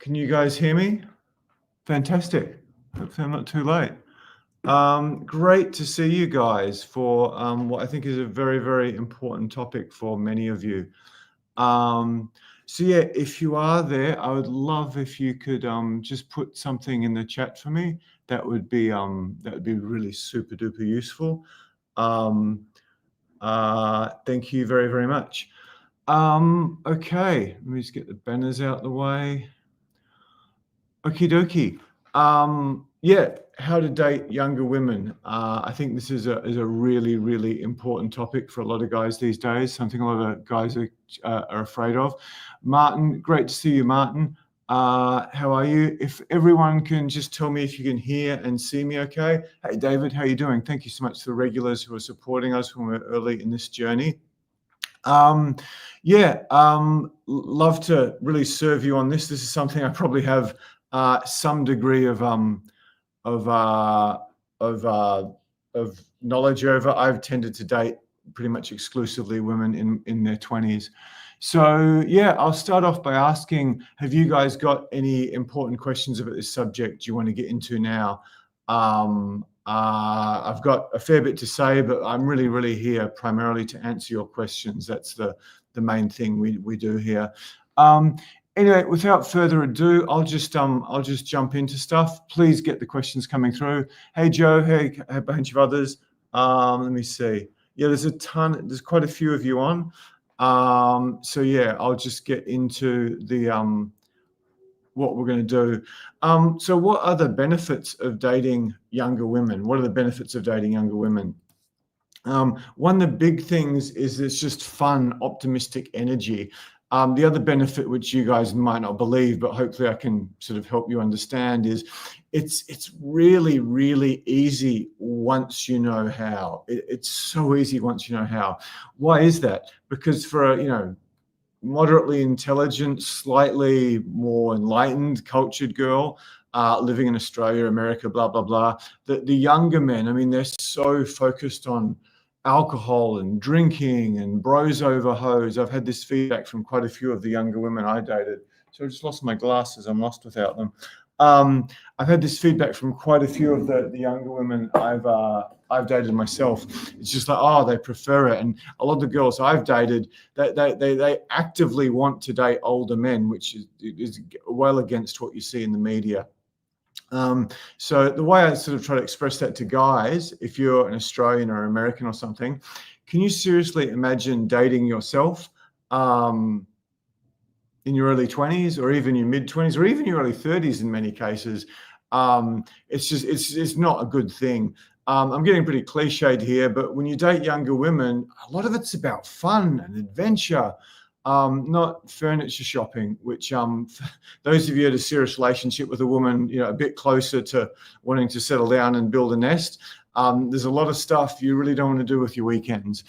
Can you guys hear me? Fantastic. Hopefully I'm not too late. Great to see you guys for what I think is a very, very important topic for many of you. So yeah, if you are there, I would love if you could just put something in the chat for me. That would be really super duper useful. Thank you very, very much. Okay, let me just get the banners out the way. Okie dokie. Yeah, how to date younger women. I think this is a really, really important topic for a lot of guys these days, something a lot of guys are afraid of. Martin, great to see you, Martin. How are you? If everyone can just tell me if you can hear and see me okay. Hey, David, how are you doing? Thank you so much to the regulars who are supporting us when we're early in this journey. Love to really serve you on this. This is something I probably have some degree of knowledge over. I've tended to date pretty much exclusively women in their 20s. So yeah, I'll start off by asking, have you guys got any important questions about this subject you want to get into now? I've got a fair bit to say, but I'm really, really here primarily to answer your questions. That's the main thing we do here. Anyway, without further ado, I'll just jump into stuff. Please get the questions coming through. Hey Joe, hey a bunch of others. Let me see. Yeah, there's quite a few of you on. So yeah, I'll just get into the what we're going to do. So what are the benefits of dating younger women? What are the benefits of dating younger women? One of the big things is it's just fun, optimistic energy. The other benefit, which you guys might not believe, but hopefully I can sort of help you understand, is it's really, really easy once you know how. It's so easy once you know how. Why is that? Because for a, moderately intelligent, slightly more enlightened, cultured girl living in Australia, America, blah, blah, blah. The younger men, I mean, they're so focused on alcohol and drinking and bros over hoes. I've had this feedback from quite a few of the younger women I dated. So I just lost my glasses. I'm lost without them. I've had this feedback from quite a few of the younger women I've dated myself. It's just like, oh, they prefer it. And a lot of the girls I've dated, they actively want to date older men, which is well against what you see in the media. So the way I sort of try to express that to guys, if you're an Australian or American or something, can you seriously imagine dating yourself in your early 20s or even your mid 20s or even your early 30s in many cases? It's not a good thing. I'm getting pretty cliched here, but when you date younger women, a lot of it's about fun and adventure, not furniture shopping, which those of you in a serious relationship with a woman, a bit closer to wanting to settle down and build a nest, there's a lot of stuff you really don't want to do with your weekends.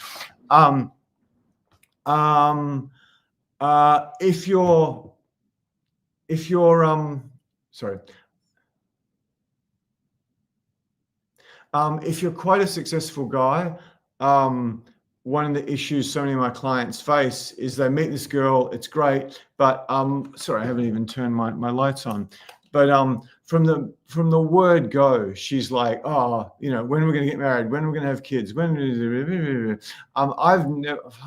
If you're quite a successful guy, one of the issues so many of my clients face is they meet this girl, it's great, but sorry, I haven't even turned my lights on. But from the word go, she's like, oh, when are we going to get married? When are we going to have kids? I've only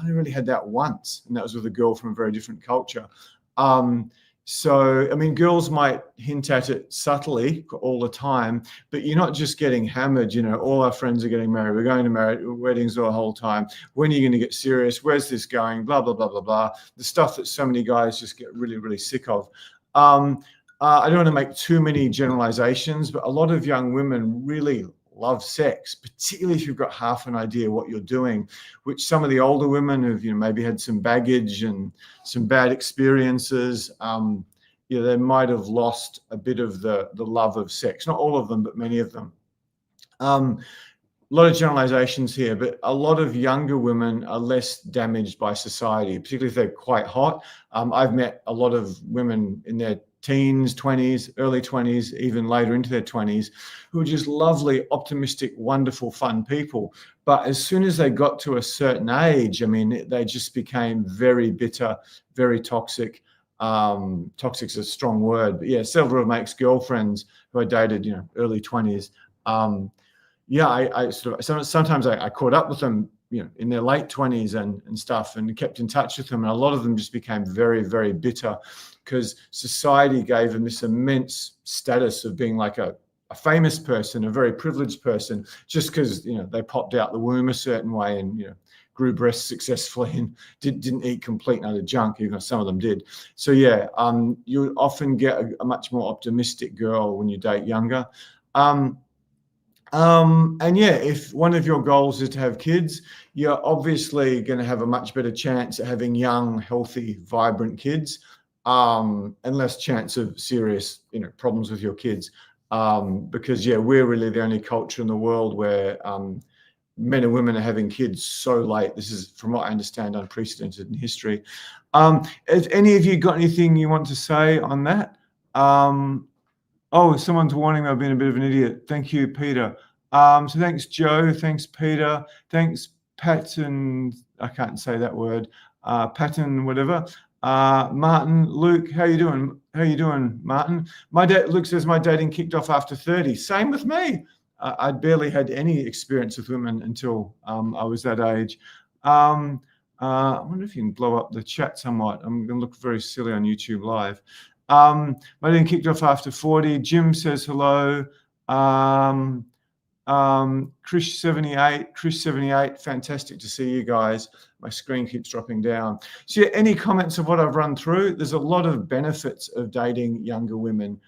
really had that once, and that was with a girl from a very different culture. So, I mean, girls might hint at it subtly all the time, but you're not just getting hammered. All our friends are getting married. We're going to weddings the whole time. When are you going to get serious? Where's this going? Blah, blah, blah, blah, blah. The stuff that so many guys just get really, really sick of. I don't want to make too many generalizations, but a lot of young women really love sex, particularly if you've got half an idea what you're doing, which some of the older women who've maybe had some baggage and some bad experiences, they might have lost a bit of the love of sex. Not all of them, but many of them. A lot of generalizations here, but a lot of younger women are less damaged by society, particularly if they're quite hot. I've met a lot of women in their teens, 20s, early 20s, even later into their 20s, who are just lovely, optimistic, wonderful, fun people. But as soon as they got to a certain age, I mean, they just became very bitter, very toxic, Toxic's a strong word, but yeah, several of my ex-girlfriends who I dated, early 20s. Yeah, I sort of sometimes I caught up with them, in their late 20s and stuff, and kept in touch with them. And a lot of them just became very, very bitter because society gave them this immense status of being like a famous person, a very privileged person, just because they popped out the womb a certain way and grew breasts successfully and didn't eat complete and utter junk, even though some of them did. So yeah, you often get a much more optimistic girl when you date younger. And yeah, if one of your goals is to have kids, you're obviously going to have a much better chance at having young, healthy, vibrant kids, and less chance of serious, problems with your kids. Because yeah, we're really the only culture in the world where men and women are having kids so late. This is, from what I understand, unprecedented in history. Has any of you got anything you want to say on that? Oh, someone's warning me I've been a bit of an idiot. Thank you, Peter. So thanks, Joe. Thanks, Peter. Thanks, Patton. I can't say that word. Patton, whatever. Martin, Luke, how you doing? How you doing, Martin? Luke says my dating kicked off after 30. Same with me. I'd barely had any experience with women until I was that age. I wonder if you can blow up the chat somewhat. I'm going to look very silly on YouTube Live. My dating kicked off after 40. Jim says hello. Chris78, fantastic to see you guys. My screen keeps dropping down. So yeah, any comments of what I've run through? There's a lot of benefits of dating younger women.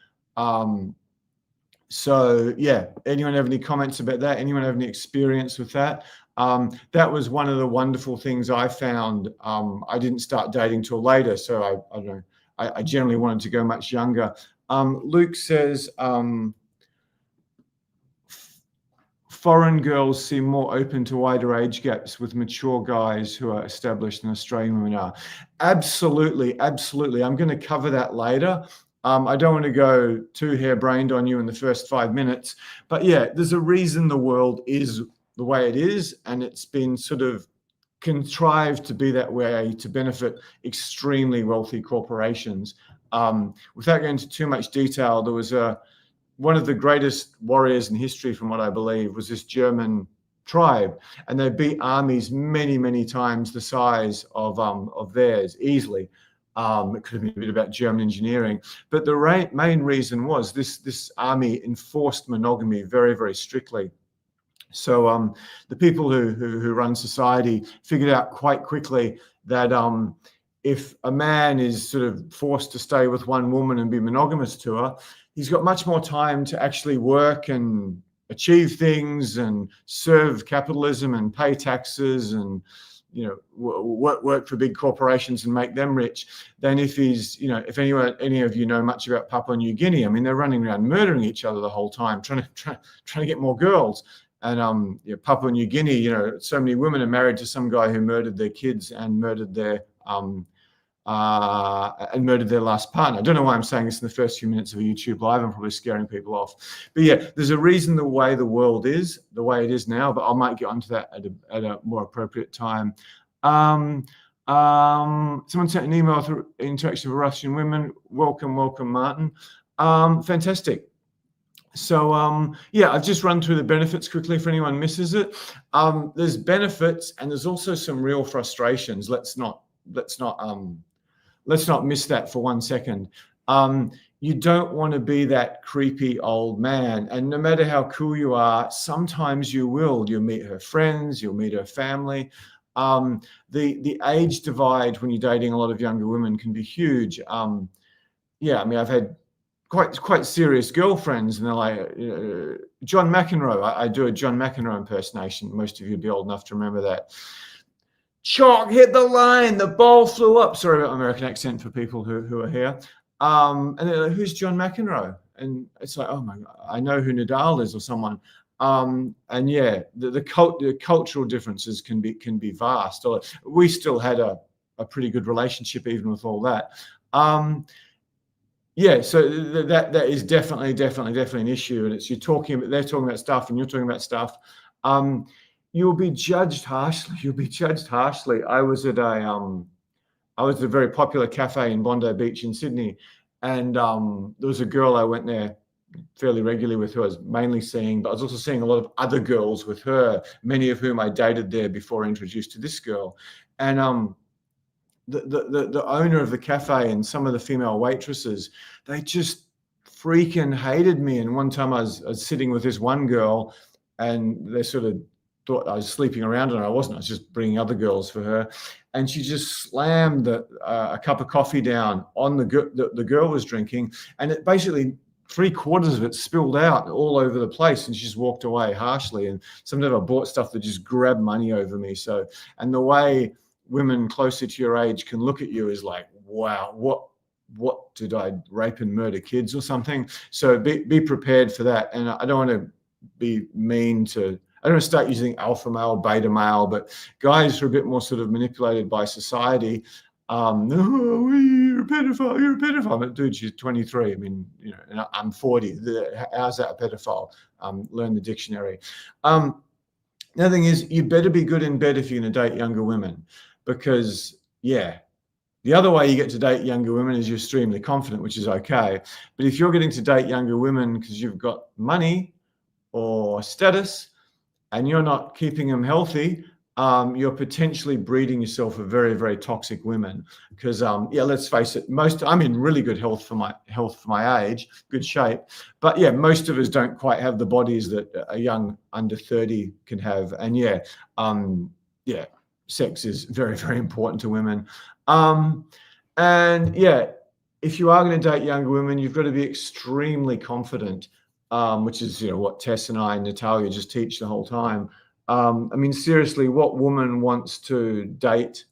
So yeah, anyone have any comments about that? Anyone have any experience with that? That was one of the wonderful things I found. I didn't start dating till later, so I don't know. I generally wanted to go much younger. Luke says, foreign girls seem more open to wider age gaps with mature guys who are established than Australian women are. Absolutely, absolutely. I'm going to cover that later. I don't want to go too harebrained on you in the first 5 minutes, but yeah, there's a reason the world is the way it is, and it's been sort of contrived to be that way to benefit extremely wealthy corporations. Without going into too much detail, there was one of the greatest warriors in history, from what I believe, was this German tribe, and they beat armies many, many times the size of theirs easily. It could have been a bit about German engineering, but the main reason was this army enforced monogamy very, very strictly. So the people who run society figured out quite quickly that if a man is sort of forced to stay with one woman and be monogamous to her, he's got much more time to actually work and achieve things and serve capitalism and pay taxes and work for big corporations and make them rich than if he's, if any of you know much about Papua New Guinea. I mean, they're running around murdering each other the whole time, trying to get more girls. And Papua New Guinea, so many women are married to some guy who murdered their kids and murdered their last partner. I don't know why I'm saying this in the first few minutes of a YouTube Live. I'm probably scaring people off. But yeah, there's a reason the way the world is the way it is now, but I might get onto that at a more appropriate time. Someone sent an email through Interaction with Russian Women. Welcome, Martin. Fantastic. So yeah, I've just run through the benefits quickly for anyone misses it. There's benefits and there's also some real frustrations. Let's not miss that for 1 second. You don't want to be that creepy old man. And no matter how cool you are, sometimes you'll meet her friends, you'll meet her family. The age divide when you're dating a lot of younger women can be huge. Yeah, I mean, I've had quite serious girlfriends, and they're like, John McEnroe. I do a John McEnroe impersonation. Most of you would be old enough to remember that. Chalk hit the line, the ball flew up. Sorry about American accent for people who are here. And they're like, who's John McEnroe? And it's like, oh my God, I know who Nadal is or someone. And yeah, the cultural differences can be vast. We still had a pretty good relationship even with all that. Yeah, so that is definitely an issue, and it's they're talking about stuff, and you're talking about stuff. You'll be judged harshly. I was at I was at a very popular cafe in Bondi Beach in Sydney, and there was a girl I went there fairly regularly with, who I was mainly seeing, but I was also seeing a lot of other girls with her, many of whom I dated there before introduced to this girl. And the owner of the cafe and some of the female waitresses, they just freaking hated me. And one time I was sitting with this one girl, and they sort of thought I was sleeping around, and I wasn't. I was just bringing other girls for her, and she just slammed a cup of coffee down on the girl was drinking, and it basically 3/4 of it spilled out all over the place, and she just walked away harshly. And sometimes I bought stuff that just grabbed money over me. So, and the way women closer to your age can look at you is like, wow, what did I rape and murder kids or something? So be prepared for that. And I don't want to be mean to, I don't want to start using alpha male, beta male, but guys who are a bit more sort of manipulated by society. Oh, you're a pedophile, you're a pedophile. But dude, she's 23. I mean, you know, and I'm 40. How's that a pedophile? Learn the dictionary. The other thing is, you better be good in bed if you're going to date younger women, because yeah, the other way you get to date younger women is you're extremely confident, which is okay. But if you're getting to date younger women because you've got money or status and you're not keeping them healthy, you're potentially breeding yourself a very, very toxic women. Because yeah, let's face it, I'm in really good health for my age, good shape. But yeah, most of us don't quite have the bodies that a young under 30 can have. And yeah, yeah, sex is very, very important to women. And yeah, if you are going to date younger women, you've got to be extremely confident, which is, you know, what Tess and I and Natalia just teach the whole time. I mean, seriously, what woman wants to date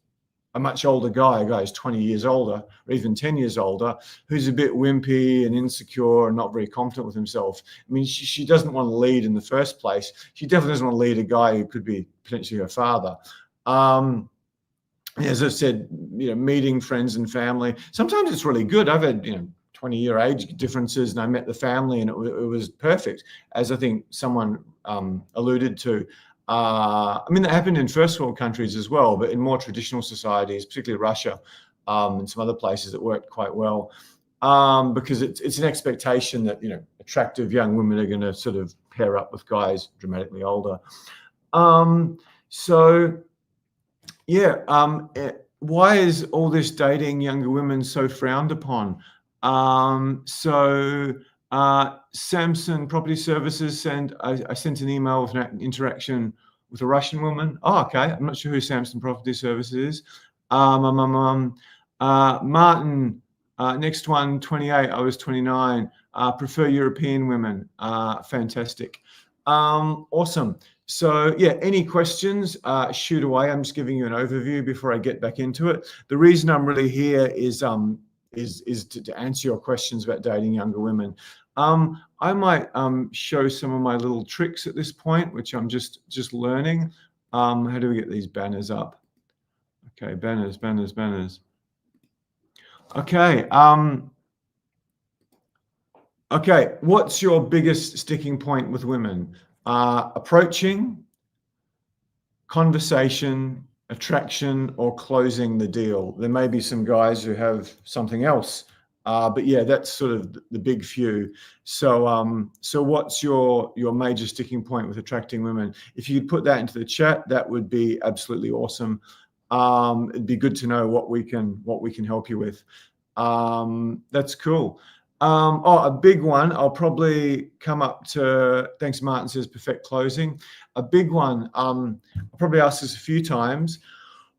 a much older guy, a guy who's 20 years older or even 10 years older, who's a bit wimpy and insecure and not very confident with himself? I mean, she doesn't want to lead in the first place. She definitely doesn't want to lead a guy who could be potentially her father. As I said, you know, meeting friends and family, sometimes it's really good. I've had, you know, 20-year age differences, and I met the family, and it was perfect, as I think someone alluded to. I mean, that happened in first world countries as well, but in more traditional societies, particularly Russia, and some other places, it worked quite well, because it's an expectation that, you know, attractive young women are going to sort of pair up with guys dramatically older. So yeah, why is all this dating younger women so frowned upon? Samson Property Services, I sent an email with an interaction with a Russian woman. Oh, okay. I'm not sure who Samson Property Services is. Martin, next one, 28. I was 29. Prefer European women. Fantastic. Awesome. So yeah, any questions, shoot away. I'm just giving you an overview before I get back into it. The reason I'm really here is to answer your questions about dating younger women. I might show some of my little tricks at this point, which I'm just learning. How do we get these banners up? Okay, banners. Okay. Okay, what's your biggest sticking point with women? Approaching, conversation, attraction, or closing the deal. There may be some guys who have something else, but yeah, that's sort of the big few. So, so what's your major sticking point with attracting women? If you could put that into the chat, that would be absolutely awesome. It'd be good to know what we can help you with. That's cool. Oh, a big one. I'll probably come up to, thanks, Martin says perfect closing. A big one. I'll probably ask this a few times.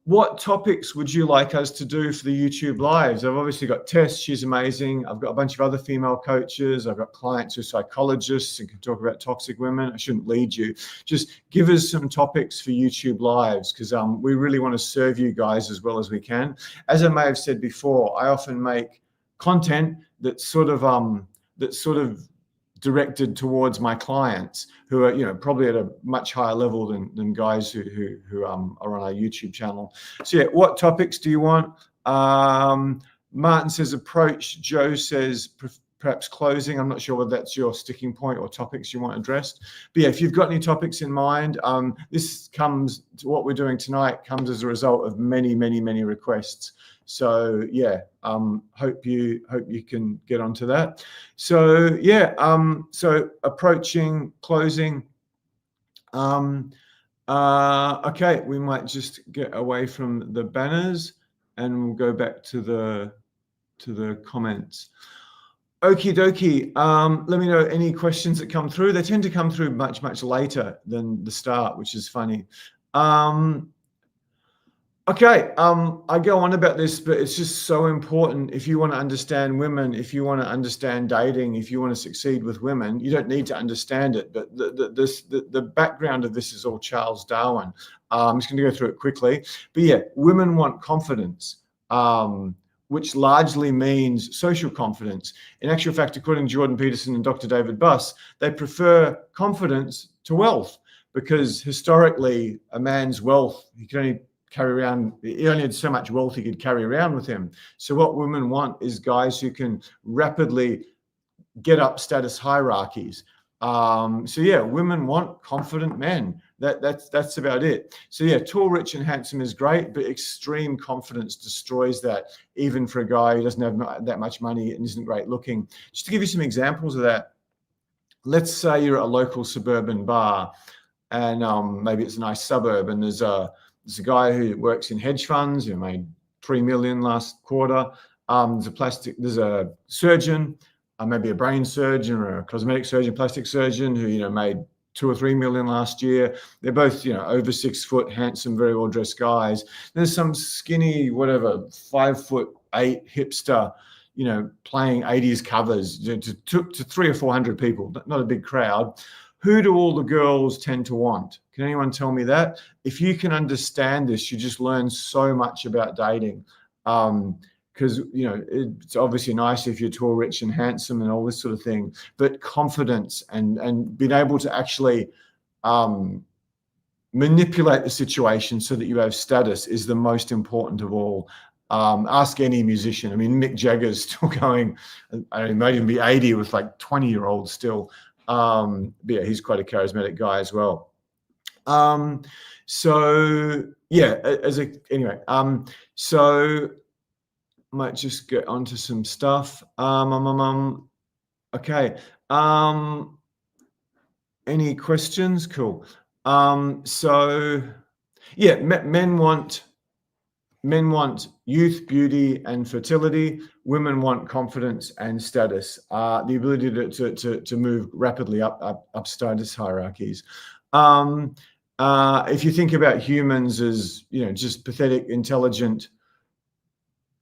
What topics would you like us to do for the YouTube lives? I've obviously got Tess, she's amazing. I've got a bunch of other female coaches. I've got clients who are psychologists and can talk about toxic women. I shouldn't lead you. Just give us some topics for YouTube lives, because we really want to serve you guys as well as we can. As I may have said before, I often make content that's sort of directed towards my clients who are, you know, probably at a much higher level than guys who are on our YouTube channel. So yeah, what topics do you want? Martin says approach. Joe says perhaps closing. I'm not sure whether that's your sticking point or topics you want addressed. But yeah, if you've got any topics in mind, what we're doing tonight comes as a result of many requests. So yeah, hope you can get onto that. So yeah, so approaching closing. Okay, we might just get away from the banners and we'll go back to the comments. Okie dokie. Let me know any questions that come through. They tend to come through much later than the start, which is funny. Okay, I go on about this, but it's just so important. If you want to understand women, if you want to understand dating, if you want to succeed with women, you don't need to understand it. But the background of this is all Charles Darwin. I'm just going to go through it quickly. But yeah, women want confidence, which largely means social confidence. In actual fact, according to Jordan Peterson and Dr. David Buss, they prefer confidence to wealth because historically, a man's wealth, he can only carry around, he only had so much wealth he could carry around with him. So what women want is guys who can rapidly get up status hierarchies. So yeah, women want confident men. That's about it. So yeah, tall, rich, and handsome is great, but extreme confidence destroys that, even for a guy who doesn't have that much money and isn't great looking. Just to give you some examples of that, let's say you're at a local suburban bar, and maybe it's a nice suburb, and there's a guy who works in hedge funds who made 3 million last quarter. There's a surgeon, maybe a brain surgeon or a cosmetic surgeon, plastic surgeon who made 2 or 3 million last year. They're both over 6 foot, handsome, very well dressed guys. There's some skinny, whatever, 5'8" hipster, playing 80s covers to 300 or 400 people, not a big crowd. Who do all the girls tend to want? Can anyone tell me that? If you can understand this, you just learn so much about dating. Because, it's obviously nice if you're tall, rich, and handsome and all this sort of thing. But confidence and being able to actually manipulate the situation so that you have status is the most important of all. Ask any musician. I mean, Mick Jagger's still going. He might even be 80 with like 20-year-olds still. But yeah, he's quite a charismatic guy as well. So yeah, anyway, so might just get onto some stuff. Okay. Any questions? Cool. So yeah, men want youth, beauty, and fertility. Women want confidence and status, the ability to move rapidly up status hierarchies. If you think about humans as just pathetic, intelligent,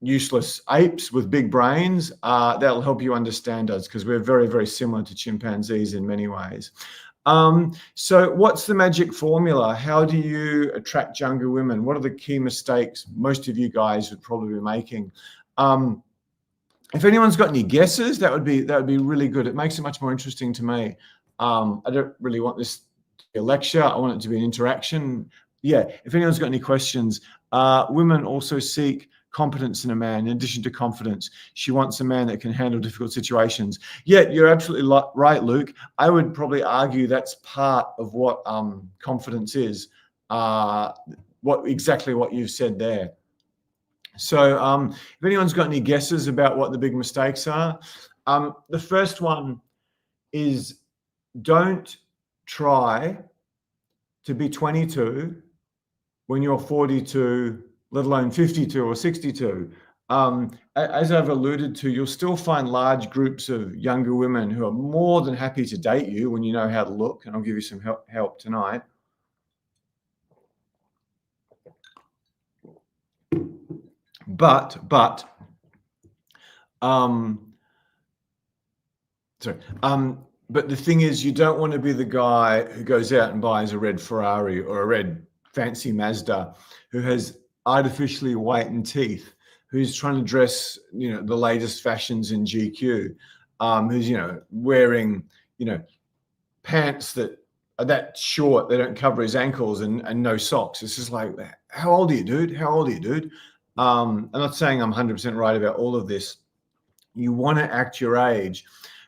useless apes with big brains, that'll help you understand us, because we're very, very similar to chimpanzees in many ways. So what's the magic formula? How do you attract younger women? What are the key mistakes most of you guys would probably be making? If anyone's got any guesses, that would be really good. It makes it much more interesting to me. I don't really want this to be a lecture. I want it to be an interaction. Yeah, if anyone's got any questions. Women also seek competence in a man. In addition to confidence, she wants a man that can handle difficult situations. Yeah, you're absolutely right, Luke. I would probably argue that's part of what confidence is. Exactly what you've said there. So if anyone's got any guesses about what the big mistakes are, the first one is don't try to be 22 when you're 42, let alone 52 or 62. As I've alluded to, you'll still find large groups of younger women who are more than happy to date you when you know how to look, and I'll give you some help tonight. But the thing is, you don't want to be the guy who goes out and buys a red Ferrari or a red fancy Mazda, who has artificially whitened teeth, who's trying to dress, the latest fashions in GQ, who's, wearing, pants that are that short, they don't cover his ankles, and no socks. It's just like, how old are you, dude? How old are you, dude? I'm not saying I'm 100% right about all of this. You want to act your age,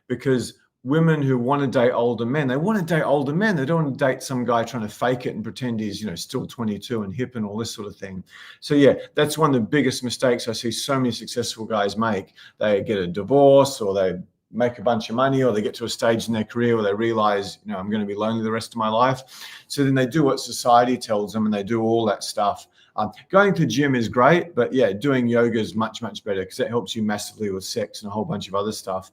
because women who want to date older men, they want to date older men. They don't want to date some guy trying to fake it and pretend he's, still 22 and hip and all this sort of thing. So yeah, that's one of the biggest mistakes I see so many successful guys make. They get a divorce, or they make a bunch of money, or they get to a stage in their career where they realize, I'm going to be lonely the rest of my life. So then they do what society tells them, and they do all that stuff. Going to gym is great, but yeah, doing yoga is much, much better, because it helps you massively with sex and a whole bunch of other stuff.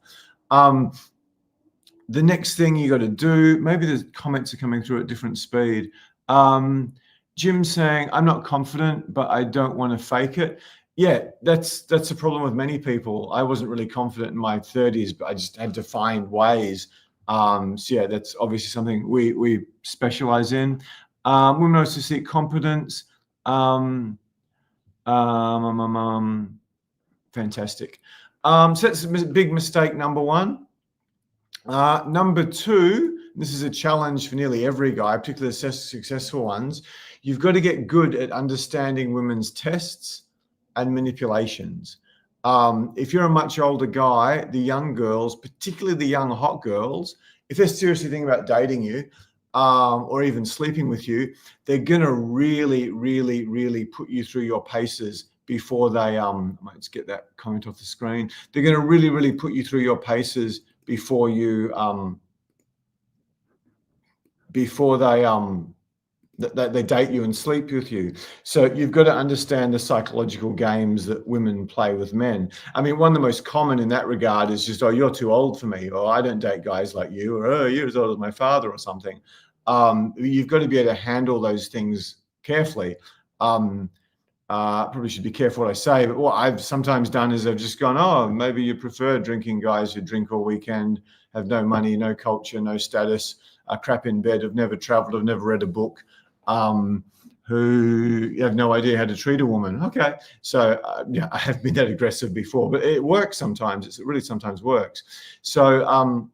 The next thing you got to do, maybe the comments are coming through at different speed. Jim saying, I'm not confident, but I don't want to fake it. Yeah, that's a problem with many people. I wasn't really confident in my 30s, but I just had to find ways. So yeah, that's obviously something we specialize in. Women also seek competence. Fantastic. So that's a big mistake, number one. Number two, this is a challenge for nearly every guy, particularly the successful ones. You've got to get good at understanding women's tests and manipulations. If you're a much older guy, the young girls, particularly the young hot girls, if they're seriously thinking about dating you, or even sleeping with you, they're going to really, really, really put you through your paces before they, let's get that comment off the screen. They're going to really, really put you through your paces before you, before they date you and sleep with you. So you've got to understand the psychological games that women play with men. I mean, one of the most common in that regard is just, oh, you're too old for me, or I don't date guys like you, or oh, you're as old as my father, or something. You've got to be able to handle those things carefully. Probably should be careful what I say, but what I've sometimes done is I've just gone, oh, maybe you prefer drinking guys who drink all weekend, have no money, no culture, no status, are crap in bed, have never traveled, have never read a book, who have no idea how to treat a woman. Okay, so yeah, I have been that aggressive before, but it works sometimes. It really sometimes works. So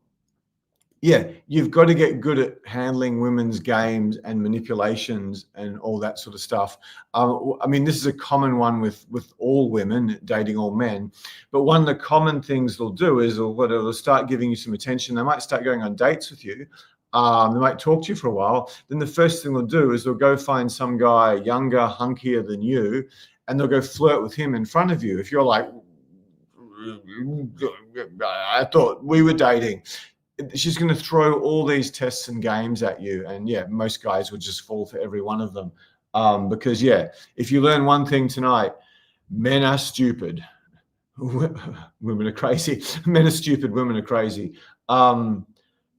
yeah, you've got to get good at handling women's games and manipulations and all that sort of stuff. I mean, this is a common one with all women dating all men, but one of the common things they'll do is they'll start giving you some attention. They might start going on dates with you. They might talk to you for a while. Then the first thing they'll do is they'll go find some guy younger, hunkier than you, and they'll go flirt with him in front of you. If you're like, I thought we were dating, she's going to throw all these tests and games at you. And yeah, most guys would just fall for every one of them. Because yeah, if you learn one thing tonight, men are stupid. Women are crazy. Men are stupid. Women are crazy.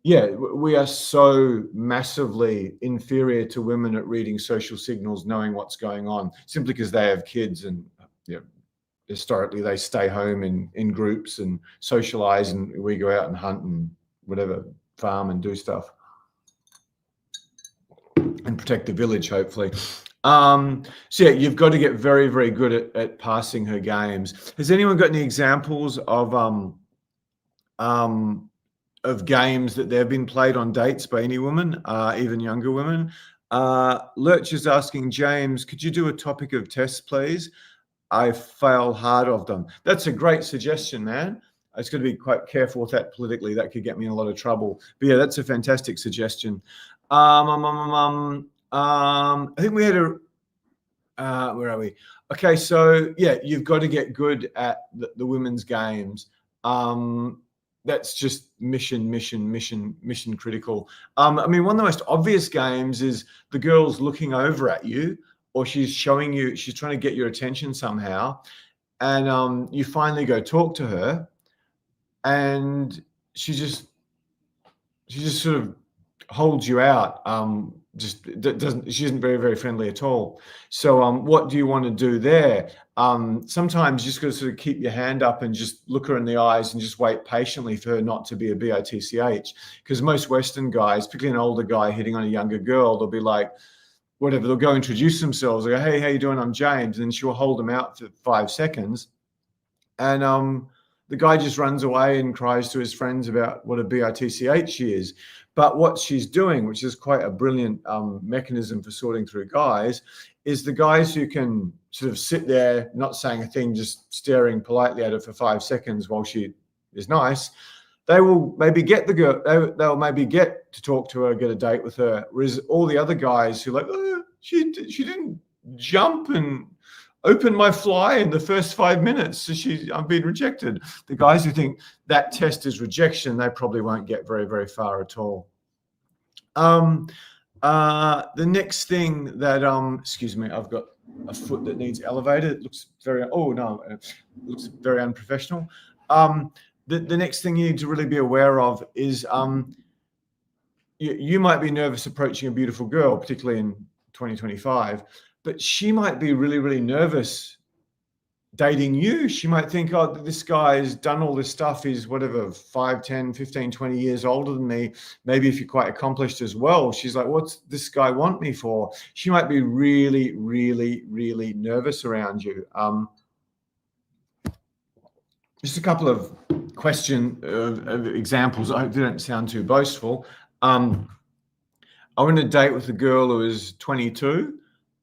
Yeah, we are so massively inferior to women at reading social signals, knowing what's going on, simply because they have kids, and historically they stay home in groups and socialize, and we go out and hunt and whatever, farm and do stuff and protect the village, hopefully. So yeah, you've got to get very, very good at passing her games. Has anyone got any examples of games that they've been played on dates by any woman, even younger women? Lurch is asking, James, could you do a topic of tests, please? I fail hard of them. That's a great suggestion, man. It's going to be quite careful with that politically. That could get me in a lot of trouble. But yeah, that's a fantastic suggestion. I think we had a, where are we? Okay, so yeah, you've got to get good at the women's games. That's just mission critical. I mean, one of the most obvious games is the girl's looking over at you, or she's showing you, she's trying to get your attention somehow. And you finally go talk to her, and she just sort of holds you out. She isn't very, very friendly at all. So what do you want to do there? Sometimes you just got to sort of keep your hand up and just look her in the eyes and just wait patiently for her not to be a bitch. Because most Western guys, particularly an older guy hitting on a younger girl, they'll be like, whatever, they'll go introduce themselves. They go, hey, how you doing? I'm James. And she'll hold them out for 5 seconds. And the guy just runs away and cries to his friends about what a bitch she is. But what she's doing, which is quite a brilliant mechanism for sorting through guys, is the guys who can sort of sit there, not saying a thing, just staring politely at her for 5 seconds while she is nice, they will maybe get the girl, they'll maybe get to talk to her, get a date with her. Whereas all the other guys who are like, oh, she didn't jump and open my fly in the first 5 minutes, so I'm being rejected. The guys who think that test is rejection, they probably won't get very, very far at all. The next thing that, excuse me, I've got a foot that needs elevated. It looks very, oh no, it looks very unprofessional. The next thing you need to really be aware of is you might be nervous approaching a beautiful girl, particularly in 2025, but she might be really, really nervous dating you. She might think, oh, this guy's done all this stuff. He's whatever, 5, 10, 15, 20 years older than me. Maybe if you're quite accomplished as well. She's like, what's this guy want me for? She might be really, really, really nervous around you. Just a couple of examples. I hope they don't sound too boastful. I went on a date with a girl who was 22.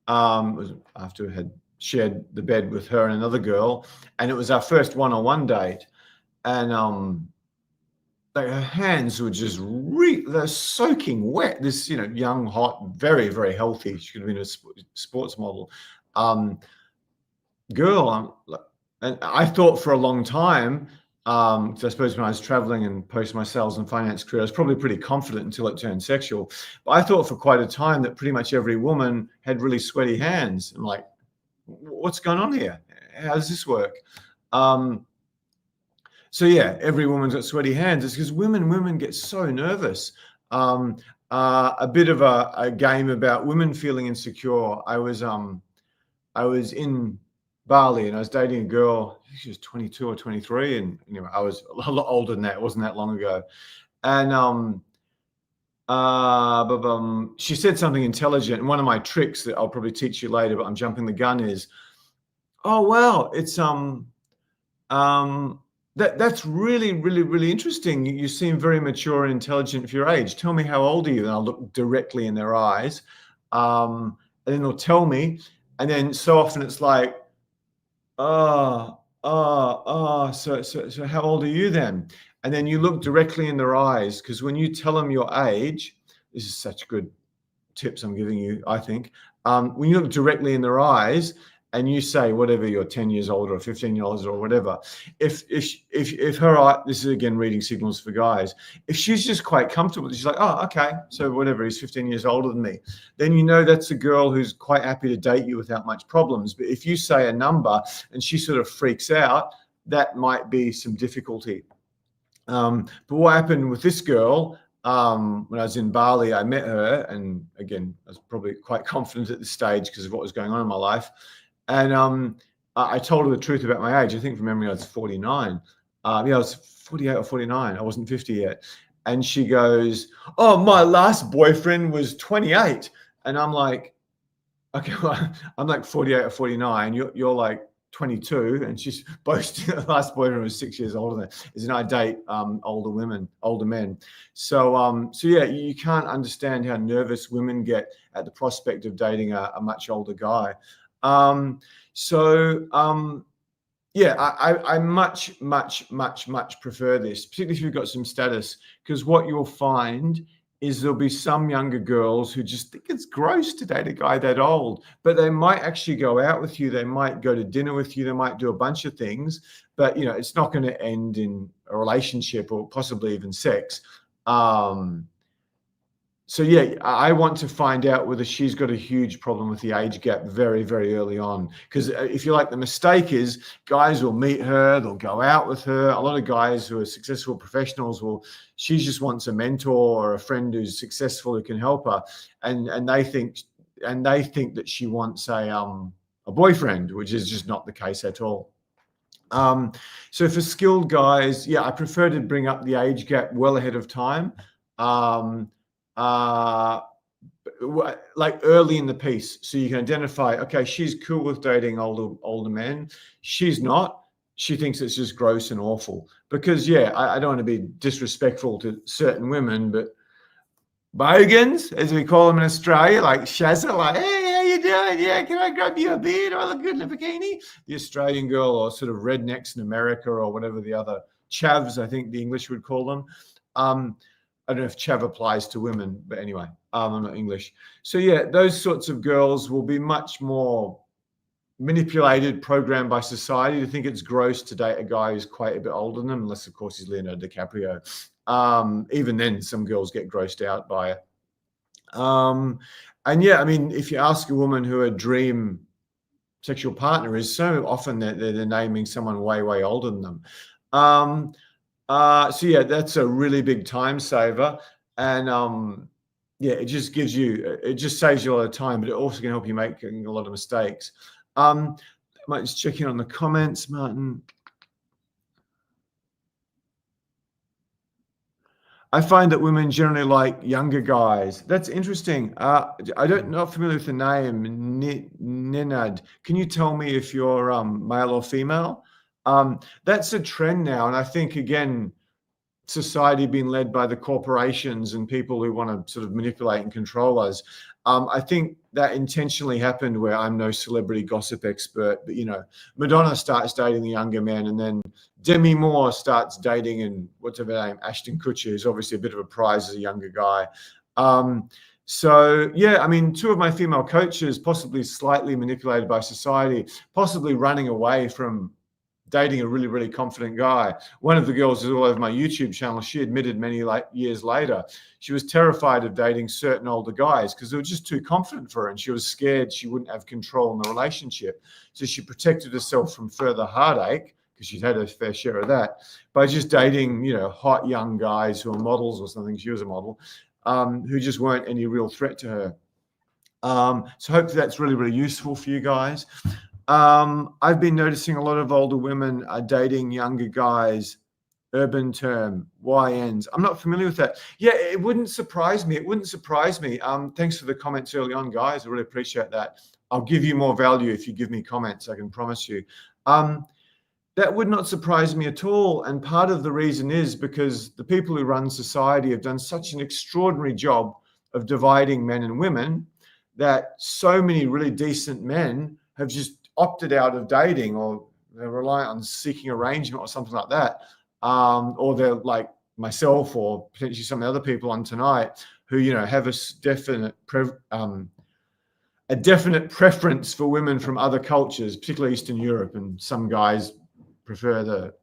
It was after I had shared the bed with her and another girl, and it was our first one-on-one date. And her hands were just they're soaking wet. This, young, hot, very, very healthy. She could have been a sports model girl. And I thought for a long time, because I suppose when I was traveling and post my sales and finance career, I was probably pretty confident until it turned sexual. But I thought for quite a time that pretty much every woman had really sweaty hands. I'm like, what's going on here? How does this work? So yeah, every woman's got sweaty hands. It's because women get so nervous. A bit of a game about women feeling insecure. I was in Bali and I was dating a girl. I think she was 22 or 23, and I was a lot older than that. It wasn't that long ago, and she said something intelligent. And one of my tricks that I'll probably teach you later, but I'm jumping the gun, is, oh wow, it's that's really, really, really interesting. You seem very mature and intelligent for your age. Tell me, how old are you? And I'll look directly in their eyes, and then they'll tell me. And then so often it's like, so how old are you then? And then you look directly in their eyes, because when you tell them your age, this is such good tips I'm giving you, I think. When you look directly in their eyes and you say whatever, you're 10 years older or 15 years older or whatever, if her eye, this is again reading signals for guys, if she's just quite comfortable, she's like, oh, okay, so whatever, he's 15 years older than me, then that's a girl who's quite happy to date you without much problems. But if you say a number and she sort of freaks out, that might be some difficulty. But what happened with this girl, when I was in Bali, I met her, and again, I was probably quite confident at this stage because of what was going on in my life. And I told her the truth about my age. I think from memory I was 49. I was 48 or 49. I wasn't 50 yet. And she goes, oh, my last boyfriend was 28. And I'm like, okay, well, I'm like 48 or 49. You're like 22, and she's boasting the last boyfriend was 6 years older than. And I date older men. So yeah, you can't understand how nervous women get at the prospect of dating a much older guy. Yeah, I much prefer this, particularly if you've got some status, because what you'll find is there'll be some younger girls who just think it's gross to date a guy that old, but they might actually go out with you. They might go to dinner with you. They might do a bunch of things, but it's not going to end in a relationship or possibly even sex. So yeah, I want to find out whether she's got a huge problem with the age gap very, very early on. Because if you like, the mistake is guys will meet her, they'll go out with her. A lot of guys who are successful professionals she just wants a mentor or a friend who's successful who can help her, and they think that she wants a boyfriend, which is just not the case at all. So for skilled guys, yeah, I prefer to bring up the age gap well ahead of time. Like early in the piece, so you can identify, okay, she's cool with dating older men. She's not. She thinks it's just gross and awful. Because yeah, I don't want to be disrespectful to certain women, but bogans, as we call them in Australia, like Shazza, like, hey, how you doing? Yeah, can I grab you a beer? Do I look good in a bikini? The Australian girl, or sort of rednecks in America, or whatever the other chavs, I think the English would call them. I don't know if chav applies to women, but anyway, I'm not English. So yeah, those sorts of girls will be much more manipulated, programmed by society to think it's gross to date a guy who's quite a bit older than them, unless of course he's Leonardo DiCaprio. Even then, some girls get grossed out by it. And yeah, I mean, if you ask a woman who her dream sexual partner is, so often they're naming someone way, way older than them. So yeah, that's a really big time saver. And yeah, it just saves you a lot of time, but it also can help you make a lot of mistakes. I might just check in on the comments, Martin. I find that women generally like younger guys. That's interesting. Not familiar with the name, Ninad. Can you tell me if you're male or female? That's a trend now, and I think again, society being led by the corporations and people who want to sort of manipulate and control us. I think that intentionally happened where I'm no celebrity gossip expert, but, you know, Madonna starts dating the younger men, and then Demi Moore starts dating, and what's her name, Ashton Kutcher, who's obviously a bit of a prize as a younger guy. So yeah, I mean, two of my female coaches, possibly slightly manipulated by society, possibly running away from dating a really, really confident guy. One of the girls is all over my YouTube channel. She admitted many years later, she was terrified of dating certain older guys because they were just too confident for her, and she was scared she wouldn't have control in the relationship. So she protected herself from further heartache, because she'd had her fair share of that, by just dating, you know, hot young guys who are models or something. She was a model, who just weren't any real threat to her. So hopefully that's really, really useful for you guys. I've been noticing a lot of older women are dating younger guys. Urban term, YNs. I'm not familiar with that. Yeah, it wouldn't surprise me. It wouldn't surprise me. Thanks for the comments early on, guys. I really appreciate that. I'll give you more value if you give me comments, I can promise you. That would not surprise me at all. And part of the reason is because the people who run society have done such an extraordinary job of dividing men and women that so many really decent men have just opted out of dating, or they're reliant on seeking arrangement or something like that. Or they're like myself, or potentially some other people on tonight, who, you know, have a definite preference for women from other cultures, particularly Eastern Europe. And some guys prefer the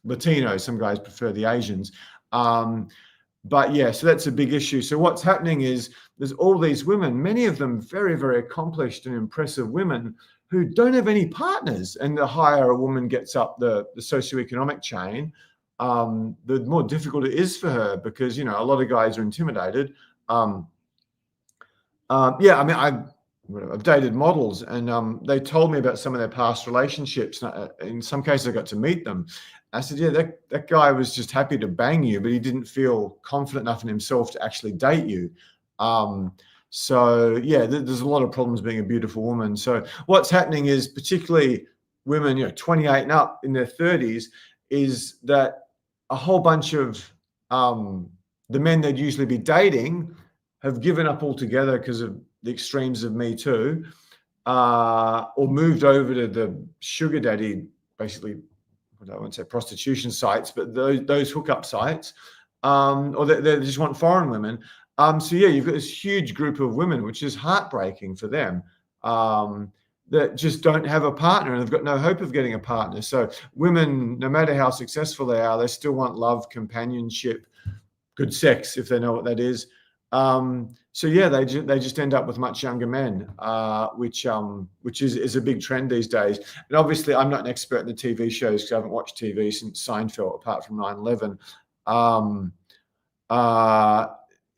Latinos, some guys prefer the Asians. But yeah, so that's a big issue. So what's happening is there's all these women, many of them very, very accomplished and impressive women, who don't have any partners. And the higher a woman gets up the socioeconomic chain, the more difficult it is for her, because, you know, a lot of guys are intimidated. Yeah, I mean, I've dated models, and they told me about some of their past relationships. In some cases, I got to meet them. I said, yeah, that guy was just happy to bang you, but he didn't feel confident enough in himself to actually date you. So yeah, there's a lot of problems being a beautiful woman. So what's happening is, particularly women, you know, 28 and up in their 30s, is that a whole bunch of the men they'd usually be dating have given up altogether because of the extremes of Me Too, or moved over to the sugar daddy, basically, I won't say prostitution sites, but those hookup sites, or they just want foreign women. So yeah, you've got this huge group of women, which is heartbreaking for them, that just don't have a partner, and they've got no hope of getting a partner. So women, no matter how successful they are, they still want love, companionship, good sex, if they know what that is. So yeah, they just end up with much younger men, which is a big trend these days. And obviously, I'm not an expert in the TV shows because I haven't watched TV since Seinfeld, apart from 9/11.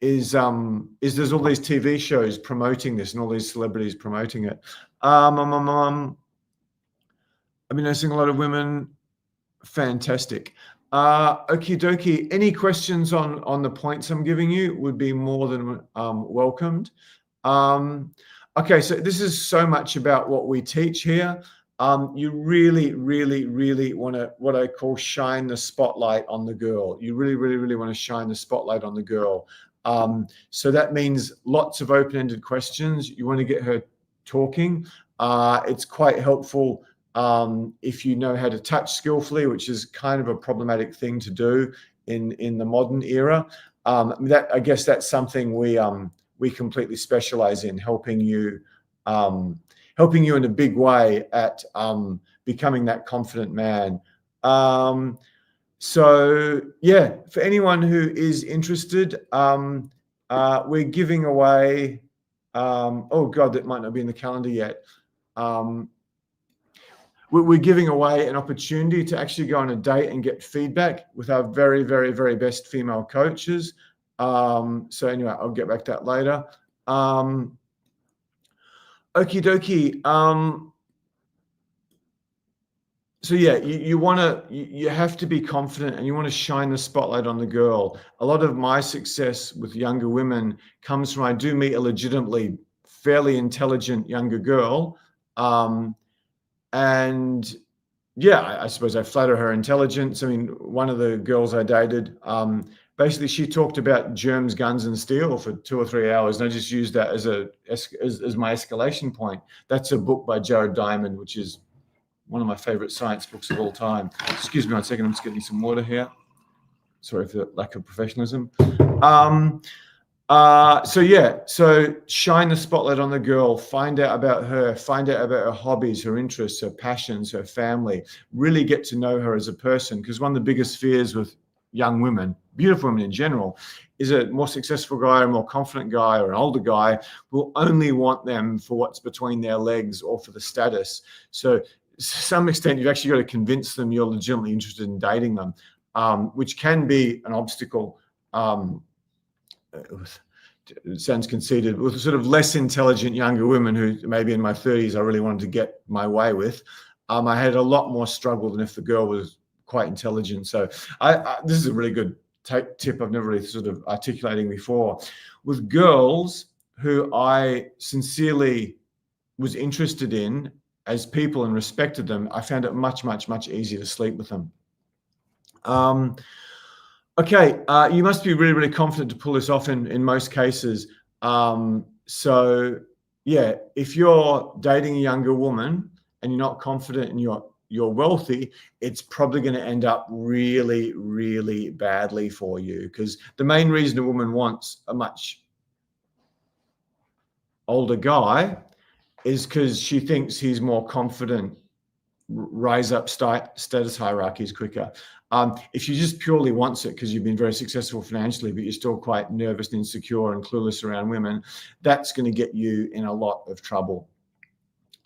Is there's all these TV shows promoting this, and all these celebrities promoting it. I've been noticing a lot of women. Fantastic. Okie dokie. Any questions on the points I'm giving you would be more than welcomed. Okay, so this is so much about what we teach here. You really, really, really want to, what I call, shine the spotlight on the girl. You really, really, really want to shine the spotlight on the girl. So that means lots of open-ended questions. You want to get her talking. It's quite helpful if you know how to touch skillfully, which is kind of a problematic thing to do in the modern era. I guess that's something we completely specialize in, helping you in a big way at becoming that confident man. So yeah, for anyone who is interested, we're giving away. Oh God, that might not be in the calendar yet. We're giving away an opportunity to actually go on a date and get feedback with our very, very, very best female coaches. So anyway, I'll get back to that later. Okie dokie. So yeah, you have to be confident, and you want to shine the spotlight on the girl. A lot of my success with younger women comes from, I do meet a legitimately fairly intelligent younger girl. And yeah, I suppose I flatter her intelligence. I mean, one of the girls I dated, basically she talked about germs, guns, and steel for 2 or 3 hours, and I just used that as my escalation point. That's a book by Jared Diamond, which is one of my favorite science books of all time. Excuse me 1 second, I'm just getting some water here. Sorry for the lack of professionalism. So shine the spotlight on the girl, find out about her, find out about her hobbies, her interests, her passions, her family, really get to know her as a person. Because one of the biggest fears with young women, beautiful women in general, is a more successful guy, a more confident guy, or an older guy will only want them for what's between their legs or for the status. So to some extent, you've actually got to convince them you're legitimately interested in dating them, which can be an obstacle. It sounds conceited, with sort of less intelligent younger women who maybe in my 30s I really wanted to get my way with. I had a lot more struggle than if the girl was quite intelligent. So this is a really good tip I've never really sort of articulating before. With girls who I sincerely was interested in as people and respected them, I found it much, much, much easier to sleep with them. Okay, you must be really, really confident to pull this off in most cases. So yeah, if you're dating a younger woman and you're not confident and you're wealthy, it's probably going to end up really, really badly for you, because the main reason a woman wants a much older guy is because she thinks he's more confident, rise up status hierarchies quicker. If she just purely wants it because you've been very successful financially, but you're still quite nervous and insecure and clueless around women, that's going to get you in a lot of trouble.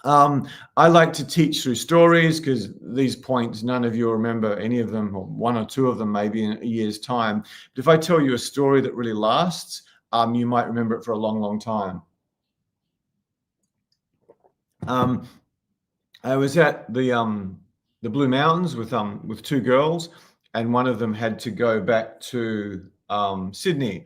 I like to teach through stories, because these points, none of you will remember any of them, or 1 or 2 of them maybe in a year's time. But if I tell you a story that really lasts, you might remember it for a long, long time. I was at the Blue Mountains with 2 girls, and one of them had to go back to Sydney,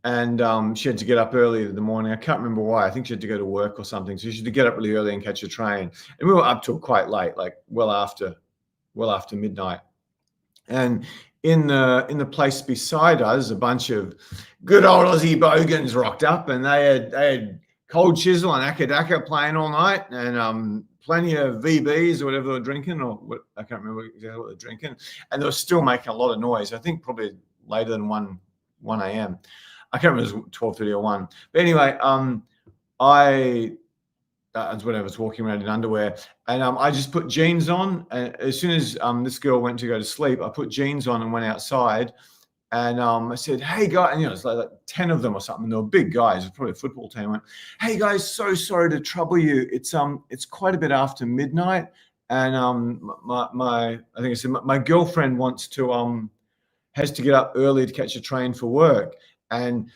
and she had to get up early in the morning. I can't remember why. I think she had to go to work or something. So she had to get up really early and catch a train. And we were up till quite late, like well after midnight. And in the place beside us, a bunch of good old Aussie bogans rocked up, and they had Cold Chisel and Akka Daka playing all night, and plenty of VBs or whatever they were drinking, or what, I can't remember exactly what they're drinking, and they were still making a lot of noise. I think probably later than 1 a.m. I can't remember, it was 12:30 or 1. But anyway, when I was walking around in underwear, and I just put jeans on. And as soon as this girl went to go to sleep, I put jeans on and went outside. And I said, "Hey guys," and it's like 10 of them or something. And they were big guys. It was probably a football team. I went, "Hey guys, so sorry to trouble you. It's quite a bit after midnight, and I think I said my girlfriend has to get up early to catch a train for work." And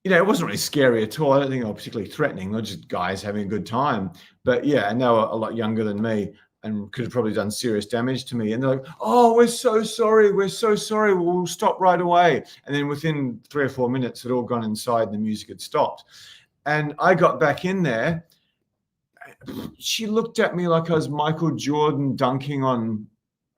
it wasn't really scary at all. I don't think they were particularly threatening. They're just guys having a good time. But yeah, and they were a lot younger than me and could have probably done serious damage to me. And they're like, "Oh, we're so sorry. We're so sorry. We'll stop right away." And then within 3 or 4 minutes, it all gone inside and the music had stopped. And I got back in there. She looked at me like I was Michael Jordan dunking on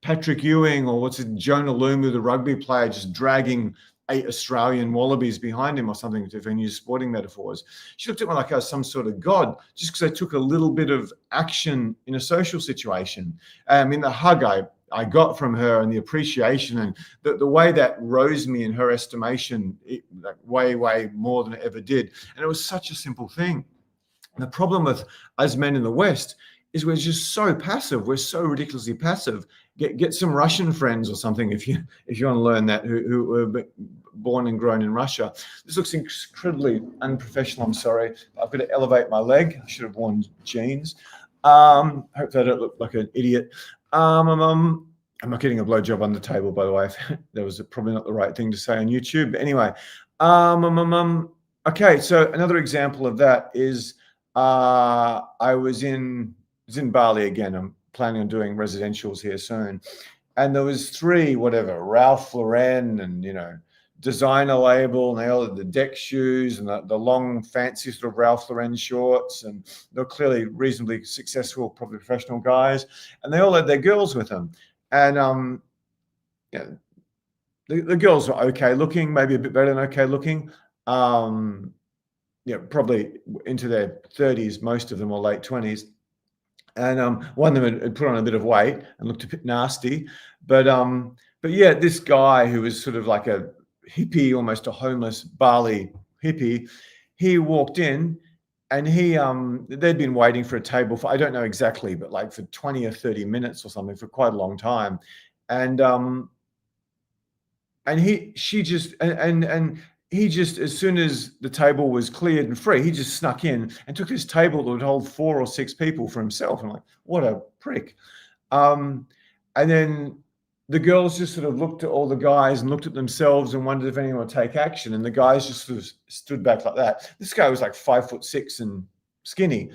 Patrick Ewing, or what's it, Jonah Lumu, the rugby player, just dragging 8 Australian wallabies behind him or something, if I use sporting metaphors. She looked at me like I was some sort of god, just because I took a little bit of action in a social situation. The hug I got from her and the appreciation and the way that rose me in her estimation, like way more than it ever did. And it was such a simple thing. And the problem with us men in the West is we're just so passive. We're so ridiculously passive. Get some Russian friends or something if you want to learn that, who were born and grown in Russia. This looks incredibly unprofessional. I'm sorry. I've got to elevate my leg. I should have worn jeans. Hope I don't look like an idiot. I'm not getting a blowjob on the table, by the way. That was probably not the right thing to say on YouTube. But anyway, okay. So another example of that is I was in Bali again. I'm planning on doing residentials here soon, and there was 3 Ralph Lauren and designer label, and they all had the deck shoes and the long fancy sort of Ralph Lauren shorts, and they're clearly reasonably successful, probably professional guys, and they all had their girls with them, and the girls were okay looking, maybe a bit better than okay looking. Probably into their 30s, most of them, or late 20s. And one of them had put on a bit of weight and looked a bit nasty. But yeah, this guy who was sort of like a hippie, almost a homeless Bali hippie, he walked in and they'd been waiting for a table for, I don't know exactly, but like for 20 or 30 minutes or something, for quite a long time. And he just, as soon as the table was cleared and free, he just snuck in and took this table that would hold 4 or 6 people for himself. I'm like, what a prick. And then the girls just sort of looked at all the guys and looked at themselves and wondered if anyone would take action. And the guys just sort of stood back like that. This guy was like 5'6" and skinny.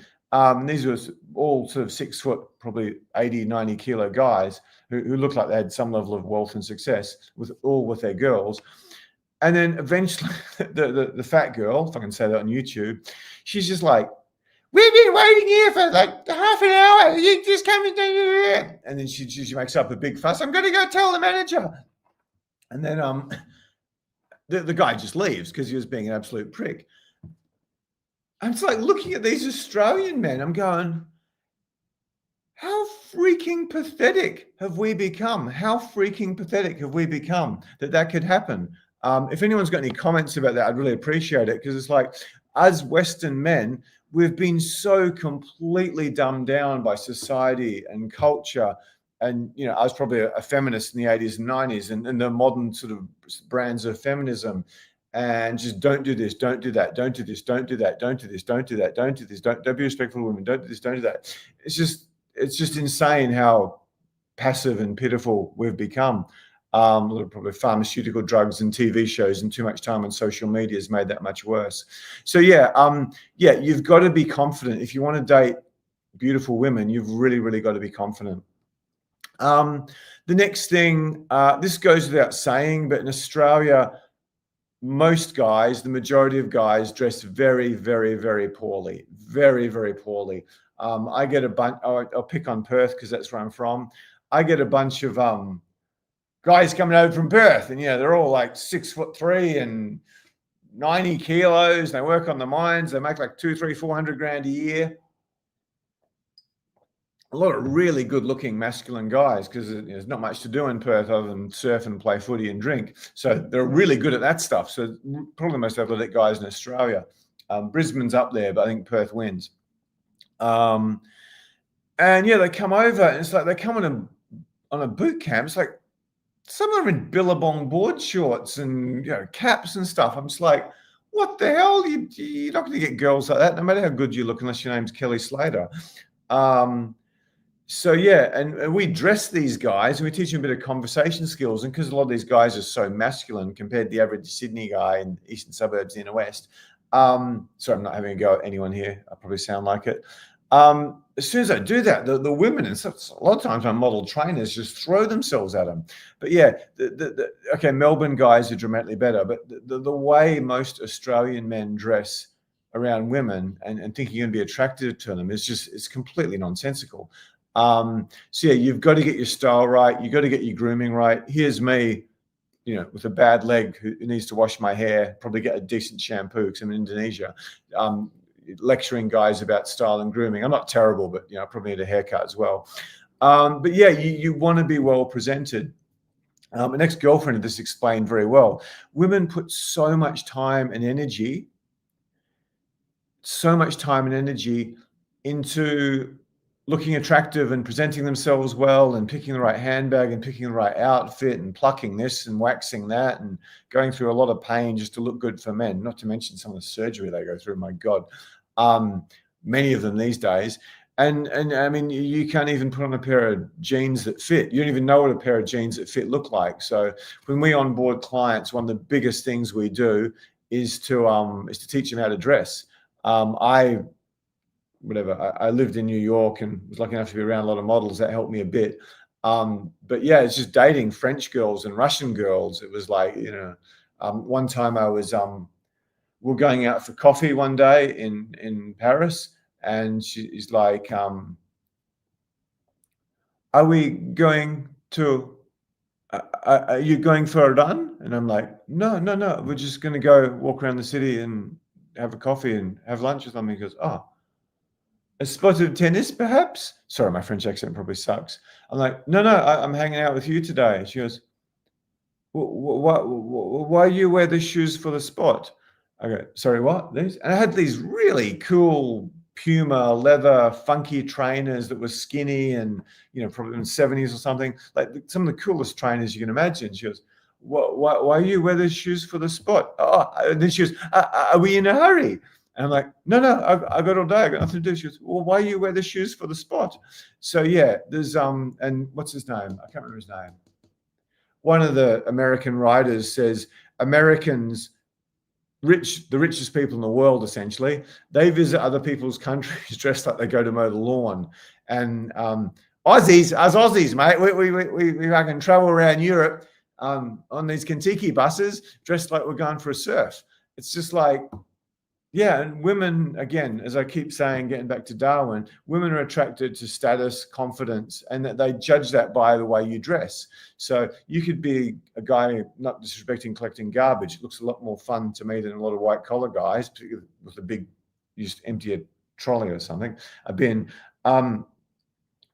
These were all sort of 6 foot, probably 80, 90 kilo guys who looked like they had some level of wealth and success with their girls. And then eventually the fat girl, if I can say that on YouTube, she's just like, we've been waiting here for like half an hour. You just come in. And then she makes up a big fuss. I'm going to go tell the manager. And then the guy just leaves because he was being an absolute prick. I'm just like looking at these Australian men. I'm going, how freaking pathetic have we become? How freaking pathetic have we become that could happen? If anyone's got any comments about that, I'd really appreciate it, because it's like, as Western men, we've been so completely dumbed down by society and culture. And, I was probably a feminist in the 80s and 90s, and the modern sort of brands of feminism, and just don't do this, don't do that, don't do this, don't do that, don't do this, don't do that, don't do this, don't be respectful of women, don't do this, don't do that. It's just insane how passive and pitiful we've become. Probably pharmaceutical drugs and TV shows and too much time on social media has made that much worse. So yeah, you've got to be confident. If you want to date beautiful women, you've really got to be confident. The next thing, this goes without saying, but in Australia, most guys, the majority of guys, dress very poorly, very poorly. I get a bunch. I'll pick on Perth because that's where I'm from. I get a bunch of guys coming over from Perth, and they're all like 6'3" and 90 kilos. They work on the mines. They make like 200, 300, 400 grand a year. A lot of really good-looking masculine guys, because there's not much to do in Perth other than surf and play footy and drink. So they're really good at that stuff. So probably the most athletic guys in Australia. Brisbane's up there, but I think Perth wins. And they come over, and it's like they come on a boot camp. It's like some of them in Billabong board shorts and caps and stuff. I'm just like, what the hell? You're not going to get girls like that, no matter how good you look, unless your name's Kelly Slater. So yeah, and we dress these guys and we teach them a bit of conversation skills. And because a lot of these guys are so masculine compared to the average Sydney guy in the eastern suburbs in the west. Sorry, I'm not having a go at anyone here. I probably sound like it. As soon as I do that, the women, and a lot of times my model trainers just throw themselves at them. But yeah, okay, Melbourne guys are dramatically better, but the way most Australian men dress around women and thinking you're going to be attracted to them it's completely nonsensical. So yeah, you've got to get your style right. You've got to get your grooming right. Here's me, with a bad leg who needs to wash my hair, probably get a decent shampoo because I'm in Indonesia, lecturing guys about style and grooming. I'm not terrible, but I probably need a haircut as well. But yeah, you want to be well presented. An ex-girlfriend of this explained very well. Women put so much time and energy into looking attractive and presenting themselves well and picking the right handbag and picking the right outfit and plucking this and waxing that and going through a lot of pain just to look good for men, not to mention some of the surgery they go through. My God, many of them these days. And I mean, you can't even put on a pair of jeans that fit. You don't even know what a pair of jeans that fit look like. So when we onboard clients, one of the biggest things we do is to teach them how to dress. I lived in New York and was lucky enough to be around a lot of models. That helped me a bit. But yeah, it's just dating French girls and Russian girls. It was like, one time I was, we're going out for coffee one day in Paris, and she's like, are we going to, are you going for a run? And I'm like, no, we're just going to go walk around the city and have a coffee and have lunch or something. He goes, oh, a spot of tennis, perhaps? Sorry, my French accent probably sucks. I'm like, no, I'm hanging out with you today. She goes, why you wear the shoes for the spot? I go, sorry, what? These? And I had these really cool Puma leather funky trainers that were skinny and, probably in the 70s or something, like some of the coolest trainers you can imagine. She goes, why you wear the shoes for the spot? Oh, and then she goes, are we in a hurry? And I'm like, no, I've got all day. I've got nothing to do. She goes, well, why you wear the shoes for the spot? So yeah, there's, and what's his name? I can't remember his name. One of the American writers says Americans, the richest people in the world, essentially, they visit other people's countries dressed like they go to mow the lawn. And Aussies, mate, we can travel around Europe on these Kentucky buses dressed like we're going for a surf. It's just like, yeah, and women, again, as I keep saying, getting back to Darwin, women are attracted to status, confidence, and that they judge that by the way you dress. So you could be a guy, not disrespecting collecting garbage. It looks a lot more fun to me than a lot of white collar guys, particularly with a big, you just empty a trolley or something, a bin. And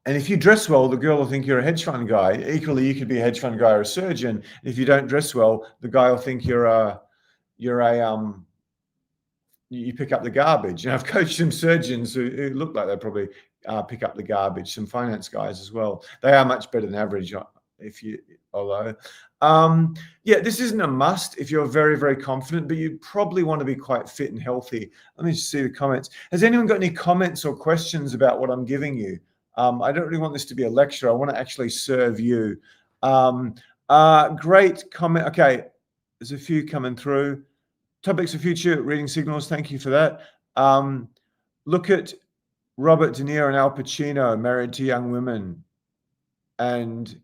if you dress well, the girl will think you're a hedge fund guy. Equally, you could be a hedge fund guy or a surgeon. If you don't dress well, the guy will think you pick up the garbage. I've coached some surgeons who look like they probably pick up the garbage, some finance guys as well. They are much better than average, although this isn't a must if you're very, very confident, but you probably want to be quite fit and healthy. Let me just see the comments. Has anyone got any comments or questions about what I'm giving you? I don't really want this to be a lecture. I want to actually serve you. Great comment. Okay, there's a few coming through. Topics of future reading signals. Thank you for that. Look at Robert De Niro and Al Pacino married to young women, and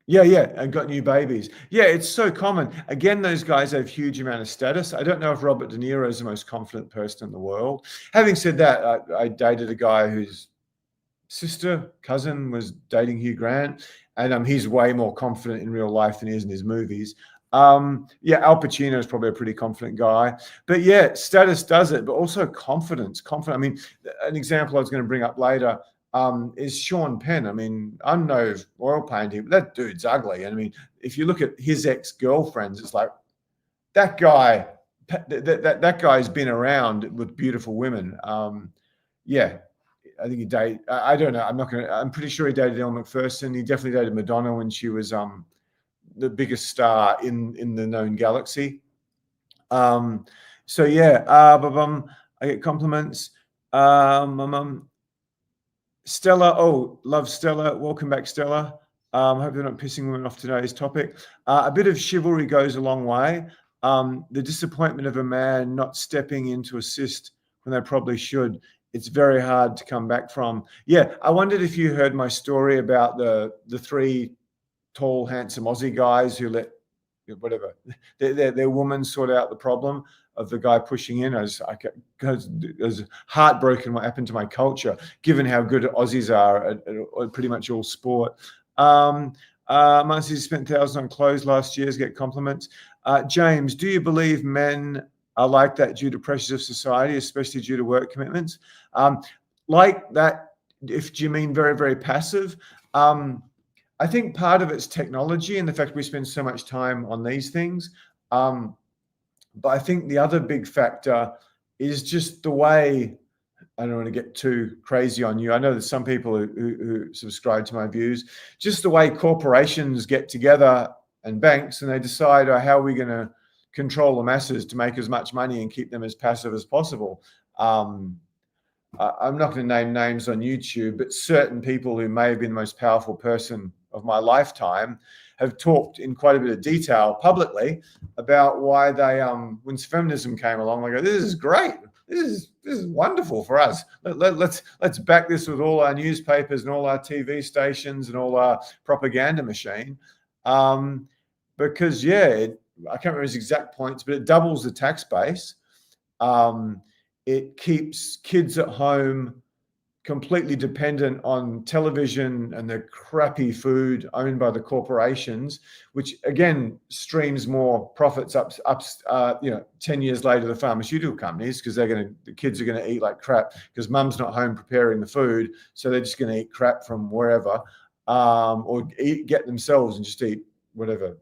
and got new babies. Yeah, it's so common. Again, those guys have huge amount of status. I don't know if Robert De Niro is the most confident person in the world. Having said that, I dated a guy whose cousin was dating Hugh Grant, and he's way more confident in real life than he is in his movies. Al Pacino is probably a pretty confident guy, but yeah, status does it, but also confidence. I mean, an example I was going to bring up later is Sean Penn. I mean, I'm no oil painting, but that dude's ugly. And I mean, if you look at his ex-girlfriends, it's like that guy. That guy's been around with beautiful women. I think he dated. I don't know. I'm pretty sure he dated Elle Macpherson. He definitely dated Madonna when she was the biggest star in the known galaxy. I get compliments. Stella, love Stella. Welcome back, Stella. Hope they're not pissing women off today's topic. A bit of chivalry goes a long way. The disappointment of a man not stepping in to assist when they probably should, it's very hard to come back from. Yeah, I wondered if you heard my story about the three tall, handsome Aussie guys who let whatever. Their woman sort out the problem of the guy pushing in. I was heartbroken what happened to my culture, given how good Aussies are at pretty much all sport. Muncie spent thousands on clothes last year to get compliments. James, do you believe men are like that due to pressures of society, especially due to work commitments? Like that, if you mean very, very passive, I think part of it's technology and the fact we spend so much time on these things. But I think the other big factor is just the way, I don't want to get too crazy on you. I know there's some people who subscribe to my views, just the way corporations get together and banks and they decide, how are we going to control the masses to make as much money and keep them as passive as possible. I'm not going to name names on YouTube, but certain people who may have been the most powerful person of my lifetime have talked in quite a bit of detail publicly about why they, when feminism came along, they go, this is great. This is wonderful for us. Let's back this with all our newspapers and all our TV stations and all our propaganda machine. Because, I can't remember his exact points, but it doubles the tax base. It keeps kids at home completely dependent on television and the crappy food owned by the corporations, which again streams more profits up 10 years later the pharmaceutical companies, because the kids are going to eat like crap because mum's not home preparing the food, so they're just going to eat crap from wherever, or get themselves and just eat whatever,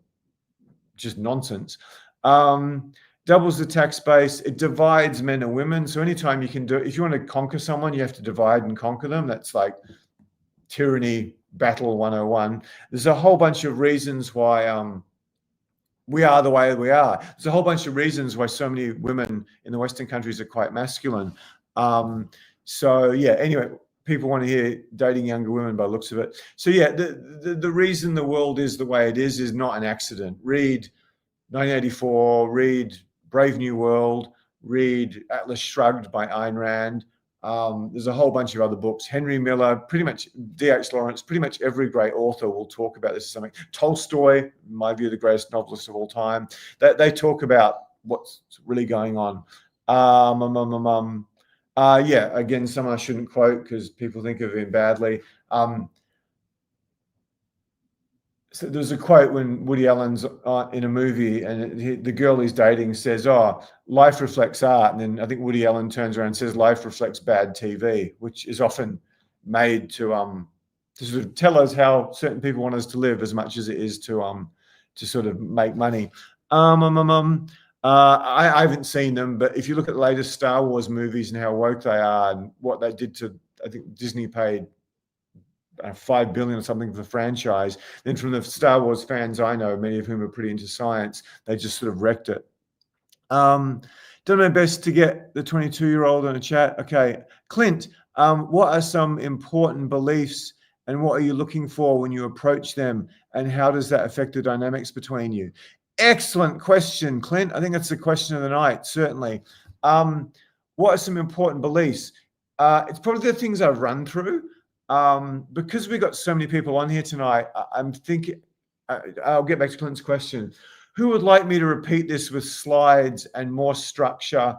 just nonsense. Doubles the tax base. It divides men and women. So anytime you can do it, if you want to conquer someone, you have to divide and conquer them. That's like tyranny, battle 101. There's a whole bunch of reasons why we are the way we are. There's a whole bunch of reasons why so many women in the Western countries are quite masculine. Anyway, people want to hear dating younger women by the looks of it. So the reason the world is the way it is not an accident. Read 1984, read Brave New World, read Atlas Shrugged by Ayn Rand. There's a whole bunch of other books. Henry Miller, pretty much D.H. Lawrence, pretty much every great author will talk about this. Something. Tolstoy, in my view, the greatest novelist of all time. They talk about what's really going on. Again, someone I shouldn't quote because people think of him badly. So there's a quote when Woody Allen's in a movie and the girl he's dating says, life reflects art. And then I think Woody Allen turns around and says, life reflects bad TV, which is often made to sort of tell us how certain people want us to live as much as it is to sort of make money. I haven't seen them, but if you look at the latest Star Wars movies and how woke they are and what they did to, I think Disney paid $5 billion or something for the franchise. Then from the Star Wars fans I know, many of whom are pretty into science, they just sort of wrecked it. Done my best to get the 22-year-old on a chat. Okay, Clint, what are some important beliefs and what are you looking for when you approach them, and how does that affect the dynamics between you? Excellent question, Clint. I think that's the question of the night, certainly. What are some important beliefs? It's probably the things I've run through. Because we've got so many people on here tonight, I'm thinking, I'll get back to Clint's question. Who would like me to repeat this with slides and more structure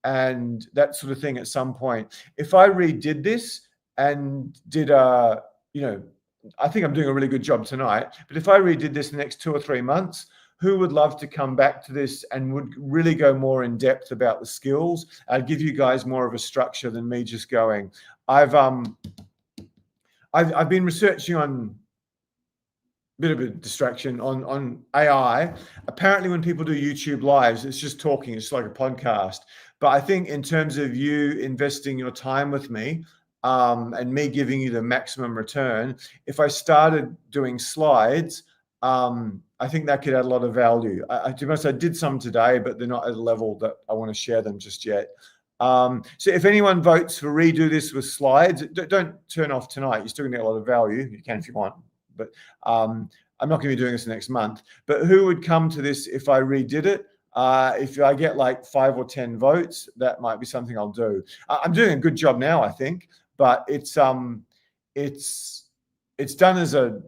and that sort of thing at some point? If I redid this and did I think I'm doing a really good job tonight, but if I redid this in the next 2 or 3 months, who would love to come back to this and would really go more in depth about the skills? I'd give you guys more of a structure than me just going. I've been researching on a bit of a distraction on AI. Apparently, when people do YouTube lives, it's just talking. It's like a podcast. But I think in terms of you investing your time with me and me giving you the maximum return, if I started doing slides, I think that could add a lot of value. To be honest, I did some today, but they're not at a level that I want to share them just yet. So if anyone votes for redo this with slides, don't turn off tonight. You're still going to get a lot of value. You can if you want, but I'm not going to be doing this next month. But who would come to this if I redid it? If I get like 5 or 10 votes, that might be something I'll do. I'm doing a good job now, I think, but it's done as a,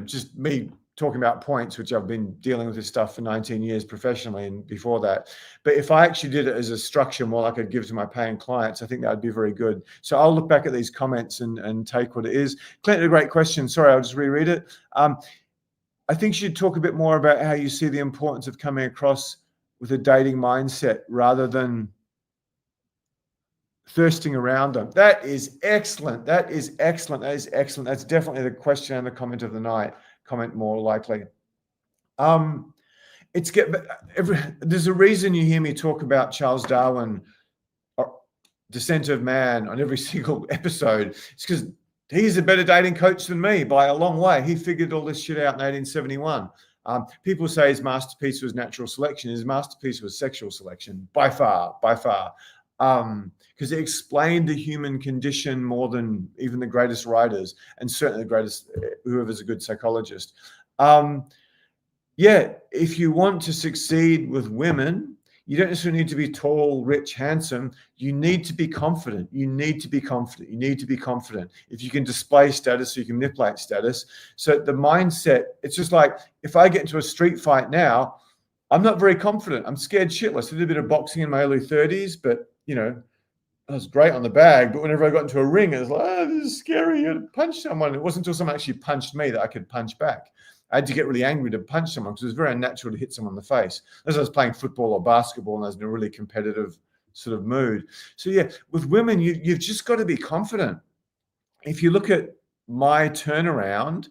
just me talking about points, which I've been dealing with this stuff for 19 years professionally and before that. But if I actually did it as a structure more like I'd give to my paying clients, I think that would be very good. So I'll look back at these comments and take what it is. Clint, a great question. Sorry, I'll just reread it. I think you should talk a bit more about how you see the importance of coming across with a dating mindset rather than thirsting around them. That is excellent. That is excellent. That is excellent. That's definitely the question and the comment of the night. Comment more likely. There's a reason you hear me talk about Charles Darwin, Descent of Man, on every single episode. It's because he's a better dating coach than me by a long way. He figured all this shit out in 1871. People say his masterpiece was natural selection. His masterpiece was sexual selection, by far, because it explained the human condition more than even the greatest writers, and certainly the greatest, whoever's a good psychologist. If you want to succeed with women, you don't necessarily need to be tall, rich, handsome. You need to be confident. You need to be confident. You need to be confident. If you can display status, you can manipulate status. So the mindset, it's just like, if I get into a street fight now, I'm not very confident. I'm scared shitless. I did a bit of boxing in my early 30s, but, I was great on the bag. But whenever I got into a ring, it was like, this is scary. You had to punch someone. It wasn't until someone actually punched me that I could punch back. I had to get really angry to punch someone because it was very unnatural to hit someone in the face. As I was playing football or basketball and I was in a really competitive sort of mood. So with women, you've just got to be confident. If you look at my turnaround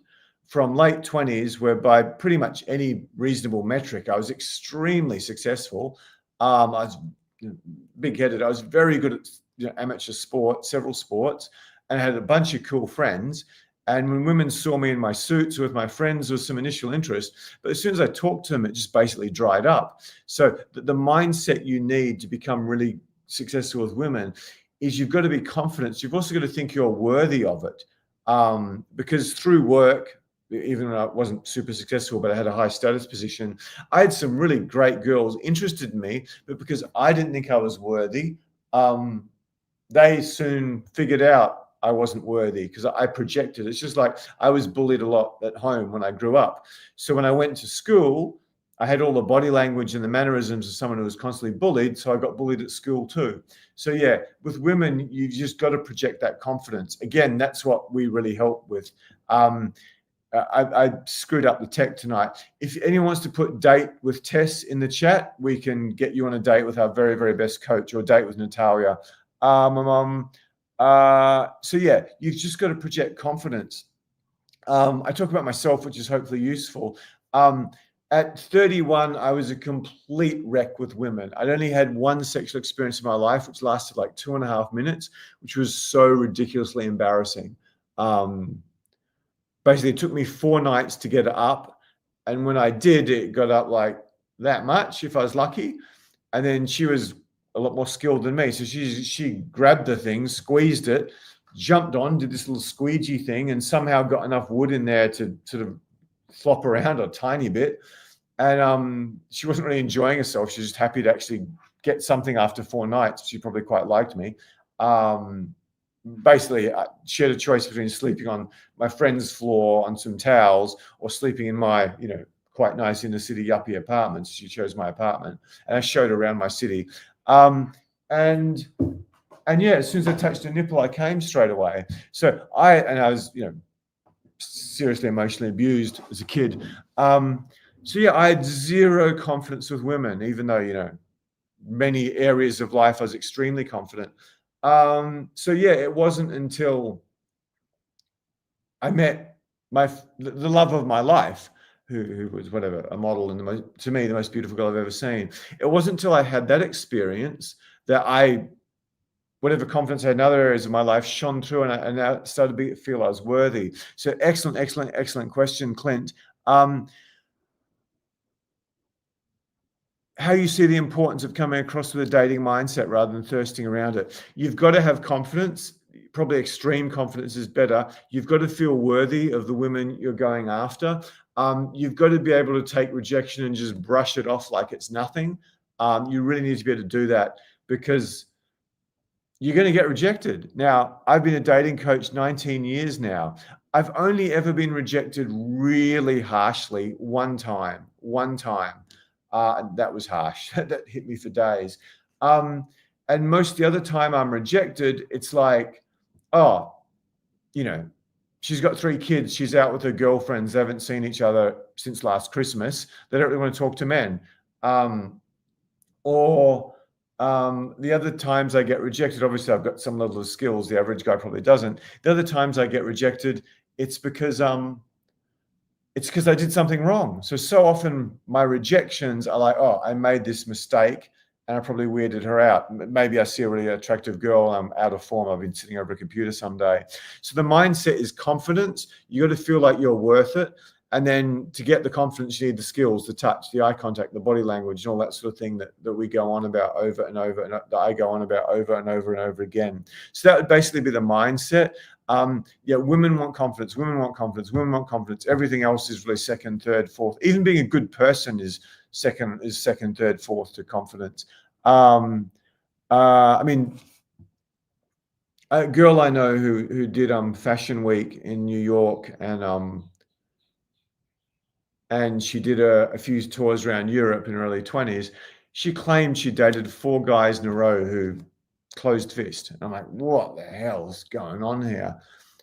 from late 20s, where by pretty much any reasonable metric, I was extremely successful. I was big-headed. I was very good at amateur sport, several sports, and I had a bunch of cool friends. And when women saw me in my suits with my friends, there was some initial interest. But as soon as I talked to them, it just basically dried up. So the mindset you need to become really successful with women is you've got to be confident. You've also got to think you're worthy of it. Because through work, even when I wasn't super successful, but I had a high status position, I had some really great girls interested in me, but because I didn't think I was worthy, they soon figured out I wasn't worthy because I projected. It's just like I was bullied a lot at home when I grew up. So when I went to school, I had all the body language and the mannerisms of someone who was constantly bullied. So I got bullied at school too. So with women, you've just got to project that confidence. Again, that's what we really help with. I screwed up the tech tonight. If anyone wants to put date with Tess in the chat, we can get you on a date with our very, very best coach, or date with Natalia. You've just got to project confidence. I talk about myself, which is hopefully useful. At 31, I was a complete wreck with women. I'd only had one sexual experience in my life, which lasted like 2.5 minutes, which was so ridiculously embarrassing. Basically, it took me 4 nights to get it up. And when I did, it got up like that much, if I was lucky. And then she was a lot more skilled than me. So she grabbed the thing, squeezed it, jumped on, did this little squeegee thing, and somehow got enough wood in there to sort of flop around a tiny bit. And she wasn't really enjoying herself. She was just happy to actually get something after 4 nights. She probably quite liked me. Basically, she had a choice between sleeping on my friend's floor on some towels or sleeping in my, quite nice inner city yuppie apartment. She chose my apartment, and I showed her around my city. As soon as I touched a nipple, I came straight away. So I was, seriously emotionally abused as a kid. I had zero confidence with women, even though, many areas of life I was extremely confident. It wasn't until I met the love of my life, who was a model and to me, the most beautiful girl I've ever seen. It wasn't until I had that experience that whatever confidence I had in other areas of my life shone through, and I started to feel I was worthy. So excellent question, Clint. How you see the importance of coming across with a dating mindset rather than thirsting around it. You've got to have confidence. Probably extreme confidence is better. You've got to feel worthy of the women you're going after. You've got to be able to take rejection and just brush it off like it's nothing. You really need to be able to do that because you're going to get rejected. Now, I've been a dating coach 19 years now. I've only ever been rejected really harshly one time. That was harsh. That hit me for days. And most of the other time I'm rejected, it's like, oh, she's got 3 kids. She's out with her girlfriends. They haven't seen each other since last Christmas. They don't really want to talk to men. The other times I get rejected, obviously I've got some level of skills. The average guy probably doesn't. The other times I get rejected, it's because I did something wrong. So often my rejections are like, oh, I made this mistake and I probably weirded her out. Maybe I see a really attractive girl, I'm out of form. I've been sitting over a computer someday. So the mindset is confidence. You got to feel like you're worth it. And then to get the confidence, you need the skills, the touch, the eye contact, the body language, and all that sort of thing that we go on about over and over, and that I go on about over and over and over again. So that would basically be the mindset. Women want confidence. Women want confidence. Women want confidence. Everything else is really second, third, fourth. Even being a good person is second, third, fourth to confidence. A girl I know who did Fashion Week in New York, and she did a few tours around Europe in her early 20s. She claimed she dated 4 guys in a row who closed fist. I'm like, what the hell is going on here?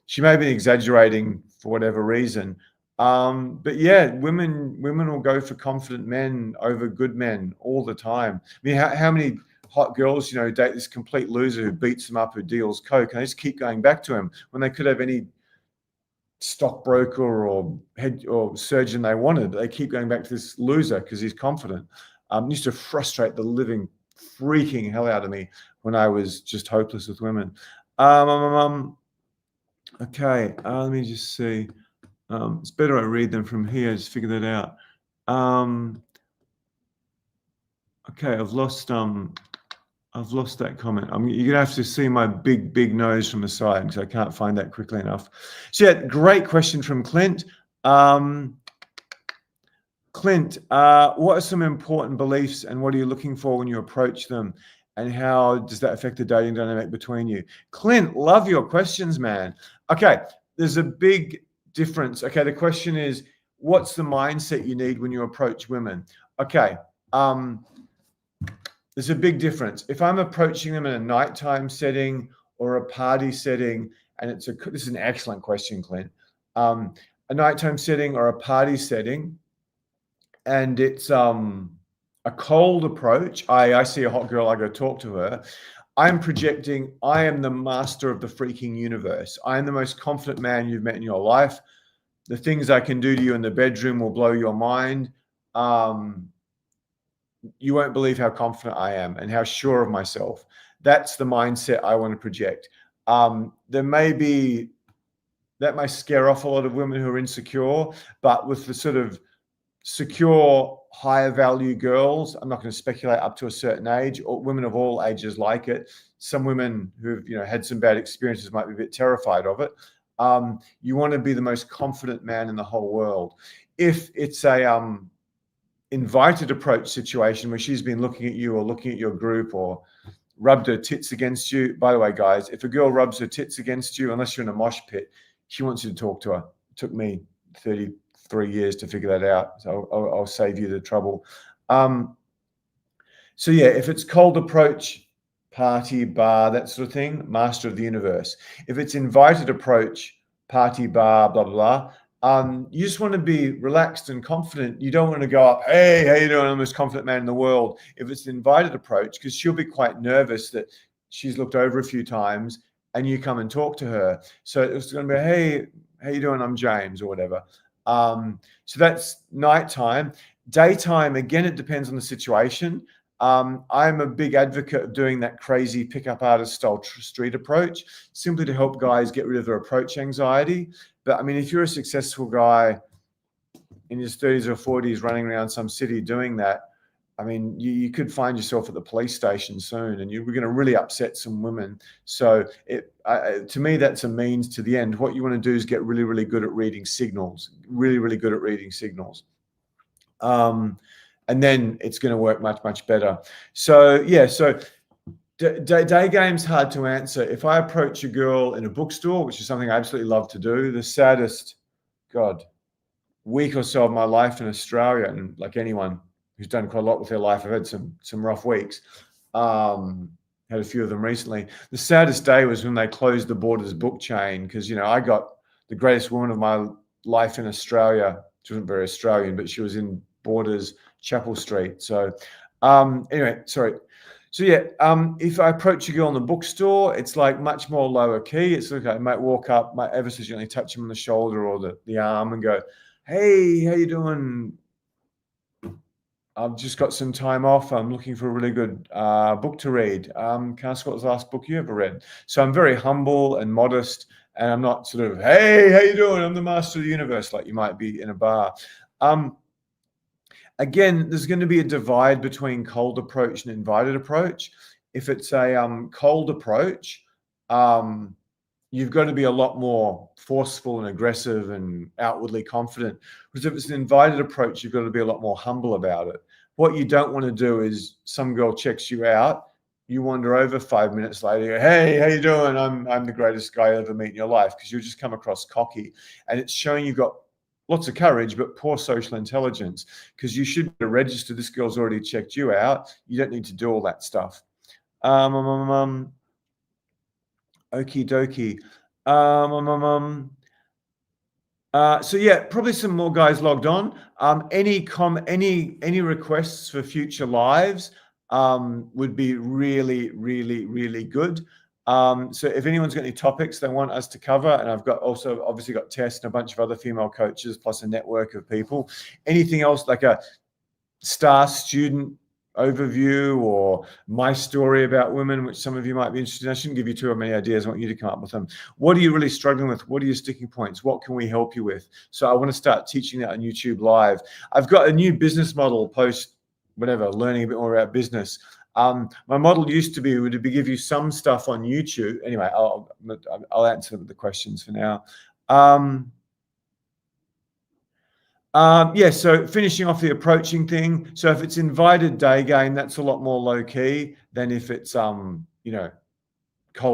She may have been exaggerating for whatever reason. But yeah, women will go for confident men over good men all the time. I mean, how many hot girls, date this complete loser who beats them up, who deals coke, and they just keep going back to him when they could have any stockbroker or head or surgeon they wanted, but they keep going back to this loser because he's confident. Used to frustrate the living freaking hell out of me when I was just hopeless with women. Okay, let me just see. It's better I read them from here. Just figure that out. Okay, I've lost that comment. You're gonna have to see my big nose from the side because I can't find that quickly enough. So yeah, great question from Clint. Clint, what are some important beliefs and what are you looking for when you approach them? And how does that affect the dating dynamic between you? Clint, love your questions, man. Okay, there's a big difference. Okay, the question is, what's the mindset you need when you approach women? Okay, there's a big difference. If I'm approaching them in a nighttime setting or a party setting, and this is an excellent question, Clint. A nighttime setting or a party setting, and it's a cold approach. I see a hot girl, I go talk to her. I'm projecting, I am the master of the freaking universe. I am the most confident man you've met in your life. The things I can do to you in the bedroom will blow your mind. You won't believe how confident I am and how sure of myself. That's the mindset I want to project. That may scare off a lot of women who are insecure, but with the sort of secure, higher value girls, I'm not going to speculate, up to a certain age, or women of all ages like it. Some women who've had some bad experiences might be a bit terrified of it. You want to be the most confident man in the whole world. If it's a invited approach situation where she's been looking at you or looking at your group or rubbed her tits against you. By the way, guys, if a girl rubs her tits against you, unless you're in a mosh pit, she wants you to talk to her. It took me 33 years to figure that out. So I'll save you the trouble. So yeah, if it's cold approach, party, bar, that sort of thing, master of the universe. If it's invited approach, party, bar, blah, blah, blah, you just want to be relaxed and confident. You don't want to go up, hey, how you doing? I'm the most confident man in the world. If it's an invited approach, because she'll be quite nervous that she's looked over a few times and you come and talk to her. So it's going to be, hey, how you doing? I'm James or whatever. So that's nighttime. Daytime, again, it depends on the situation. I'm a big advocate of doing that crazy pickup artist style street approach, simply to help guys get rid of their approach anxiety. But I mean, if you're a successful guy in his 30s or 40s running around some city doing that, I mean, you could find yourself at the police station soon, and you're going to really upset some women. So to me, that's a means to the end. What you want to do is get really, really good at reading signals, really, really good at reading signals. And then it's going to work much, much better. So yeah, so Day game's hard to answer. If I approach a girl in a bookstore, which is something I absolutely love to do, the saddest, God, week or so of my life in Australia, and like anyone who's done quite a lot with their life, I've had some rough weeks. Had a few of them recently. The saddest day was when they closed the Borders book chain, because I got the greatest woman of my life in Australia. She wasn't very Australian, but she was in Borders, Chapel Street. So anyway, sorry. So yeah, if I approach a girl in the bookstore, it's like much more lower key. It's okay. I might walk up, might ever so gently touch him on the shoulder or the arm and go, "Hey, how you doing? I've just got some time off. I'm looking for a really good book to read. Can I ask what was the last book you ever read?" So I'm very humble and modest, and I'm not sort of, "Hey, how you doing? I'm the master of the universe," like you might be in a bar. Again, there's going to be a divide between cold approach and invited approach. If it's a cold approach, you've got to be a lot more forceful and aggressive and outwardly confident. Because if it's an invited approach, you've got to be a lot more humble about it. What you don't want to do is some girl checks you out, you wander over 5 minutes later, you go, "Hey, how you doing? I'm the greatest guy you ever meet in your life," because you'll just come across cocky. And it's showing you've got lots of courage, but poor social intelligence, because you should register this girl's already checked you out. You don't need to do all that stuff. Okie dokie. So yeah, probably some more guys logged on. Any requests for future lives would be really, really, really good. So if anyone's got any topics they want us to cover, and I've got also obviously got Tess and a bunch of other female coaches plus a network of people. Anything else like a star student overview or my story about women, which some of you might be interested in. I shouldn't give you too many ideas. I want you to come up with them. What are you really struggling with? What are your sticking points? What can we help you with? So I want to start teaching that on YouTube Live. I've got a new business model post, whatever, learning a bit more about business. My model used to be would give you some stuff on YouTube. Anyway, I'll answer the questions for now. Yeah, so finishing off the approaching thing. So if it's invited day game, that's a lot more low key than if it's cold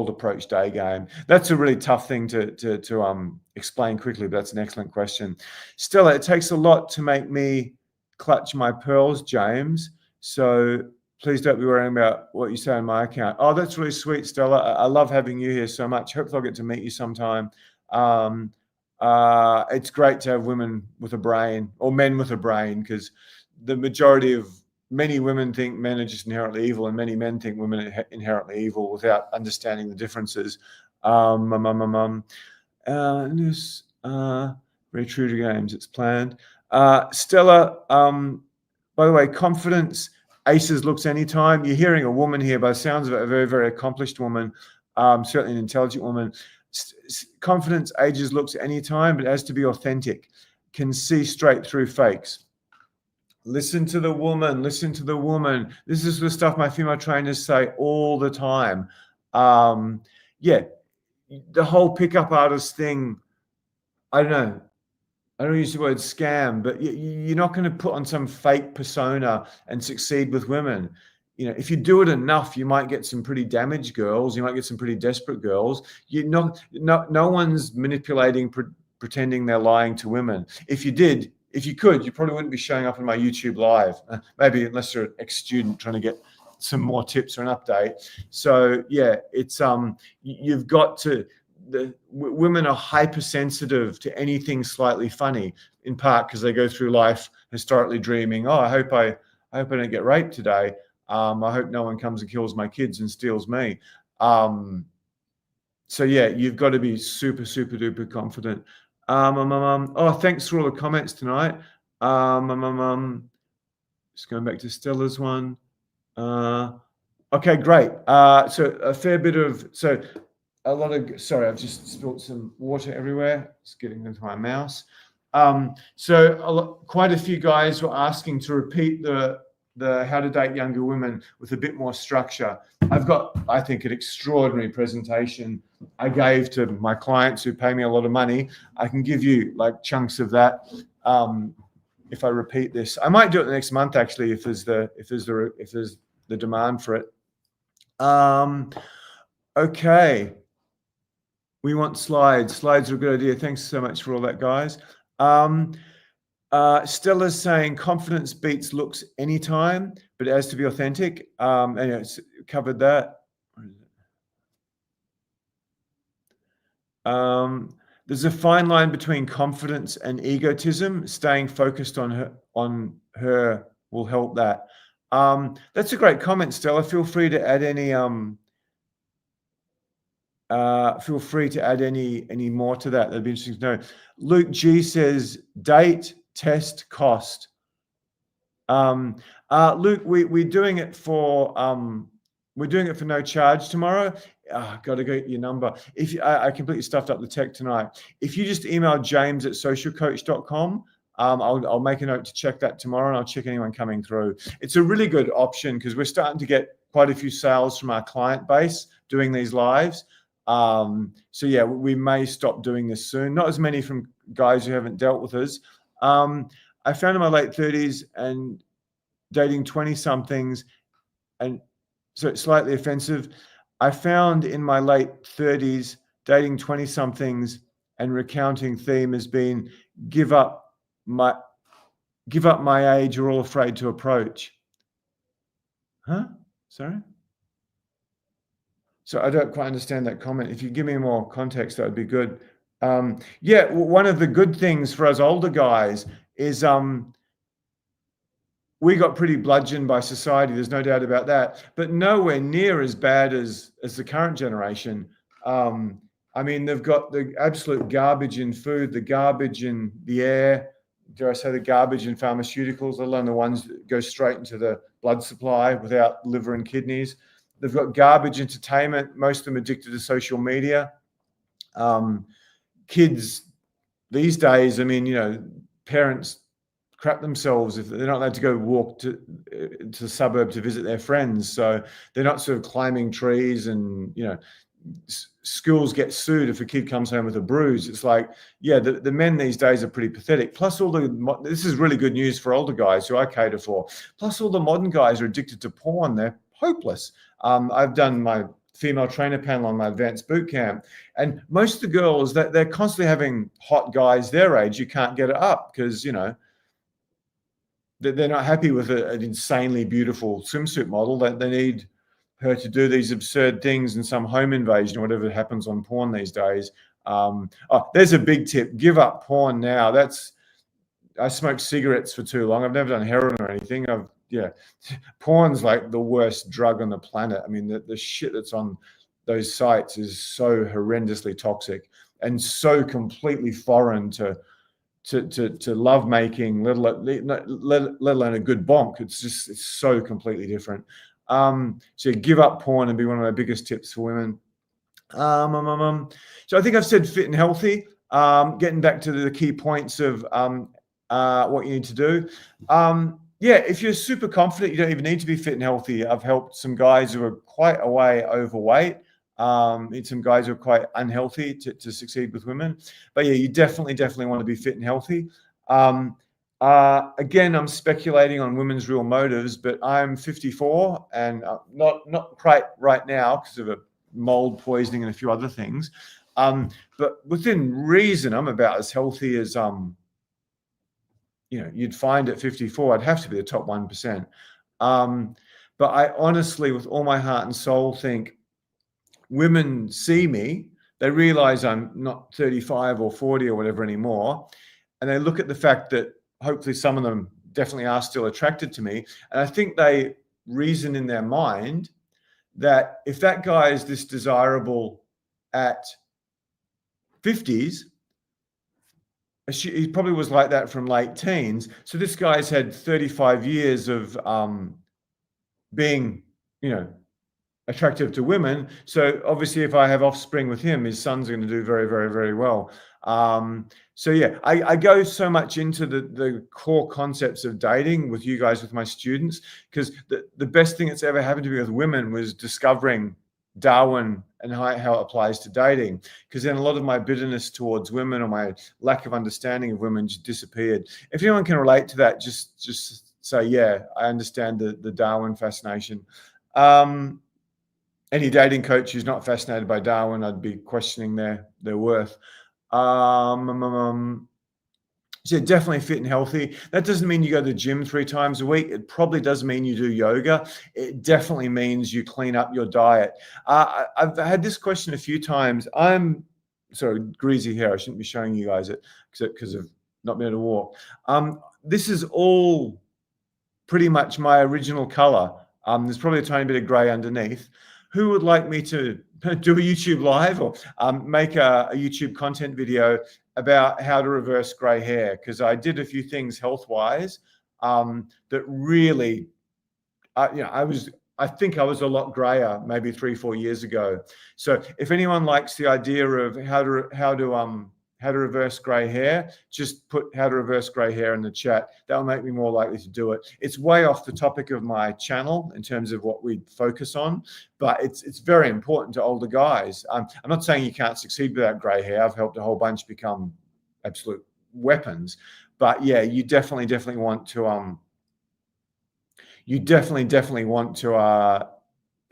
approach day game. That's a really tough thing to explain quickly, but that's an excellent question. Stella, it takes a lot to make me clutch my pearls, James. So please don't be worrying about what you say on my account. Oh, that's really sweet, Stella. I love having you here so much. Hopefully I'll get to meet you sometime. It's great to have women with a brain, or men with a brain, because the majority of many women think men are just inherently evil, and many men think women are inherently evil without understanding the differences. Very true to games. It's planned. Stella, by the way, confidence, aces looks anytime. You're hearing a woman here, by the sounds of it, a very, very accomplished woman, certainly an intelligent woman. Confidence, ages looks anytime, but it has to be authentic. Can see straight through fakes. Listen to the woman. Listen to the woman. This is the stuff my female trainers say all the time. Yeah, the whole pickup artist thing, I don't know. I don't use the word scam, but you're not going to put on some fake persona and succeed with women. If you do it enough, you might get some pretty damaged girls. You might get some pretty desperate girls. No one's manipulating, pretending they're lying to women. If you could, you probably wouldn't be showing up in my YouTube Live. Maybe unless you're an ex-student trying to get some more tips or an update. So yeah, it's you've got to. Women are hypersensitive to anything slightly funny, in part because they go through life historically dreaming, "Oh, I hope I don't get raped today. I hope no one comes and kills my kids and steals me." So yeah, you've got to be super, super duper confident. Oh, thanks for all the comments tonight. Just going back to Stella's one. Okay, great. So a fair bit of sorry, I've just spilled some water everywhere. It's getting into my mouse. Quite a few guys were asking to repeat the how to date younger women with a bit more structure. I've got, I think, an extraordinary presentation I gave to my clients who pay me a lot of money. I can give you like chunks of that if I repeat this. I might do it the next month actually if there's the demand for it. Um, okay. We want slides. Slides are a good idea. Thanks so much for all that, guys. Stella's saying confidence beats looks anytime, but it has to be authentic. And it's covered that. There's a fine line between confidence and egotism. Staying focused on her will help that. That's a great comment, Stella. Feel free to add any more to that. That'd be interesting to know. Luke G says date, test, cost. Luke, we're doing it for no charge tomorrow. Got to get your number. If I completely stuffed up the tech tonight. If you just email james@socialcoach.com, I'll make a note to check that tomorrow, and I'll check anyone coming through. It's a really good option because we're starting to get quite a few sales from our client base doing these lives. So yeah, we may stop doing this soon. Not as many from guys who haven't dealt with us. I found in my late 30s and dating 20-somethings, and so it's slightly offensive. I found in my late 30s dating 20-somethings and recounting theme has been give up my age, you're all afraid to approach. Huh? Sorry? So I don't quite understand that comment. If you give me more context, that would be good. Yeah, one of the good things for us older guys is we got pretty bludgeoned by society. There's no doubt about that, but nowhere near as bad as the current generation. I mean, they've got the absolute garbage in food, the garbage in the air. Dare I say the garbage in pharmaceuticals, let alone the ones that go straight into the blood supply without liver and kidneys. They've got garbage entertainment. Most of them addicted to social media. Kids these days, I mean, parents crap themselves if they're not allowed to go walk to the suburb to visit their friends. So they're not sort of climbing trees, and schools get sued if a kid comes home with a bruise. It's like, yeah, the men these days are pretty pathetic. Plus this is really good news for older guys who I cater for. Plus all the modern guys are addicted to porn. They're hopeless. I've done my female trainer panel on my advanced boot camp, and most of the girls that they're constantly having hot guys their age. You can't get it up because they're not happy with an insanely beautiful swimsuit model. They need her to do these absurd things in some home invasion or whatever happens on porn these days. There's a big tip. Give up porn now. I smoked cigarettes for too long. I've never done heroin or anything. Porn's like the worst drug on the planet. I mean, the shit that's on those sites is so horrendously toxic and so completely foreign to love making, let alone a good bonk. It's so completely different. So give up porn and be one of my biggest tips for women. So I think I've said fit and healthy. Getting back to the key points of what you need to do. If you're super confident, you don't even need to be fit and healthy. I've helped some guys who are quite a way overweight. And some guys who are quite unhealthy to succeed with women. But yeah, you definitely want to be fit and healthy. Again, I'm speculating on women's real motives, but I'm 54 and not quite right now because of a mold poisoning and a few other things. But within reason, I'm about as healthy as you'd find at 54. I'd have to be the top 1%. But I honestly, with all my heart and soul, think women see me, they realize I'm not 35 or 40 or whatever anymore. And they look at the fact that hopefully some of them definitely are still attracted to me. And I think they reason in their mind that if that guy is this desirable at 50s, he probably was like that from late teens. So this guy's had 35 years of being, attractive to women. So obviously if I have offspring with him, his sons are going to do very, very, very well. So yeah, I go so much into the core concepts of dating with you guys, with my students, because the best thing that's ever happened to me with women was discovering Darwin and how it applies to dating, because then a lot of my bitterness towards women or my lack of understanding of women just disappeared. If anyone can relate to that, just say, yeah, I understand the Darwin fascination. Any dating coach who's not fascinated by Darwin, I'd be questioning their worth. Um, um, um, um, so definitely fit and healthy. That doesn't mean you go to the gym 3 times a week. It probably does mean you do yoga. It definitely means you clean up your diet. I've had this question a few times. I'm sorry, greasy hair. I shouldn't be showing you guys it because of not being able to walk. This is all pretty much my original color. There's probably a tiny bit of gray underneath. Who would like me to do a YouTube live or make a YouTube content video about how to reverse gray hair? Because I did a few things health-wise that really, I think I was a lot grayer maybe 3-4 years ago. So if anyone likes the idea of how to reverse gray hair, just put how to reverse gray hair in the chat. That'll make me more likely to do it. It's way off the topic of my channel in terms of what we focus on, but it's very important to older guys. I'm not saying you can't succeed without gray hair. I've helped a whole bunch become absolute weapons, but yeah, you definitely want to you definitely want to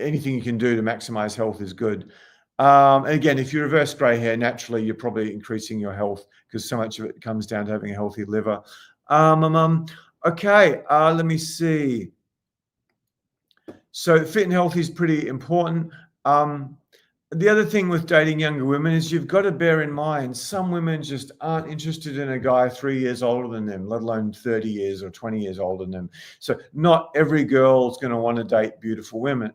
anything you can do to maximize health is good. And again, if you reverse gray hair, naturally, you're probably increasing your health because so much of it comes down to having a healthy liver. Okay, let me see. So fit and healthy is pretty important. The other thing with dating younger women is you've got to bear in mind some women just aren't interested in a guy 3 years older than them, let alone 30 years or 20 years older than them. So not every girl is going to want to date beautiful women,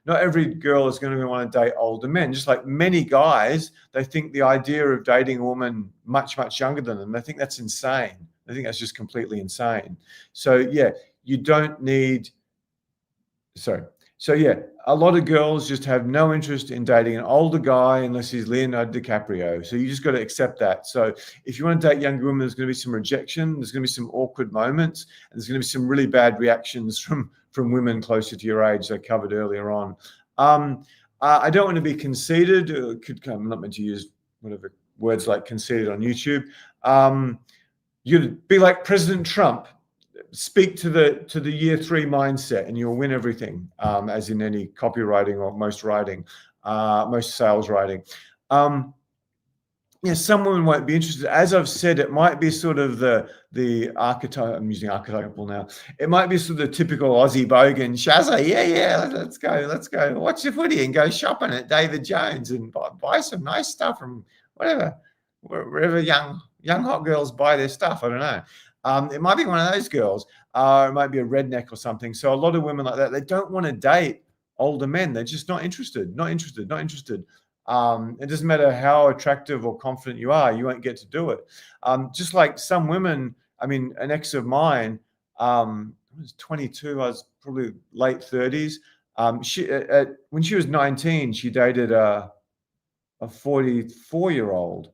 not every girl is going to want to date older men. Just like many guys, they think the idea of dating a woman much younger than them, they think that's insane. They think that's just completely insane. So yeah, you don't need, sorry. So yeah, a lot of girls just have no interest in dating an older guy unless he's Leonardo DiCaprio. So you just got to accept that. So if you want to date younger women, there's going to be some rejection, there's going to be some awkward moments, and there's going to be some really bad reactions from women closer to your age. I covered earlier on. I don't want to be conceited. I'm not meant to use whatever words like conceited on YouTube. You'd be like President Trump. Speak to the year 3 mindset and you'll win everything, as in any copywriting or most writing, most sales writing. Yeah, some women won't be interested. As I've said, it might be sort of the archetype. I'm using archetypal now. It might be sort of the typical Aussie bogan, Shazza, yeah, let's go watch the footy and go shopping at David Jones and buy some nice stuff from wherever young hot girls buy their stuff. I don't know. It might be one of those girls. It might be a redneck or something. So a lot of women like that, they don't want to date older men. They're just not interested. It doesn't matter how attractive or confident you are, you won't get to do it. Just like some women, I mean, an ex of mine, I was 22, I was probably late 30s. When she was 19, she dated a 44-year-old.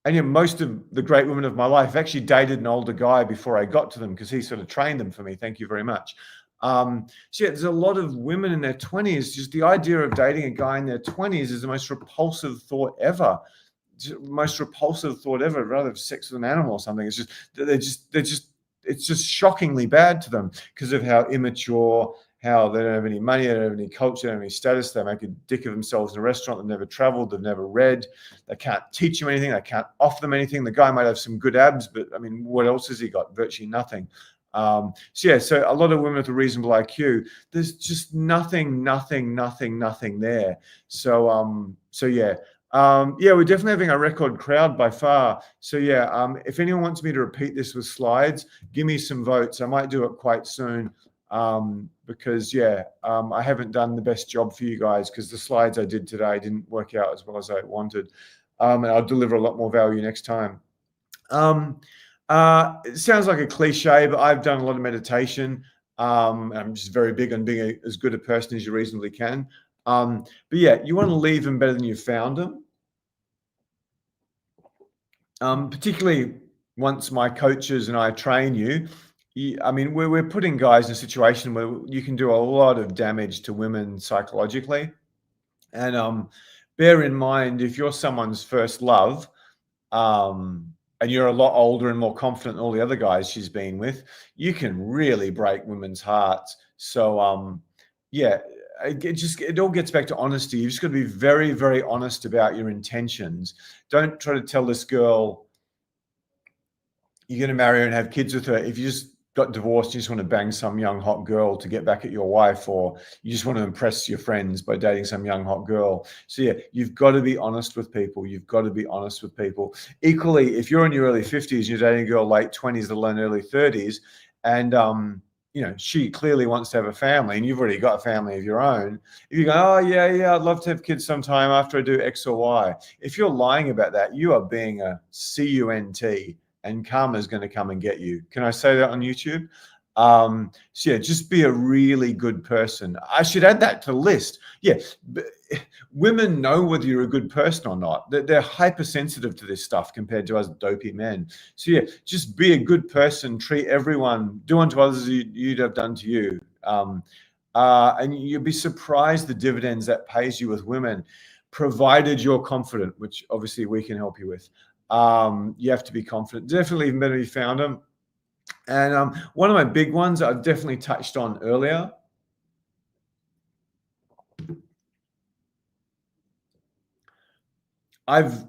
And most of the great women of my life actually dated an older guy before I got to them because he sort of trained them for me. Thank you very much. So yeah, there's a lot of women in their 20s. Just the idea of dating a guy in their 20s is the most repulsive thought ever. Rather have sex with an animal or something. It's just it's just shockingly bad to them because of how immature, how they don't have any money, they don't have any culture, they don't have any status. They make a dick of themselves in a restaurant. They've never traveled, they've never read. They can't teach them anything. They can't offer them anything. The guy might have some good abs, but I mean, what else has he got? Virtually nothing. So a lot of women with a reasonable IQ, there's just nothing there. So yeah, we're definitely having a record crowd by far. So yeah, if anyone wants me to repeat this with slides, give me some votes. I might do it quite soon, because I haven't done the best job for you guys because the slides I did today didn't work out as well as I wanted, and I'll deliver a lot more value next time. It sounds like a cliche, but I've done a lot of meditation. I'm just very big on being as good a person as you reasonably can. But yeah, you want to leave them better than you found them. Particularly once my coaches and I train you, I mean, we're putting guys in a situation where you can do a lot of damage to women psychologically. And bear in mind, if you're someone's first love, and you're a lot older and more confident than all the other guys she's been with, you can really break women's hearts. So yeah, it all gets back to honesty. You've just got to be very, very honest about your intentions. Don't try to tell this girl you're going to marry her and have kids with her if you just got divorced, you just want to bang some young hot girl to get back at your wife, or you just want to impress your friends by dating some young hot girl. So yeah, you've got to be honest with people. You've got to be honest with people. Equally, if you're in your early 50s, you're dating a girl late 20s to early 30s, and she clearly wants to have a family, and you've already got a family of your own. If you go, oh yeah, I'd love to have kids sometime after I do X or Y. If you're lying about that, you are being a CUNT. And karma's going to come and get you. Can I say that on YouTube? So yeah, just be a really good person. I should add that to the list. Yeah, women know whether you're a good person or not. They're hypersensitive to this stuff compared to us dopey men. So yeah, just be a good person. Treat everyone. Do unto others as you'd have done to you. And you'll be surprised the dividends that pays you with women, provided you're confident, which obviously we can help you with. You have to be confident. Definitely even better if you found them. And one of my big ones I've definitely touched on earlier. I've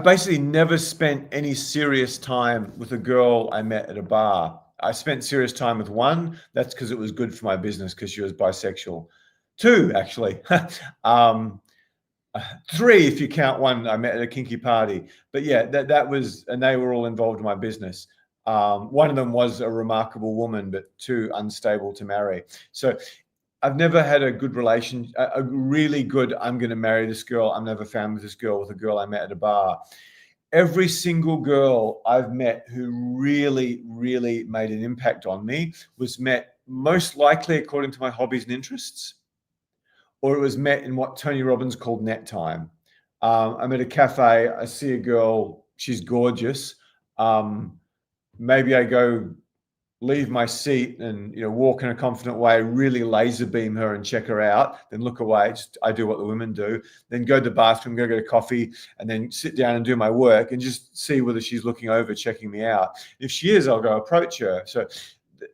basically never spent any serious time with a girl I met at a bar. I spent serious time with one. That's because it was good for my business, because she was bisexual. Two, actually. 3 if you count one I met at a kinky party. But yeah, that was, and they were all involved in my business. One of them was a remarkable woman, but too unstable to marry. So I've never had a good relation, a really good, I'm going to marry this girl, I'm never found with this girl, with a girl I met at a bar. Every single girl I've met who really, really made an impact on me was met most likely according to my hobbies and interests, or it was met in what Tony Robbins called net time. I'm at a cafe, I see a girl, she's gorgeous. Maybe I go leave my seat and walk in a confident way, really laser beam her and check her out, then look away. I do what the women do, then go to the bathroom, go get a coffee, and then sit down and do my work and just see whether she's looking over, checking me out. If she is, I'll go approach her. So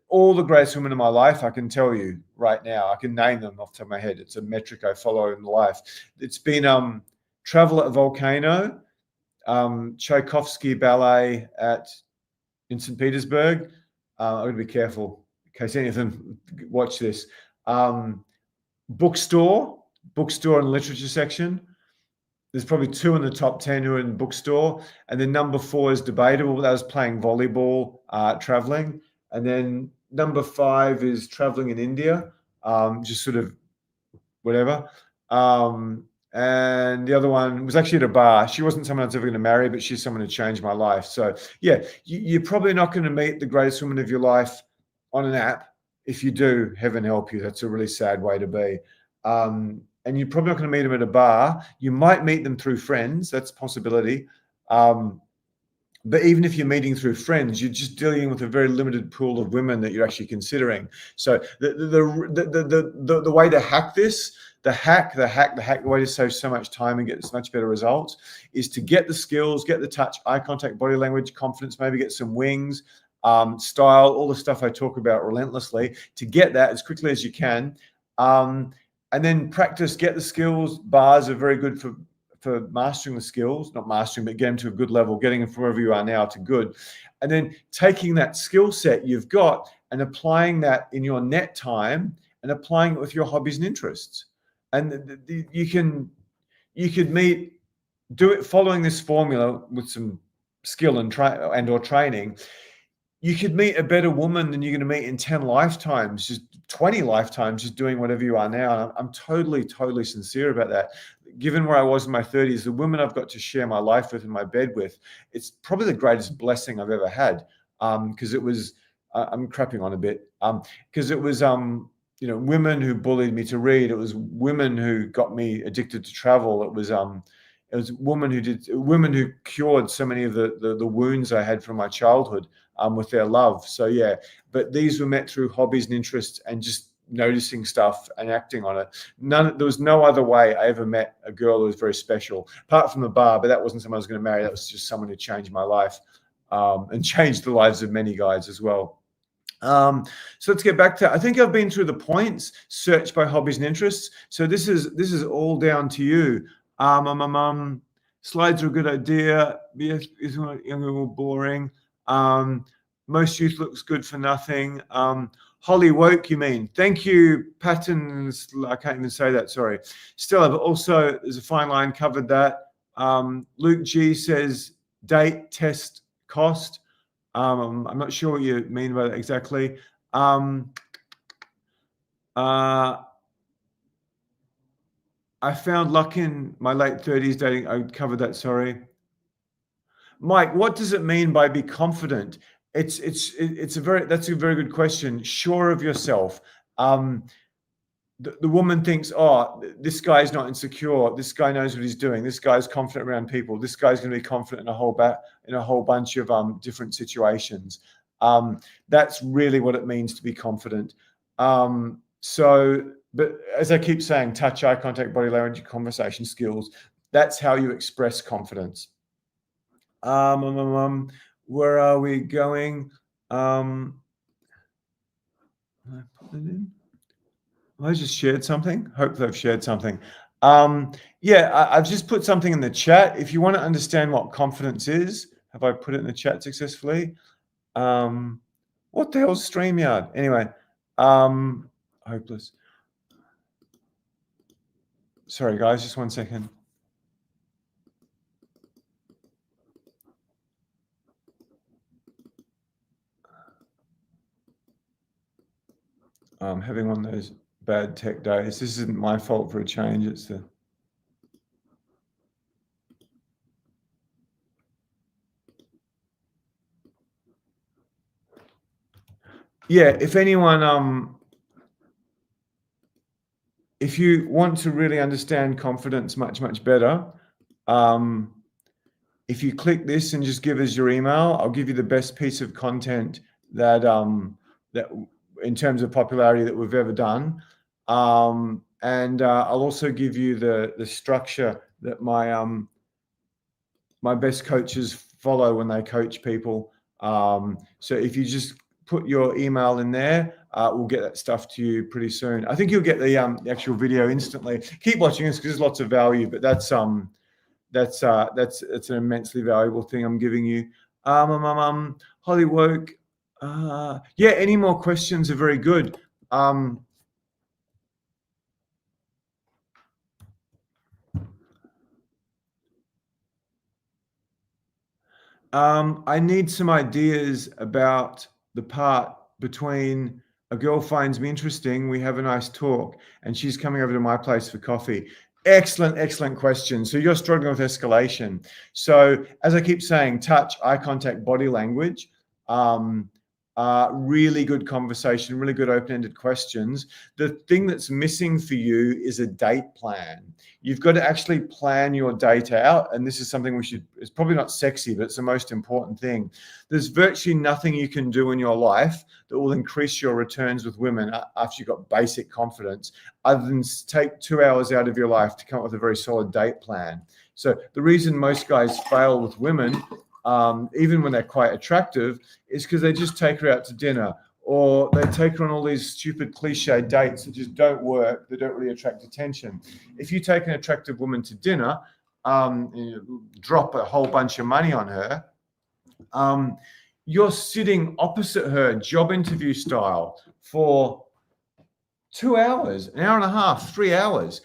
all the greatest women in my life, I can tell you right now, I can name them off the top of my head. It's a metric I follow in life. It's been Travel at Volcano, Tchaikovsky Ballet in St. Petersburg. I'm going to be careful in case any of them watch this. Bookstore and literature section. There's probably 2 in the top 10 who are in bookstore. And then number 4 is debatable. That was playing volleyball, traveling. And then number 5 is traveling in India, just sort of whatever. And the other one was actually at a bar. She wasn't someone I was ever going to marry, but she's someone who changed my life. So yeah, you're probably not going to meet the greatest woman of your life on an app. If you do, heaven help you. That's a really sad way to be. And you're probably not going to meet them at a bar. You might meet them through friends. That's a possibility. But even if you're meeting through friends, you're just dealing with a very limited pool of women that you're actually considering. So the way to hack this, the way to save so much time and get much better results is to get the skills, get the touch, eye contact, body language, confidence, maybe get some wings, style, all the stuff I talk about relentlessly, to get that as quickly as you can. And then practice, get the skills. Bars are very good for mastering the skills, not mastering, but getting to a good level, getting from wherever you are now to good. And then taking that skill set you've got and applying that in your net time and applying it with your hobbies and interests. And you could do it following this formula with some skill and or training. You could meet a better woman than you're going to meet in 10 lifetimes, just 20 lifetimes, just doing whatever you are now. And I'm totally, totally sincere about that. Given where I was in my 30s, the women I've got to share my life with and my bed with, it's probably the greatest blessing I've ever had. Because it was, I'm crapping on a bit, because it was, women who bullied me to read. It was women who got me addicted to travel. It was women who cured so many of the wounds I had from my childhood with their love. So yeah, but these were met through hobbies and interests and just noticing stuff and acting on it. There was no other way I ever met a girl who was very special, apart from the bar, but that wasn't someone I was going to marry. That was just someone who changed my life and changed the lives of many guys as well. So let's get back to, I think I've been through the points, search by hobbies and interests. So this is all down to you. Slides are a good idea. Yes, is younger or boring. Most youth looks good for nothing. Holly woke, you mean? Thank you, patterns. I can't even say that. Sorry. Stella, but also there's a fine line, covered that. Luke G says date, test, cost. I'm not sure what you mean by that exactly. I found luck in my late 30s dating. I covered that, sorry. Mike, what does it mean by be confident? That's a very good question. Sure of yourself. The woman thinks, oh, this guy's not insecure. This guy knows what he's doing. This guy's confident around people. This guy's going to be confident in a whole bunch of different situations. That's really what it means to be confident. But as I keep saying, touch, eye contact, body language, conversation skills. That's how you express confidence. Where are we going? I put that in. I just shared something. Hopefully I've shared something. I've just put something in the chat. If you want to understand what confidence is, have I put it in the chat successfully? What the hell's StreamYard? Anyway, hopeless. Sorry, guys, just 1 second. I'm having one of those bad tech days. This isn't my fault for a change. It's the... Yeah, if anyone, if you want to really understand confidence much, much better, if you click this and just give us your email, I'll give you the best piece of content that in terms of popularity that we've ever done. And I'll also give you the structure that my best coaches follow when they coach people. So if you just put your email in there, we'll get that stuff to you pretty soon. I think you'll get the actual video instantly. Keep watching this because there's lots of value, but that's an immensely valuable thing I'm giving you. Holly woke. Any more questions are very good. I need some ideas about the part between a girl finds me interesting, we have a nice talk, and she's coming over to my place for coffee. Excellent question. So you're struggling with escalation. So as I keep saying, touch, eye contact, body language, really good conversation, really good open-ended questions. The thing that's missing for you is a date plan. You've got to actually plan your date out. And this is something it's probably not sexy, but it's the most important thing. There's virtually nothing you can do in your life that will increase your returns with women after you've got basic confidence, other than take 2 hours out of your life to come up with a very solid date plan. So the reason most guys fail with women, even when they're quite attractive, is because they just take her out to dinner, or they take her on all these stupid cliche dates that just don't work, that don't really attract attention. If you take an attractive woman to dinner, you drop a whole bunch of money on her, you're sitting opposite her, job interview style, for 2 hours, an hour and a half, 3 hours.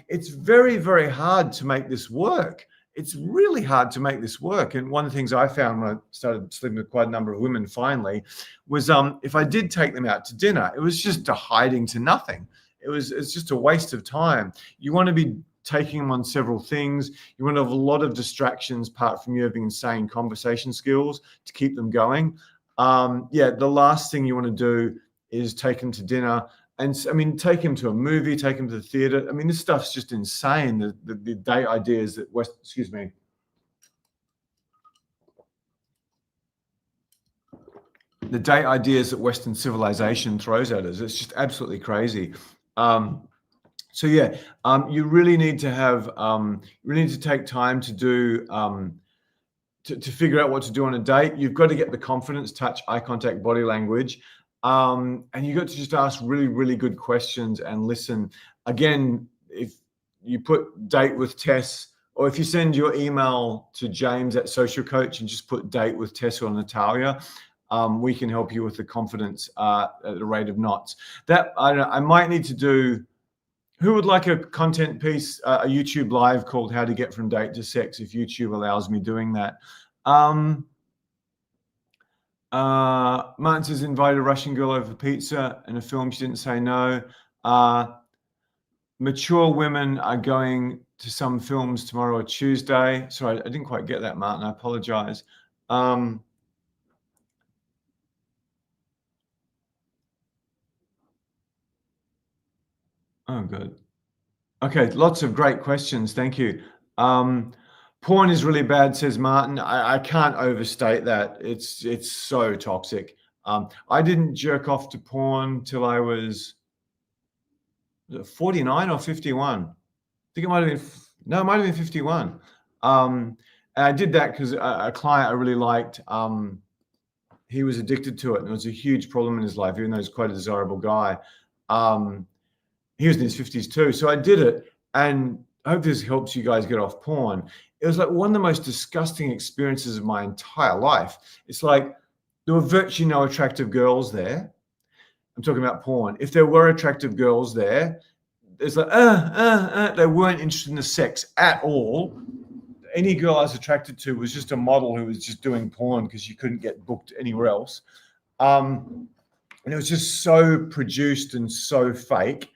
It's very, very hard to make this work. It's really hard to make this work. And one of the things I found when I started sleeping with quite a number of women finally was if I did take them out to dinner, it was just a hiding to nothing. It's just a waste of time. You want to be taking them on several things. You want to have a lot of distractions apart from you having insane conversation skills to keep them going. The last thing you want to do is take them to dinner. And I mean, take him to a movie, take him to the theater. I mean, this stuff's just insane. The date ideas that the date ideas that Western civilization throws at us. It's just absolutely crazy. You really need to have, you really need to take time to to figure out what to do on a date, you've got to get the confidence, touch, eye contact, body language. And you got to just ask really, really good questions and listen. Again, if you put date with Tess, or if you send your email to James at Social Coach and just put date with Tess or Natalia, we can help you with the confidence at the rate of knots. That I might need to do. Who would like a content piece, a YouTube live called How to Get From Date to Sex, if YouTube allows me doing that? Martin says, invited a Russian girl over for pizza and a film. She didn't say no. Mature women are going to some films tomorrow or Tuesday. Sorry, I didn't quite get that, Martin. I apologize. Oh, good. Okay, lots of great questions. Thank you. Porn is really bad, says Martin. I can't overstate that. It's so toxic. I didn't jerk off to porn till I was 49 or 51. I think it might have been, no, it might have been 51. And I did that because a client I really liked, he was addicted to it, and it was a huge problem in his life, even though he's quite a desirable guy. He was in his 50s too. So I did it, and I hope this helps you guys get off porn. It was like one of the most disgusting experiences of my entire life. It's like there were virtually no attractive girls there. I'm talking about porn. If there were attractive girls there, it's like, they weren't interested in the sex at all. Any girl I was attracted to was just a model who was just doing porn because she couldn't get booked anywhere else. And it was just so produced and so fake.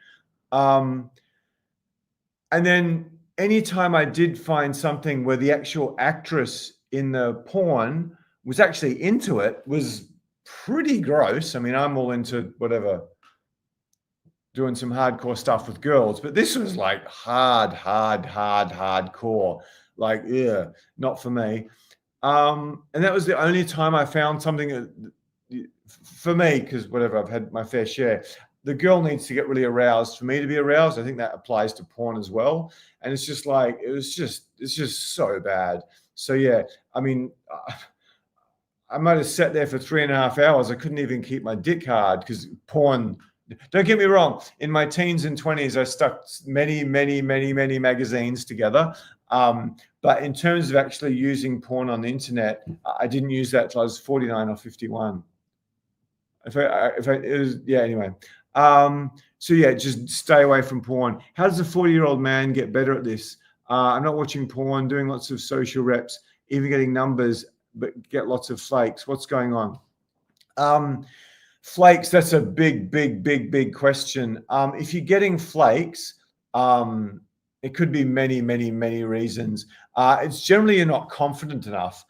And then anytime I did find something where the actual actress in the porn was actually into it, was pretty gross. I mean, I'm all into whatever, doing some hardcore stuff with girls, but this was like hardcore. Like, yeah, not for me. And that was the only time I found something that, for me, because whatever, I've had my fair share. The girl needs to get really aroused for me to be aroused. I think that applies to porn as well. And it's just like, it's just so bad. So yeah, I mean, I might have sat there for 3.5 hours. I couldn't even keep my dick hard because porn. Don't get me wrong. In my teens and 20s, I stuck many magazines together. But in terms of actually using porn on the internet, I didn't use that till I was 49 or 51. It was, yeah, anyway. So yeah, just stay away from porn. How does a 40-year-old man get better at this? I'm not watching porn, doing lots of social reps, even getting numbers, but get lots of flakes. What's going on? Flakes, that's a big question. If you're getting flakes, it could be many reasons. It's generally you're not confident enough,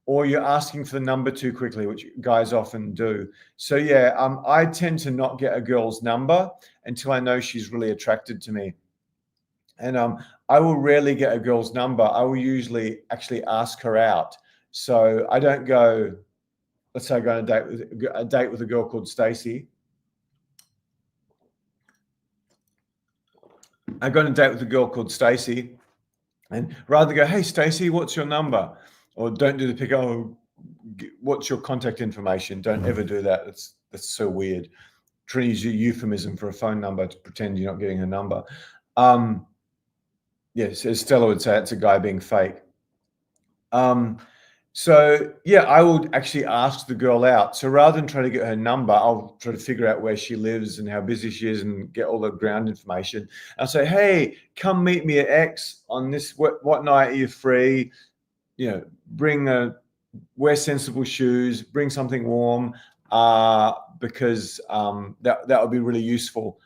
or you're asking for the number too quickly, which guys often do. So yeah, I tend to not get a girl's number until I know she's really attracted to me. And I will rarely get a girl's number. I will usually actually ask her out. So I don't go, let's say I go on a date with a girl called Stacy. I go on a date with a girl called Stacy, and rather than go, hey, Stacy, what's your number? Or don't do the pick, oh, what's your contact information? Don't ever do that. That's so weird. Trying to use a euphemism for a phone number to pretend you're not getting her number. Yes, as Stella would say, it's a guy being fake. So yeah, I would actually ask the girl out. So rather than try to get her number, I'll try to figure out where she lives and how busy she is and get all the ground information. I'll say, hey, come meet me at X on this. What night are you free? You know, wear sensible shoes, bring something warm, because that would be really useful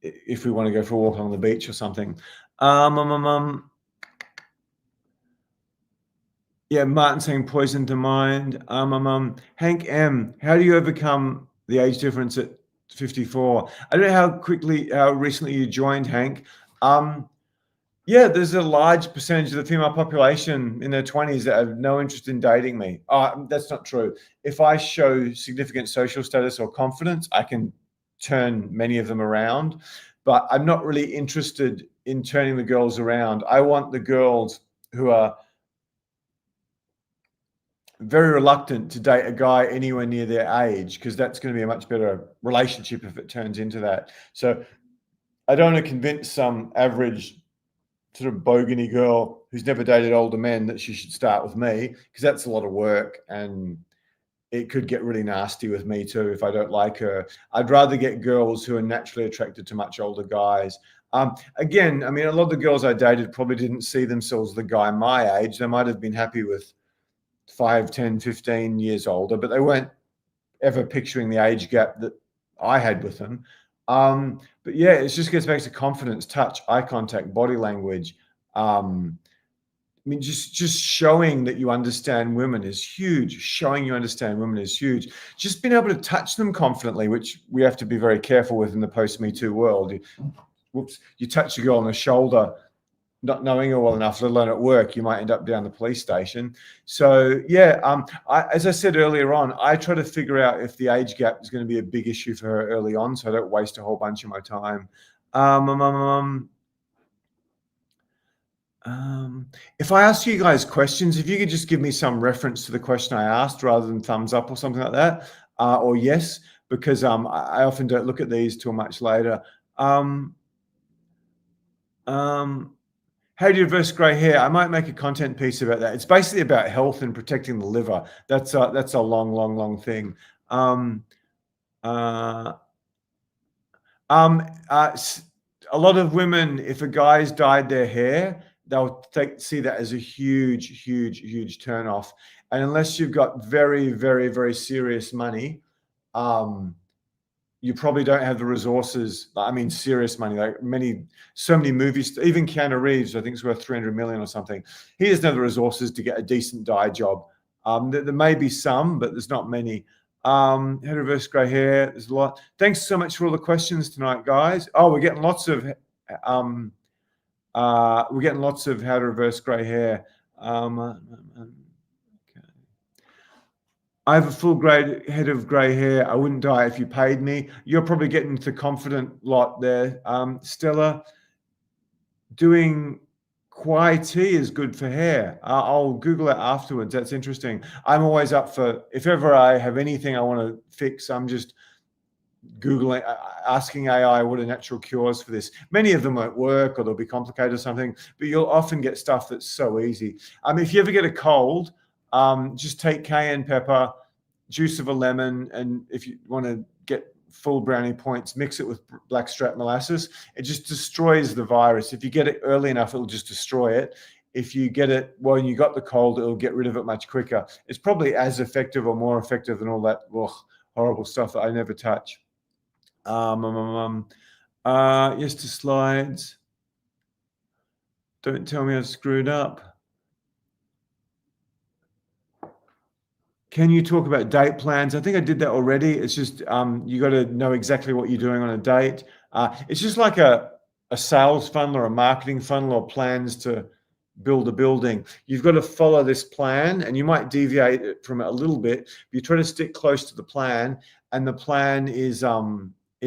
if we want to go for a walk on the beach or something. Yeah, Martin saying poison to mind. Hank M, how do you overcome the age difference at 54? I don't know how recently you joined, Hank. Yeah, there's a large percentage of the female population in their 20s that have no interest in dating me. That's not true. If I show significant social status or confidence, I can turn many of them around, but I'm not really interested in turning the girls around. I want the girls who are very reluctant to date a guy anywhere near their age, because that's going to be a much better relationship if it turns into that. So I don't want to convince some average sort of bogany girl who's never dated older men that she should start with me, because that's a lot of work and it could get really nasty with me too if I don't like her. I'd rather get girls who are naturally attracted to much older guys. Again, I mean, a lot of the girls I dated probably didn't see themselves the guy my age. They might have been happy with 5, 10, 15 years older, but they weren't ever picturing the age gap that I had with them. But yeah, it just gets back to confidence, touch, eye contact, body language. I mean, just showing that you understand women is huge. Showing you understand women is huge. Just being able to touch them confidently, which we have to be very careful with in the post-Me Too world. You touch a girl on the shoulder, not knowing her well enough, let alone at work, you might end up down the police station. So yeah, as I said earlier on, I try to figure out if the age gap is going to be a big issue for her early on, so I don't waste a whole bunch of my time. If I ask you guys questions, if you could just give me some reference to the question I asked rather than thumbs up or something like that, or yes, because I often don't look at these till much later. How do you reverse grey hair? I might make a content piece about that. It's basically about health and protecting the liver. That's a long thing. A lot of women, if a guy's dyed their hair, they'll see that as a huge turn off. And unless you've got very serious money, you probably don't have the resources. I mean, serious money, like so many movies, even Keanu Reeves, I think is worth 300 million or something. He doesn't have the resources to get a decent dye job. There may be some, but there's not many. How to reverse grey hair, there's a lot. Thanks so much for all the questions tonight, guys. Oh, we're getting lots of how to reverse grey hair. I have a full head of grey hair. I wouldn't dye if you paid me. You're probably getting the confident lot there. Stella, doing Kwai tea is good for hair. I'll Google it afterwards. That's interesting. I'm always up for, if ever I have anything I want to fix, I'm just Googling, asking AI what are natural cures for this. Many of them won't work or they'll be complicated or something, but you'll often get stuff that's so easy. If you ever get a cold, just take cayenne pepper, juice of a lemon, and if you want to get full brownie points, mix it with blackstrap molasses. It just destroys the virus. If you get it early enough, it'll just destroy it. If you get it when you got the cold, it'll get rid of it much quicker. It's probably as effective or more effective than all that horrible stuff that I never touch. Yes to slides. Don't tell me I've screwed up. Can you talk about date plans? I think I did that already. It's just you got to know exactly what you're doing on a date. It's just like a sales funnel or a marketing funnel or plans to build a building. You've got to follow this plan, and you might deviate from it a little bit. But you try to stick close to the plan, and the plan is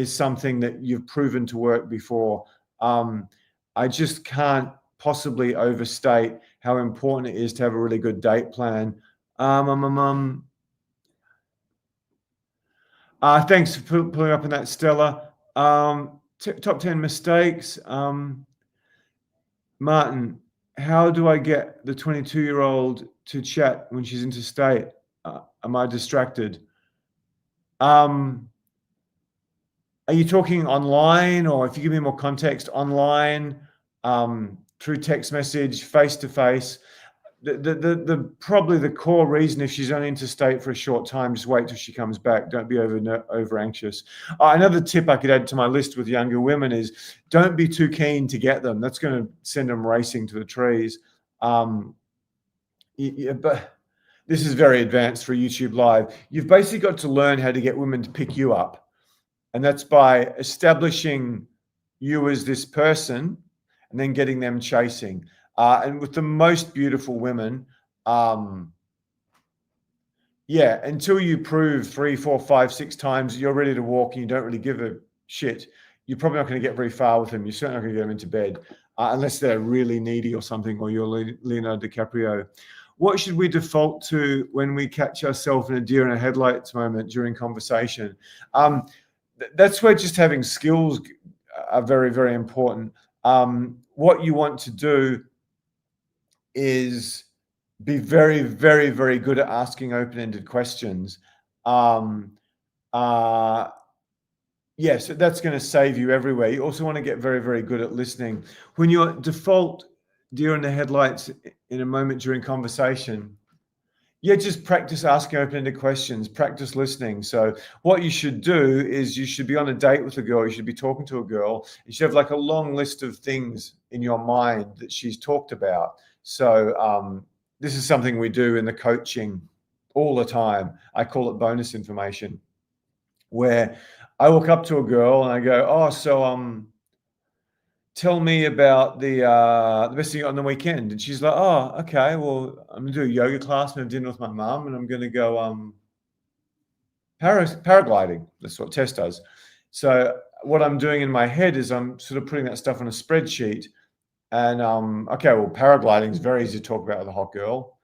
something that you've proven to work before. I just can't possibly overstate how important it is to have a really good date plan. Thanks for pulling up on that, Stella. Top 10 mistakes. Martin, how do I get the 22-year-old to chat when she's interstate? Am I distracted? Are you talking online, or if you give me more context, online, through text message, face-to-face? Probably the core reason, if she's only interstate for a short time, just wait till she comes back. Don't be over anxious. Another tip I could add to my list with younger women is don't be too keen to get them. That's going to send them racing to the trees. But this is very advanced for YouTube Live. You've basically got to learn how to get women to pick you up. And that's by establishing you as this person and then getting them chasing. And with the most beautiful women, until you prove 3, 4, 5, 6 times you're ready to walk and you don't really give a shit, you're probably not going to get very far with them. You're certainly not going to get them into bed, unless they're really needy or something, or you're Leonardo DiCaprio. What should we default to when we catch ourselves in a deer in the headlights moment during conversation? That's where just having skills are very, very important. What you want to do is be very, very, very good at asking open-ended questions. Yes, that's going to save you everywhere. You also want to get very, very good at listening. When you're default deer in the headlights in a moment during conversation, yeah, just practice asking open-ended questions, practice listening. So what you should do is you should be on a date with a girl. You should be talking to a girl. You should have like a long list of things in your mind that she's talked about. So this is something we do in the coaching all the time. I call it bonus information, where I walk up to a girl and I go, oh, so tell me about the best thing on the weekend. And she's like, oh, okay, well, I'm gonna do a yoga class and have dinner with my mum, and I'm gonna go paragliding. That's what Tess does. So what I'm doing in my head is I'm sort of putting that stuff on a spreadsheet. And okay, well, paragliding is very easy to talk about with a hot girl.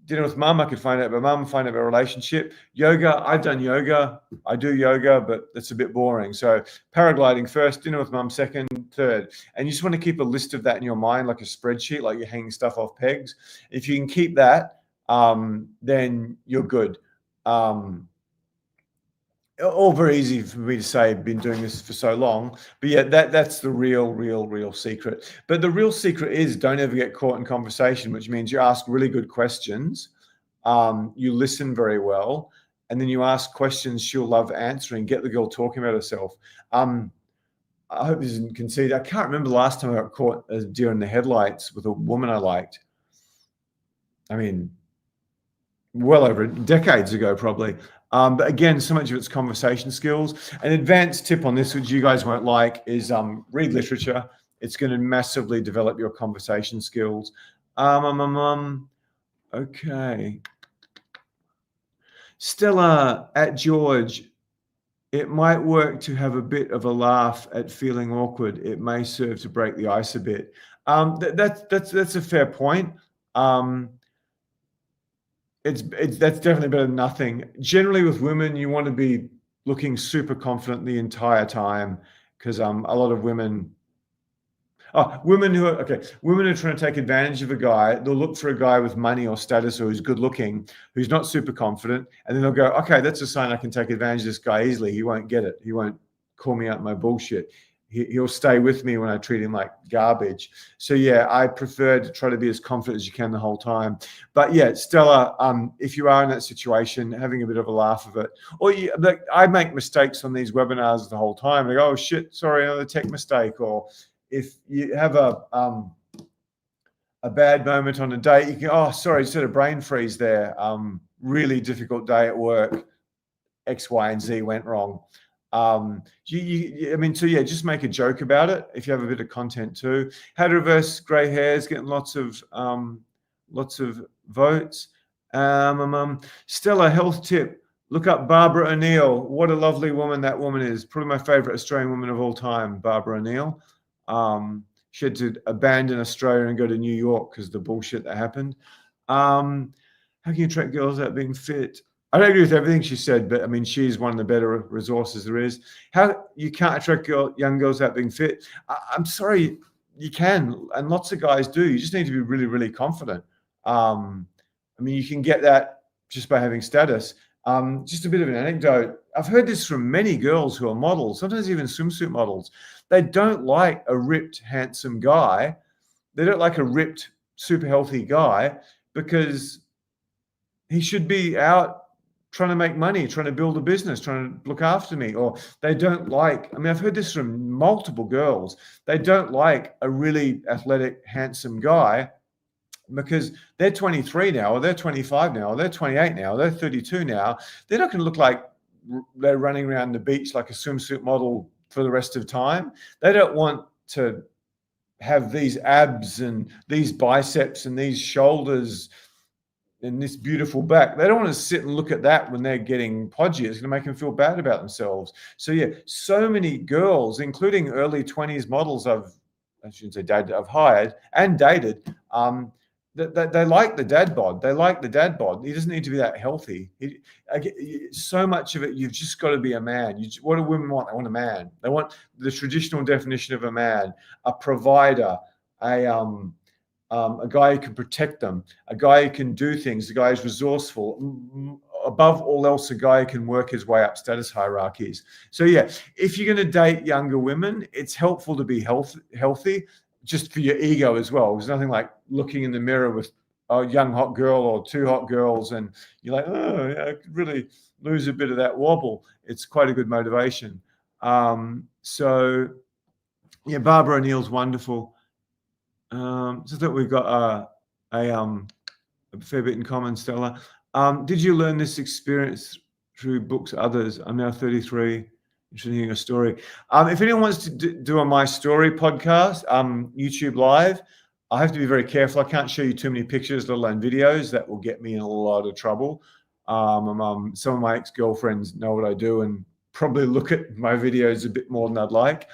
Dinner with mum, I could find out about mum, find out about relationship. Yoga, I've done yoga. I do yoga, but that's a bit boring. So paragliding first, dinner with mum second, third. And you just want to keep a list of that in your mind, like a spreadsheet, like you're hanging stuff off pegs. If you can keep that, then you're good. All very easy for me to say, I've been doing this for so long, but yeah, that's the real secret. But the real secret is don't ever get caught in conversation, which means you ask really good questions, you listen very well, and then you ask questions she'll love answering, get the girl talking about herself. I hope this isn't conceited. I can't remember the last time I got caught as deer in the headlights with a woman I liked. I mean, well over decades ago, probably. But again, so much of it's conversation skills. An advanced tip on this, which you guys won't like, is read literature. It's going to massively develop your conversation skills. Okay. Stella at George, it might work to have a bit of a laugh at feeling awkward. It may serve to break the ice a bit. That's a fair point. That's definitely better than nothing. Generally, with women, you want to be looking super confident the entire time, because a lot of women who are trying to take advantage of a guy. They'll look for a guy with money or status or who's good looking, who's not super confident, and then they'll go, okay, that's a sign I can take advantage of this guy easily. He won't get it. He won't call me out my bullshit. He'll stay with me when I treat him like garbage. So yeah, I prefer to try to be as confident as you can the whole time. But yeah, Stella, if you are in that situation, having a bit of a laugh of it, or I make mistakes on these webinars the whole time. I go, oh shit, sorry, another tech mistake. Or if you have a bad moment on a date, you can, oh sorry, just had a brain freeze there. Really difficult day at work. X, Y, and Z went wrong. Just make a joke about it if you have a bit of content too. How to reverse grey hairs, getting lots of votes. Stella, health tip: look up Barbara O'Neill. What a lovely woman that woman is. Probably my favorite Australian woman of all time, Barbara O'Neill. She had to abandon Australia and go to New York because of the bullshit that happened. How can you attract girls without being fit? I don't agree with everything she said, but I mean, she's one of the better resources there is. How you can't attract young girls without being fit? I'm sorry, you can, and lots of guys do. You just need to be really, really confident. You can get that just by having status. Just a bit of an anecdote. I've heard this from many girls who are models, sometimes even swimsuit models. They don't like a ripped, handsome guy. They don't like a ripped, super healthy guy because he should be out trying to make money, trying to build a business, trying to look after me. Or they don't like, I've heard this from multiple girls. They don't like a really athletic, handsome guy because they're 23 now, or they're 25 now, or they're 28 now, or they're 32 now. They're not going to look like they're running around the beach like a swimsuit model for the rest of time. They don't want to have these abs and these biceps and these shoulders and this beautiful back. They don't want to sit and look at that when they're getting podgy. It's going to make them feel bad about themselves. So yeah, so many girls, including early 20s models I've hired and dated, they like the dad bod. They like the dad bod. He doesn't need to be that healthy. So much of it, you've just got to be a man. What do women want? They want a man. They want the traditional definition of a man, a provider, a guy who can protect them, a guy who can do things, a guy who's resourceful. Above all else, a guy who can work his way up status hierarchies. So yeah, if you're going to date younger women, it's helpful to be healthy, just for your ego as well. There's nothing like looking in the mirror with a young hot girl or two hot girls, and you're like, oh, yeah, I could really lose a bit of that wobble. It's quite a good motivation. So yeah, Barbara O'Neill's wonderful. So I thought we've got a fair bit in common, Stella. Did you learn this experience through books, others? I'm now 33. Interested in hearing a story. If anyone wants to do a My Story podcast, YouTube Live, I have to be very careful. I can't show you too many pictures, let alone videos. That will get me in a lot of trouble. Some of my ex-girlfriends know what I do and probably look at my videos a bit more than I'd like.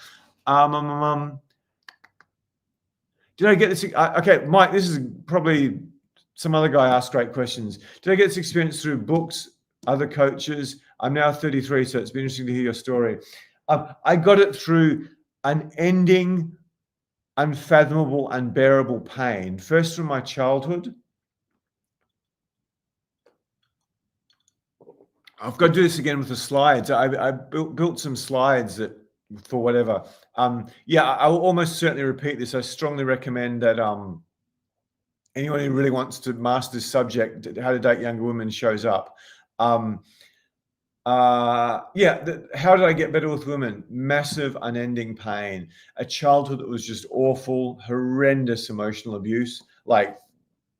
Did I get this? Okay, Mike, this is probably some other guy asked great questions. Did I get this experience through books, other coaches? I'm now 33, so it's been interesting to hear your story. I got it through unending, unfathomable, unbearable pain, first from my childhood. I've got to do this again with the slides. I built some slides that, for whatever. Yeah, I will almost certainly repeat this. I strongly recommend that anyone who really wants to master this subject, how to date younger women, shows up. Yeah, how did I get better with women? Massive, unending pain. A childhood that was just awful, horrendous emotional abuse. Like,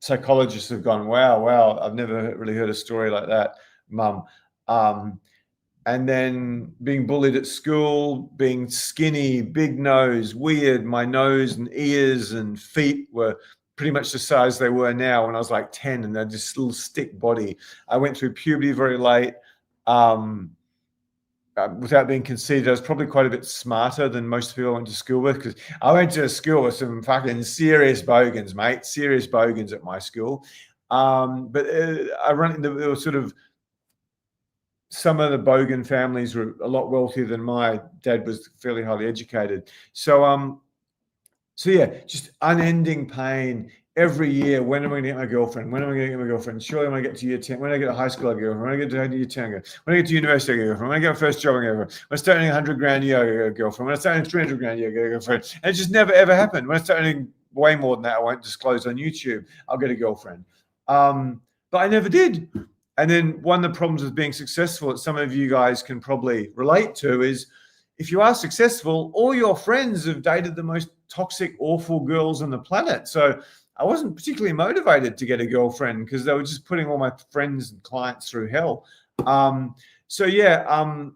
psychologists have gone, wow, I've never really heard a story like that, Mum. And then being bullied at school, being skinny, big nose, weird. My nose and ears and feet were pretty much the size they were now when I was like 10, and they're just little stick body. I went through puberty very late. Without being conceited, I was probably quite a bit smarter than most people I went to school with, because I went to school with some fucking serious bogans, mate. Serious bogans at my school. But there were sort of, some of the Bogan families were a lot wealthier than my dad was fairly highly educated. So yeah, just unending pain every year. When am I going to get my girlfriend? When am I going to get my girlfriend? Surely when I get to year 10, when I get to high school, I get a girlfriend. When I get to year 10, when I get to university, I get a girlfriend. When I get my first job, I get a girlfriend. When I start earning 100 grand a year, I get a girlfriend. When I start earning 300 grand a year, I get a girlfriend. And it just never, ever happened. When I start earning way more than that, I won't disclose on YouTube, I'll get a girlfriend. But I never did. And then one of the problems with being successful that some of you guys can probably relate to is, if you are successful, all your friends have dated the most toxic, awful girls on the planet. So I wasn't particularly motivated to get a girlfriend, because they were just putting all my friends and clients through hell. So yeah,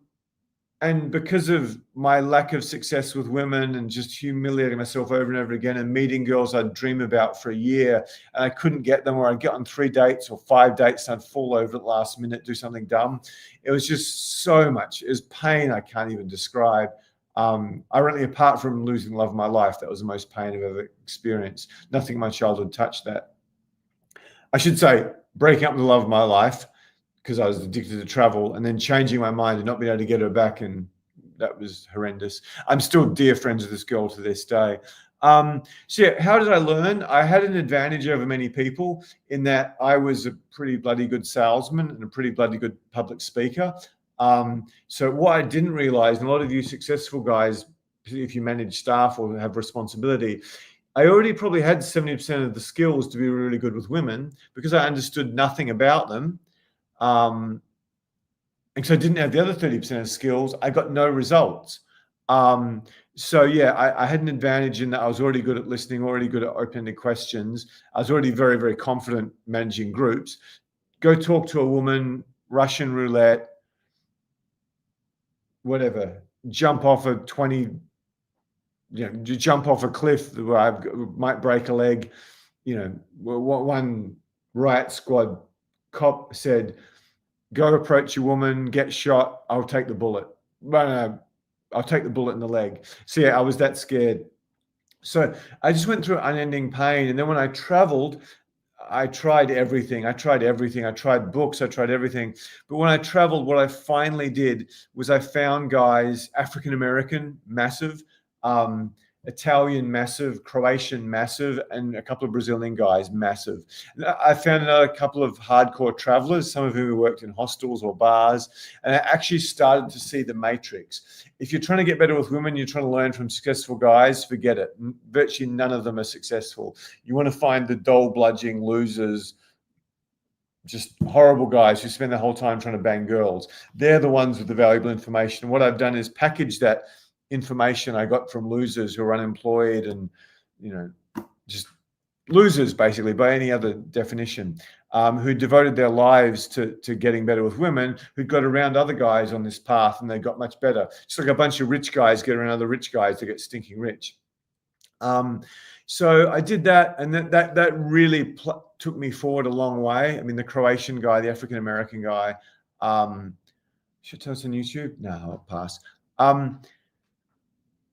and because of my lack of success with women and just humiliating myself over and over again and meeting girls I'd dream about for a year, and I couldn't get them, or I'd get on 3 dates or 5 dates and I'd fall over at the last minute, do something dumb. It was just so much. It was pain I can't even describe. Ironically, apart from losing the love of my life, that was the most pain I've ever experienced. Nothing in my childhood touched that. I should say, breaking up with the love of my life, because I was addicted to travel, and then changing my mind and not being able to get her back, and that was horrendous. I'm still dear friends with this girl to this day. So yeah, how did I learn? I had an advantage over many people in that I was a pretty bloody good salesman and a pretty bloody good public speaker. So what I didn't realize, and a lot of you successful guys, if you manage staff or have responsibility, I already probably had 70% of the skills to be really good with women, because I understood nothing about them. And so I didn't have the other 30% of skills. I got no results. So yeah, I had an advantage in that I was already good at listening, already good at open-ended questions. I was already very, very confident managing groups. Go talk to a woman, Russian roulette, whatever, jump off a jump off a cliff where I might break a leg. One riot squad cop said, go approach a woman, get shot, I'll take the bullet. No, I'll take the bullet in the leg. So yeah, I was that scared. So I just went through unending pain. And then when I traveled, I tried everything. I tried everything. I tried books. I tried everything. But when I traveled, what I finally did was I found guys, African American, massive, um, Italian, massive, Croatian, massive, and a couple of Brazilian guys, massive. I found another couple of hardcore travelers, some of whom worked in hostels or bars, and I actually started to see the matrix. If you're trying to get better with women, you're trying to learn from successful guys, forget it. Virtually none of them are successful. You want to find the dull-bludging losers, just horrible guys who spend the whole time trying to bang girls. They're the ones with the valuable information. What I've done is package that information I got from losers who are unemployed and, just losers basically by any other definition, who devoted their lives to getting better with women, who got around other guys on this path and they got much better. Just like a bunch of rich guys get around other rich guys to get stinking rich. So I did that, and that really took me forward a long way. I mean, the Croatian guy, the African American guy, should I tell us on YouTube? No, I'll pass.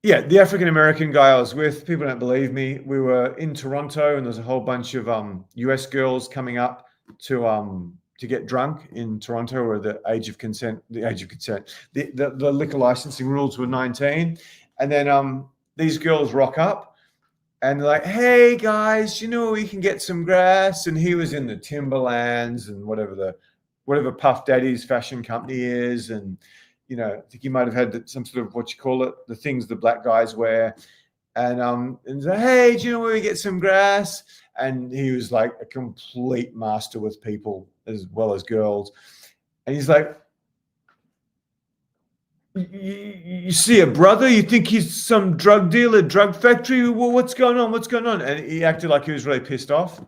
Yeah, the African American guy I was with, people don't believe me. We were in Toronto, and there's a whole bunch of US girls coming up to get drunk in Toronto, where the liquor licensing rules were 19, and then these girls rock up. And they're like, hey guys, we can get some grass. And he was in the Timberlands and whatever Puff Daddy's fashion company is. And, I think he might have had some sort of, the things the black guys wear. And he's like, hey, do you know where we get some grass? And he was like a complete master with people as well as girls. And he's like, you see a brother, you think he's some drug dealer, drug factory. Well, what's going on? What's going on? And he acted like he was really pissed off.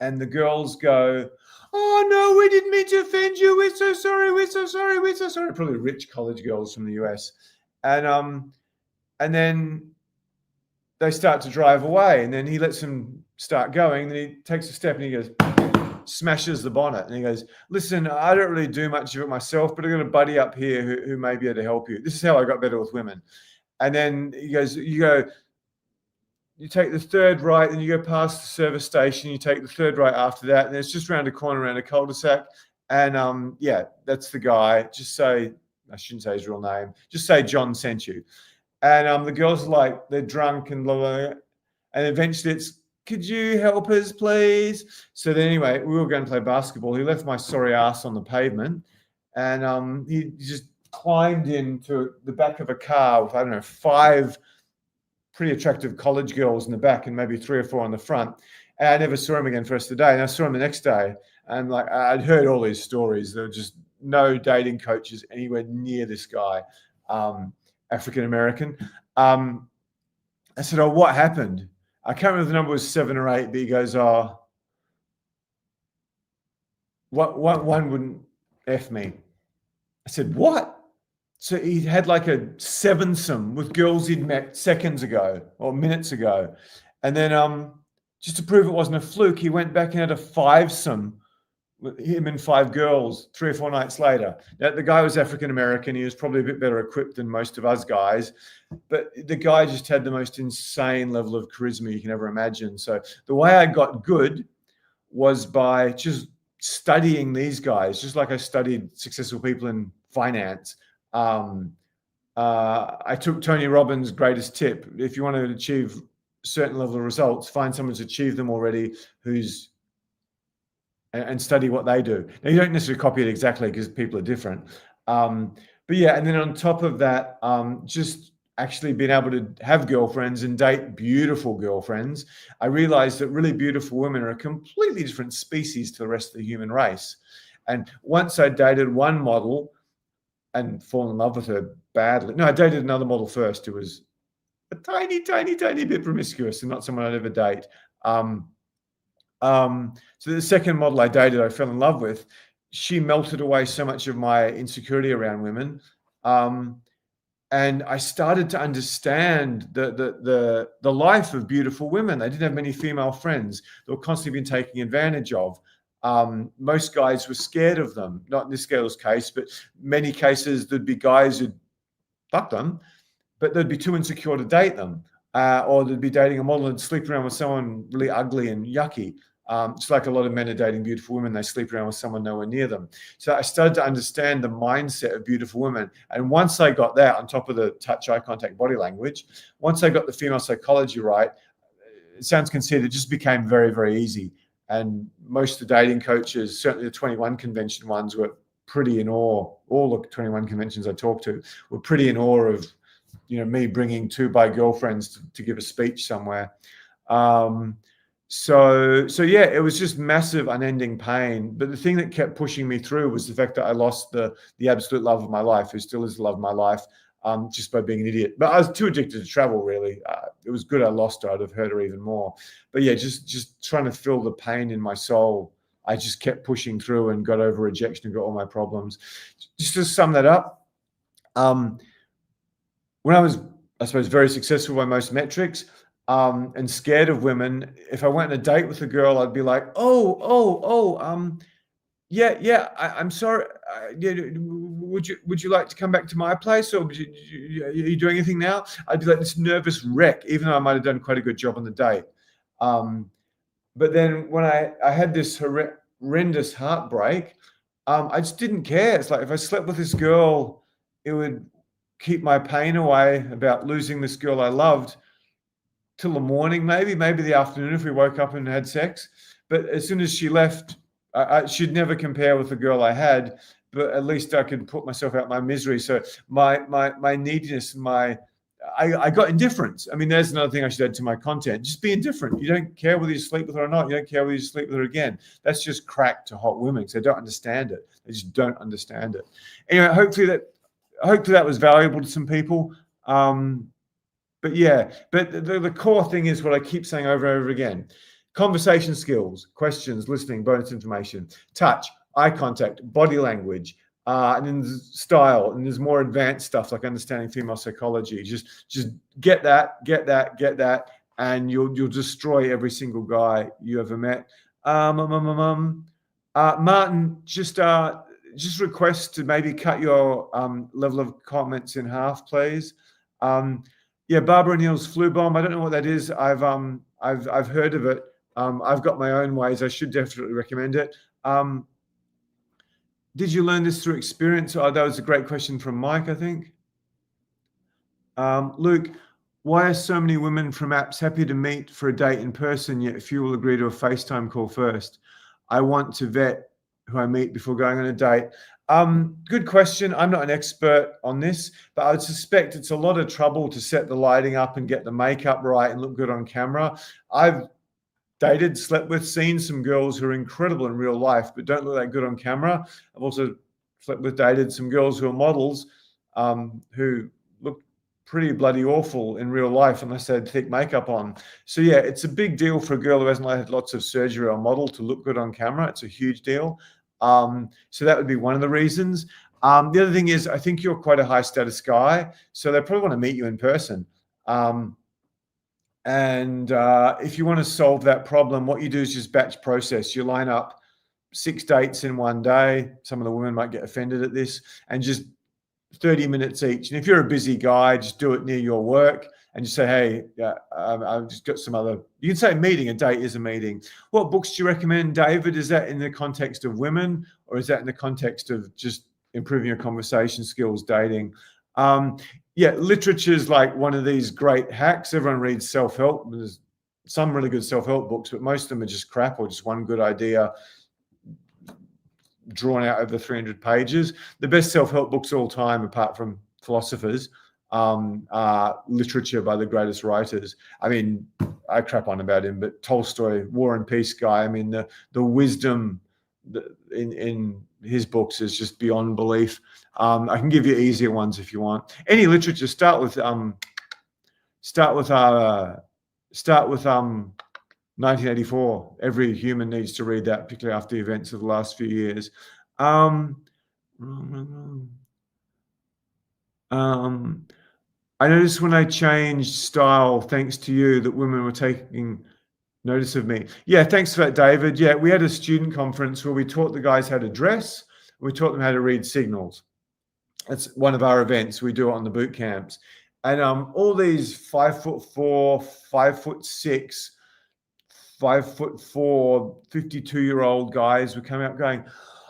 And the girls go, oh, no, we didn't mean to offend you. We're so sorry. We're so sorry. We're so sorry. Probably rich college girls from the US. And then they start to drive away. And then he lets them start going. Then he takes a step and he goes, smashes the bonnet, and he goes, listen, I don't really do much of it myself, but I've got a buddy up here who may be able to help you. This is how I got better with women. And then he goes, you take the third right, and you go past the service station, you take the third right after that, and it's just around a corner, around a cul-de-sac. And yeah, that's the guy. Just say, I shouldn't say his real name, just say John sent you. And the girls are like, they're drunk and blah, blah, blah. And eventually it's, could you help us, please? So then anyway, we were going to play basketball. He left my sorry ass on the pavement, and he just climbed into the back of a car with, I don't know, 5 pretty attractive college girls in the back and maybe 3 or 4 on the front. And I never saw him again for the rest of the day. And I saw him the next day, and like I'd heard all these stories. There were just no dating coaches anywhere near this guy, African American. I said, oh, what happened? I can't remember if the number was 7 or 8, but he goes, oh, one wouldn't F me. I said, what? So he had like a 7-some with girls he'd met seconds ago or minutes ago. And then just to prove it wasn't a fluke, he went back and had a 5-some with him and 5 girls 3 or 4 nights later. Now, the guy was African American. He was probably a bit better equipped than most of us guys, but the guy just had the most insane level of charisma you can ever imagine. So the way I got good was by just studying these guys, just like I studied successful people in finance. I took Tony Robbins' greatest tip. If you want to achieve a certain level of results, find someone who's achieved them already, and study what they do. Now, you don't necessarily copy it exactly because people are different. But yeah, and then on top of that, just actually being able to have girlfriends and date beautiful girlfriends, I realized that really beautiful women are a completely different species to the rest of the human race. And once I dated one model and fallen in love with her badly. No, I dated another model first who was a tiny, tiny, tiny bit promiscuous and not someone I'd ever date. So the second model I dated, I fell in love with, she melted away so much of my insecurity around women. And I started to understand the life of beautiful women. They didn't have many female friends. They were constantly being taken advantage of. Most guys were scared of them. Not in this girl's case, but many cases there'd be guys who'd fuck them, but they'd be too insecure to date them. Or they'd be dating a model and sleep around with someone really ugly and yucky. It's like a lot of men are dating beautiful women. They sleep around with someone nowhere near them. So I started to understand the mindset of beautiful women. And once I got that, on top of the touch, eye contact, body language, once I got the female psychology right, it sounds conceited, it just became very, very easy. And most of the dating coaches, certainly the 21 convention ones, were pretty in awe. All the 21 conventions I talked to were pretty in awe of, me bringing 2 bi girlfriends to give a speech somewhere. So yeah, it was just massive, unending pain. But the thing that kept pushing me through was the fact that I lost the absolute love of my life, who still is the love of my life, just by being an idiot. But I was too addicted to travel, really. It was good I lost her. I'd have hurt her even more. But yeah, just trying to fill the pain in my soul. I just kept pushing through and got over rejection and got all my problems. Just to sum that up, when I was, I suppose, very successful by most metrics, and scared of women, if I went on a date with a girl, I'd be like, yeah, I'm sorry. Would you like to come back to my place, or are you doing anything now? I'd be like this nervous wreck, even though I might have done quite a good job on the date. But then when I had this horrendous heartbreak, I just didn't care. It's like if I slept with this girl, it would keep my pain away about losing this girl I loved till the morning, maybe the afternoon if we woke up and had sex. But as soon as she left, she'd never compare with the girl I had, but at least I could put myself out my misery. So my neediness, I got indifference. I mean, there's another thing I should add to my content. Just be indifferent. You don't care whether you sleep with her or not. You don't care whether you sleep with her again. That's just crack to hot women, because they don't understand it. They just don't understand it. Anyway, hopefully that was valuable to some people. But yeah, the core thing is what I keep saying over and over again. Conversation skills, questions, listening, bonus information, touch, eye contact, body language, and then there's style, and there's more advanced stuff like understanding female psychology. Just get that, and you'll destroy every single guy you ever met. Martin, just request to maybe cut your level of comments in half, please. Yeah, Barbara Neal's flu bomb. I don't know what that is. I've heard of it. I've got my own ways. I should definitely recommend it. Did you learn this through experience? Oh, that was a great question from Mike, I think. Luke, why are so many women from apps happy to meet for a date in person, yet few will agree to a FaceTime call first? I want to vet who I meet before going on a date. Good question. I'm not an expert on this, but I would suspect it's a lot of trouble to set the lighting up and get the makeup right and look good on camera. I've dated, slept with, seen some girls who are incredible in real life, but don't look that good on camera. I've also slept with, dated some girls who are models, who look pretty bloody awful in real life unless they had thick makeup on. So yeah, it's a big deal for a girl who hasn't had lots of surgery or model to look good on camera. It's a huge deal. So that would be one of the reasons. The other thing is, I think you're quite a high status guy, so they probably want to meet you in person. And if you want to solve that problem, what you do is just batch process. You line up 6 dates in one day. Some of the women might get offended at this, and just 30 minutes each. And if you're a busy guy, just do it near your work and just say, hey, I've just got some other, you can say meeting, a date is a meeting. What books do you recommend, David? Is that in the context of women, or is that in the context of just improving your conversation skills, dating? Yeah, literature is like one of these great hacks. Everyone reads self-help. There's some really good self-help books, but most of them are just crap, or just one good idea drawn out over 300 pages. The best self-help books of all time, apart from philosophers, are literature by the greatest writers. I mean, I crap on about him, but Tolstoy, War and Peace guy, I mean, the wisdom in his books is just beyond belief. I can give you easier ones if you want. Any literature, start with 1984. Every human needs to read that, particularly after the events of the last few years. I noticed when I changed style, thanks to you, that women were taking notice of me. Yeah, thanks for that, David. Yeah, we had a student conference where we taught the guys how to dress. We taught them how to read signals. That's one of our events. We do it on the boot camps. And all these 5'4", 5'6", 5'4", 52-year-old guys were coming up going,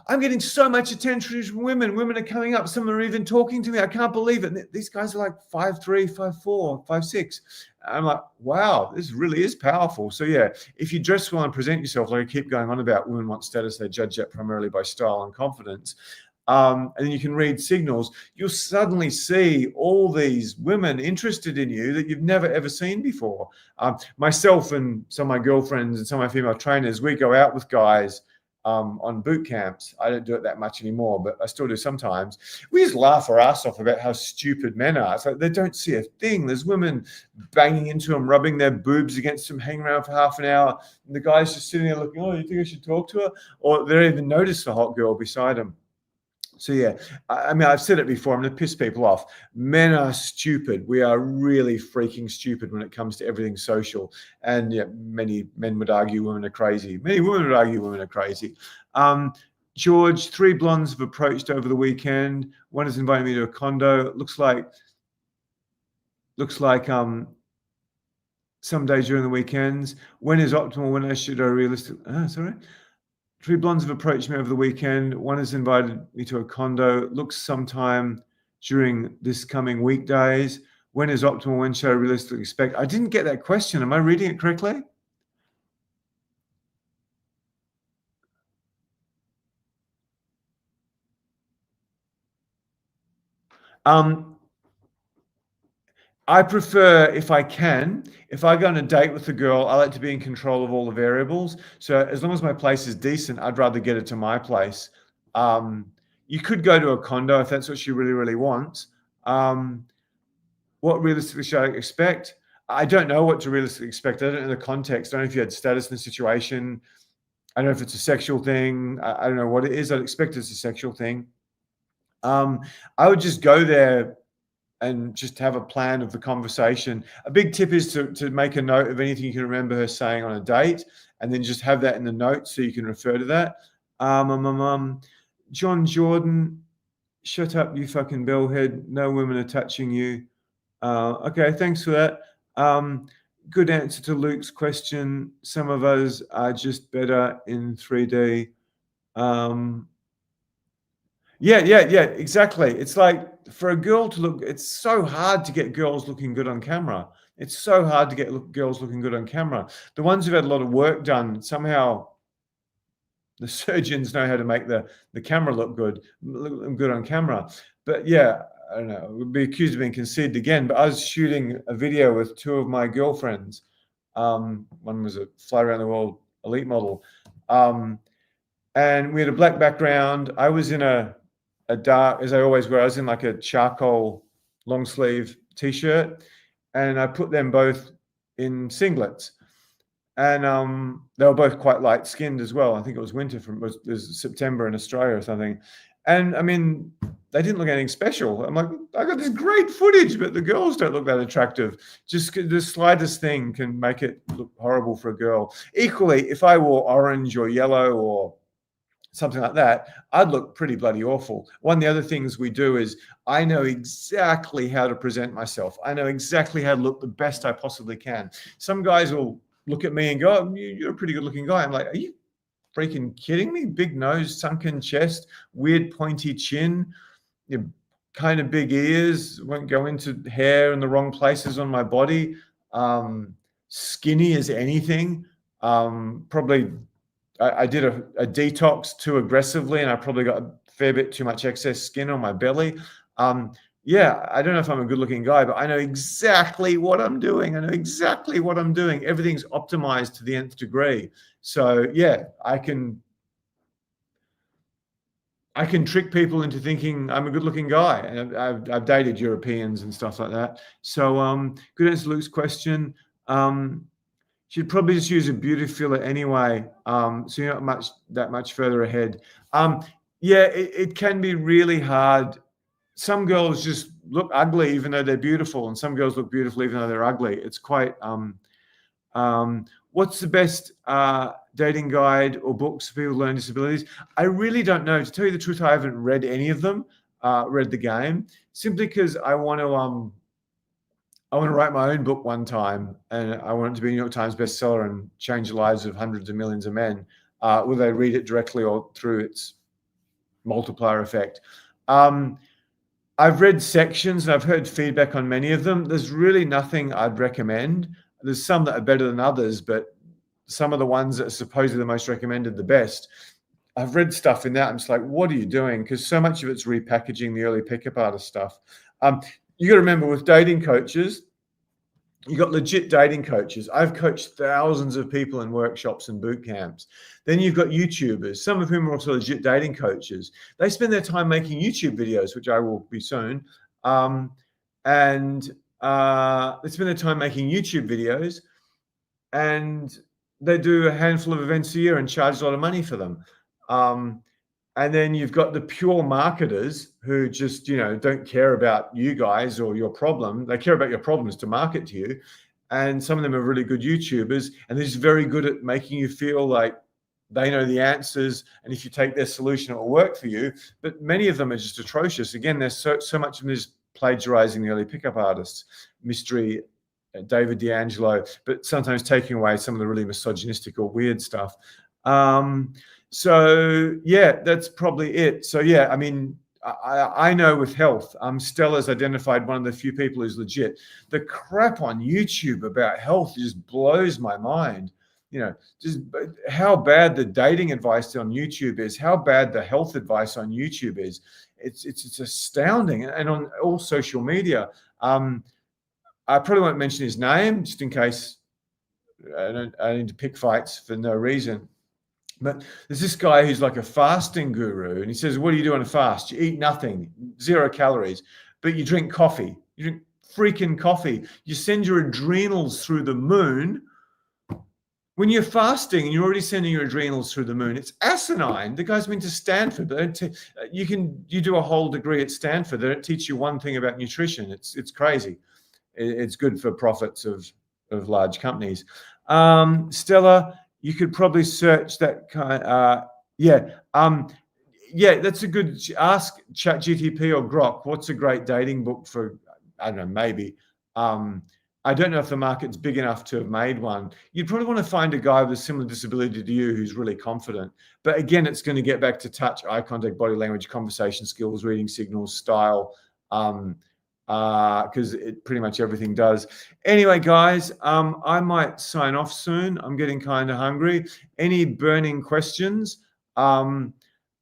I'm getting so much attention from women. Women are coming up. Some are even talking to me. I can't believe it. And these guys are like 5'3", 5'4", 5'6". I'm like, wow, this really is powerful. So yeah, if you dress well and present yourself, like I keep going on about, women want status. They judge that primarily by style and confidence. And then you can read signals. You'll suddenly see all these women interested in you that you've never ever seen before. Myself and some of my girlfriends and some of my female trainers, we go out with guys on boot camps. I don't do it that much anymore, but I still do sometimes. We just laugh our ass off about how stupid men are. It's like they don't see a thing. There's women banging into them, rubbing their boobs against them, hanging around for half an hour. And the guy's just sitting there looking, oh, you think I should talk to her? Or they don't even notice the hot girl beside him. So yeah, I mean, I've said it before, I'm going to piss people off. Men are stupid. We are really freaking stupid when it comes to everything social. And yeah, many men would argue women are crazy. Many women would argue women are crazy. George, 3 blondes have approached over the weekend. One has invited me to a condo. It looks like some days during the weekends. When is optimal? When I should I realistic? Sorry. 3 blondes have approached me over the weekend. One has invited me to a condo. It looks sometime during this coming weekdays. When is optimal? When should I realistically expect? I didn't get that question. Am I reading it correctly? I prefer, if I can, if I go on a date with a girl, I like to be in control of all the variables. So as long as my place is decent, I'd rather get it to my place. You could go to a condo if that's what she really, really wants. What realistically should I expect? I don't know what to realistically expect. I don't know the context. I don't know if you had status in the situation. I don't know if it's a sexual thing. I don't know what it is. I'd expect it's a sexual thing. I would just go there and just have a plan of the conversation. A big tip is to make a note of anything you can remember her saying on a date, and then just have that in the notes so you can refer to that. John Jordan, shut up, you fucking bellhead. No women are touching you. Okay, thanks for that. Good answer to Luke's question. Some of us are just better in 3D. Yeah, exactly. It's like for a girl to look, it's so hard to get girls looking good on camera. It's so hard to get girls looking good on camera. The ones who've had a lot of work done, somehow the surgeons know how to make the camera look good on camera. But yeah, I don't know, would be accused of being conceited again, but I was shooting a video with 2 of my girlfriends. One was a fly around the world elite model. And we had a black background. I was in a dark, as I always wear, I was in like a charcoal long sleeve t-shirt, and I put them both in singlets. And they were both quite light skinned as well. I think it was winter it was September in Australia or something. And I mean, they didn't look anything special. I'm like, I got this great footage, but the girls don't look that attractive. Just the slightest thing can make it look horrible for a girl. Equally, if I wore orange or yellow or something like that, I'd look pretty bloody awful. One of the other things we do is I know exactly how to present myself. I know exactly how to look the best I possibly can. Some guys will look at me and go, oh, you're a pretty good looking guy. I'm like, are you freaking kidding me? Big nose, sunken chest, weird pointy chin, kind of big ears, won't go into hair in the wrong places on my body. Skinny as anything. Probably I did a detox too aggressively, and I probably got a fair bit too much excess skin on my belly. Yeah, I don't know if I'm a good-looking guy, but I know exactly what I'm doing. Everything's optimized to the nth degree. So yeah, I can trick people into thinking I'm a good-looking guy, and I've dated Europeans and stuff like that. So good answer to Luke's question. Should probably just use a beauty filler anyway, so you're not that much further ahead. Yeah, it can be really hard. Some girls just look ugly even though they're beautiful, and some girls look beautiful even though they're ugly. It's quite. What's the best dating guide or books for people with learning disabilities? I really don't know. To tell you the truth, I haven't read any of them. Read the game simply because I want I want to write my own book one time, and I want it to be a New York Times bestseller and change the lives of hundreds of millions of men. Will they read it directly or through its multiplier effect? I've read sections and I've heard feedback on many of them. There's really nothing I'd recommend. There's some that are better than others, but some of the ones that are supposedly the most recommended, the best. I've read stuff in that. I'm just like, what are you doing? Because so much of it's repackaging the early pickup artist stuff. You got to remember with dating coaches, you got legit dating coaches. I've coached thousands of people in workshops and boot camps. Then you've got YouTubers, some of whom are also legit dating coaches. They spend their time making YouTube videos, which I will be soon. They spend their time making YouTube videos, and they do a handful of events a year and charge a lot of money for them. And then you've got the pure marketers who just, don't care about you guys or your problem. They care about your problems to market to you. And some of them are really good YouTubers, and they're just very good at making you feel like they know the answers. And if you take their solution, it will work for you. But many of them are just atrocious. Again, there's so much of them is plagiarizing the early pickup artists, Mystery, David D'Angelo, but sometimes taking away some of the really misogynistic or weird stuff. So yeah, that's probably it. So yeah, I mean, I know with health, Stella's identified one of the few people who's legit. The crap on YouTube about health just blows my mind. Just how bad the dating advice on YouTube is, how bad the health advice on YouTube is. It's astounding. And on all social media, I probably won't mention his name just in case I need to pick fights for no reason. But there's this guy who's like a fasting guru, and he says, what do you do on a fast? You eat nothing, 0 calories, but you drink coffee. You drink freaking coffee. You send your adrenals through the moon. When you're fasting and you're already sending your adrenals through the moon, it's asinine. The guy's been to Stanford. You do a whole degree at Stanford. They don't teach you one thing about nutrition. It's crazy. It's good for profits of large companies. Stella, you could probably search that kind. That's a good ask. ChatGTP or Grok. What's a great dating book for? I don't know. Maybe. I don't know if the market's big enough to have made one. You'd probably want to find a guy with a similar disability to you who's really confident. But again, it's going to get back to touch, eye contact, body language, conversation skills, reading signals, style. Because it pretty much everything does. Anyway, guys, I might sign off soon. I'm getting kind of hungry. Any burning questions? Before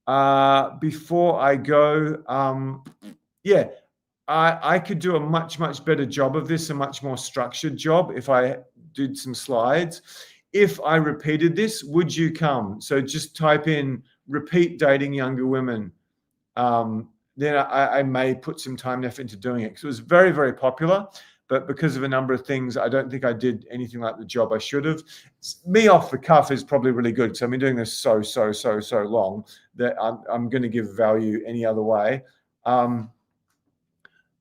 I go, I could do a much better job of this, a much more structured job if I did some slides. If I repeated this, would you come? So just type in repeat dating younger women. Then I may put some time and effort into doing it, because it was very popular, but because of a number of things, I don't think I did anything like the job I should have. Me off the cuff is probably really good, because I've been doing this so long that I'm going to give value any other way.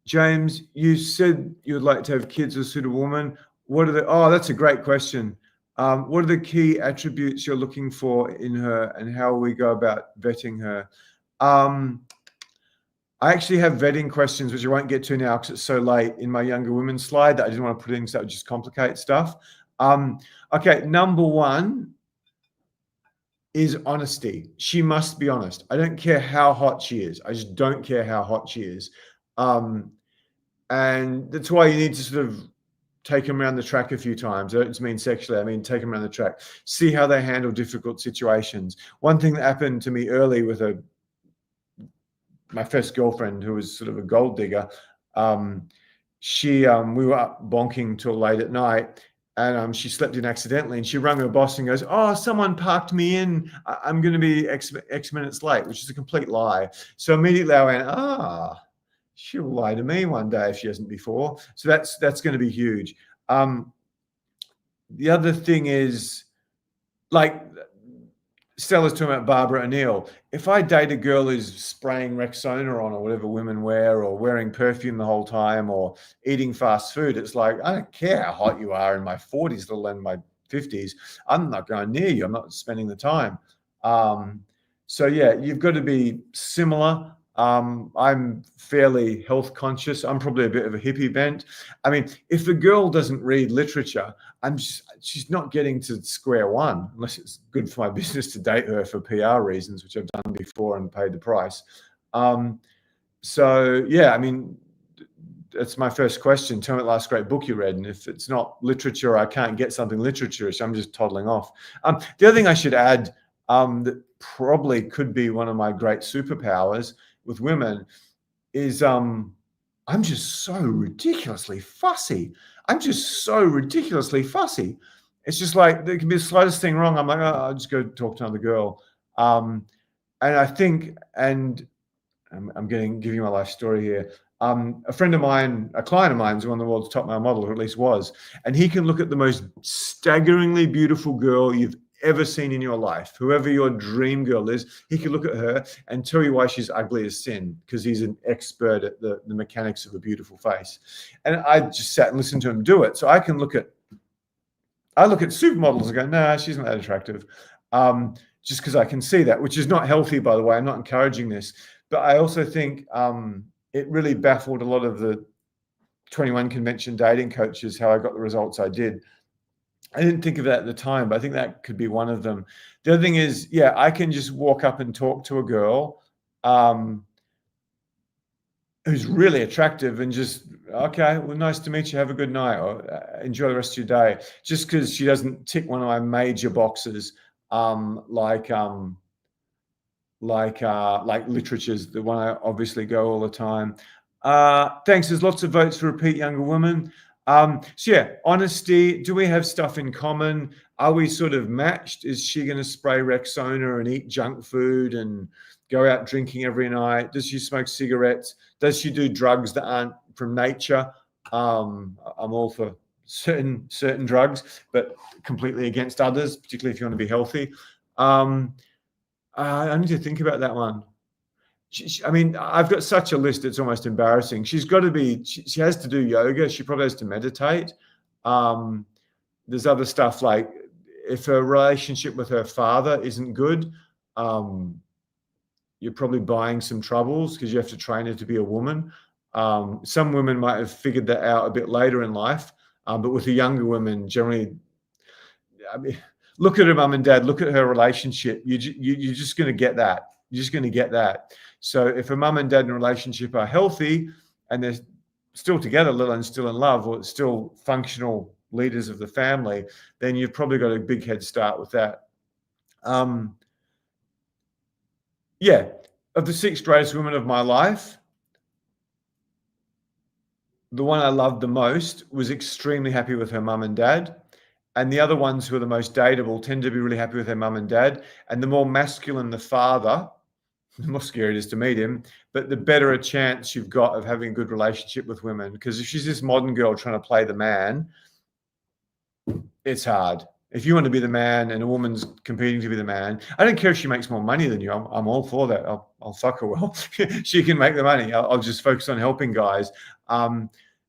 James, you said you would like to have kids with a suitable woman. That's a great question. What are the key attributes you're looking for in her, and how will we go about vetting her? I actually have vetting questions, which I won't get to now because it's so late, in my younger women slide that I didn't want to put in because that would just complicate stuff. Okay, number one is honesty. She must be honest. I don't care how hot she is. I just don't care how hot she is. And that's why you need to sort of take them around the track a few times. I don't just mean sexually. I mean, take them around the track. See how they handle difficult situations. One thing that happened to me early with my first girlfriend, who was sort of a gold digger, we were up bonking till late at night, and she slept in accidentally, and she rang her boss and goes, oh, someone parked me in. I'm going to be X minutes late, which is a complete lie. So immediately I went, she'll lie to me one day if she hasn't before. So that's going to be huge. The other thing is, like, Stella's talking about Barbara O'Neill. If I date a girl who's spraying Rexona on, or whatever women wear, or wearing perfume the whole time, or eating fast food, it's like, I don't care how hot you are in my 40s, let alone my 50s. I'm not going near you. I'm not spending the time. So yeah, you've got to be similar. I'm fairly health conscious. I'm probably a bit of a hippie bent. I mean, if the girl doesn't read literature, she's not getting to square one unless it's good for my business to date her for PR reasons, which I've done before and paid the price. So yeah, I mean, that's my first question. Tell me the last great book you read. And if it's not literature, I can't get something literature-ish, I'm just toddling off. The other thing I should add, that probably could be one of my great superpowers with women is I'm just so ridiculously fussy. I'm just so ridiculously fussy. It's just like there can be the slightest thing wrong. I'm like, oh, I'll just go talk to another girl. And I think, and I'm giving you my life story here. A friend of mine, a client of mine, is one of the world's top male models, or at least was, and he can look at the most staggeringly beautiful girl you've ever seen in your life, whoever your dream girl is. He can look at her and tell you why she's ugly as sin, because he's an expert at the mechanics of a beautiful face. And I just sat and listened to him do it. So I look at supermodels and go, nah, she's not that attractive. Just because I can see that, which is not healthy, by the way. I'm not encouraging this. But I also think it really baffled a lot of the 21 convention dating coaches how I got the results I did. I didn't think of that at the time, but I think that could be one of them. The other thing is, yeah, I can just walk up and talk to a girl who's really attractive and just, okay, well, nice to meet you. Have a good night, or enjoy the rest of your day. Just because she doesn't tick one of my major boxes, like literature's the one I obviously go all the time. Thanks. There's lots of votes for repeat younger women. So yeah, honesty. Do we have stuff in common? Are we sort of matched? Is she going to spray Rexona and eat junk food and go out drinking every night? Does she smoke cigarettes? Does she do drugs that aren't from nature? I'm all for certain drugs, but completely against others, particularly if you want to be healthy. I need to think about that one. I mean, I've got such a list, it's almost embarrassing. She's got to be, she has to do yoga. She probably has to meditate. There's other stuff like if her relationship with her father isn't good, you're probably buying some troubles because you have to train her to be a woman. Some women might have figured that out a bit later in life, but with the younger women, generally, I mean, look at her mum and dad, look at her relationship. You're just going to get that. You're just going to get that. So if a mum and dad in a relationship are healthy and they're still together, let alone still in love, or still functional leaders of the family, then you've probably got a big head start with that. Yeah, of the 6 greatest women of my life, the one I loved the most was extremely happy with her mum and dad. And the other ones who are the most dateable tend to be really happy with their mum and dad. And the more masculine the father, the more scary it is to meet him, but the better a chance you've got of having a good relationship with women. Because if she's this modern girl trying to play the man, it's hard. If you want to be the man and a woman's competing to be the man, I don't care if she makes more money than you. I'm all for that. I'll fuck her well. She can make the money. I'll just focus on helping guys.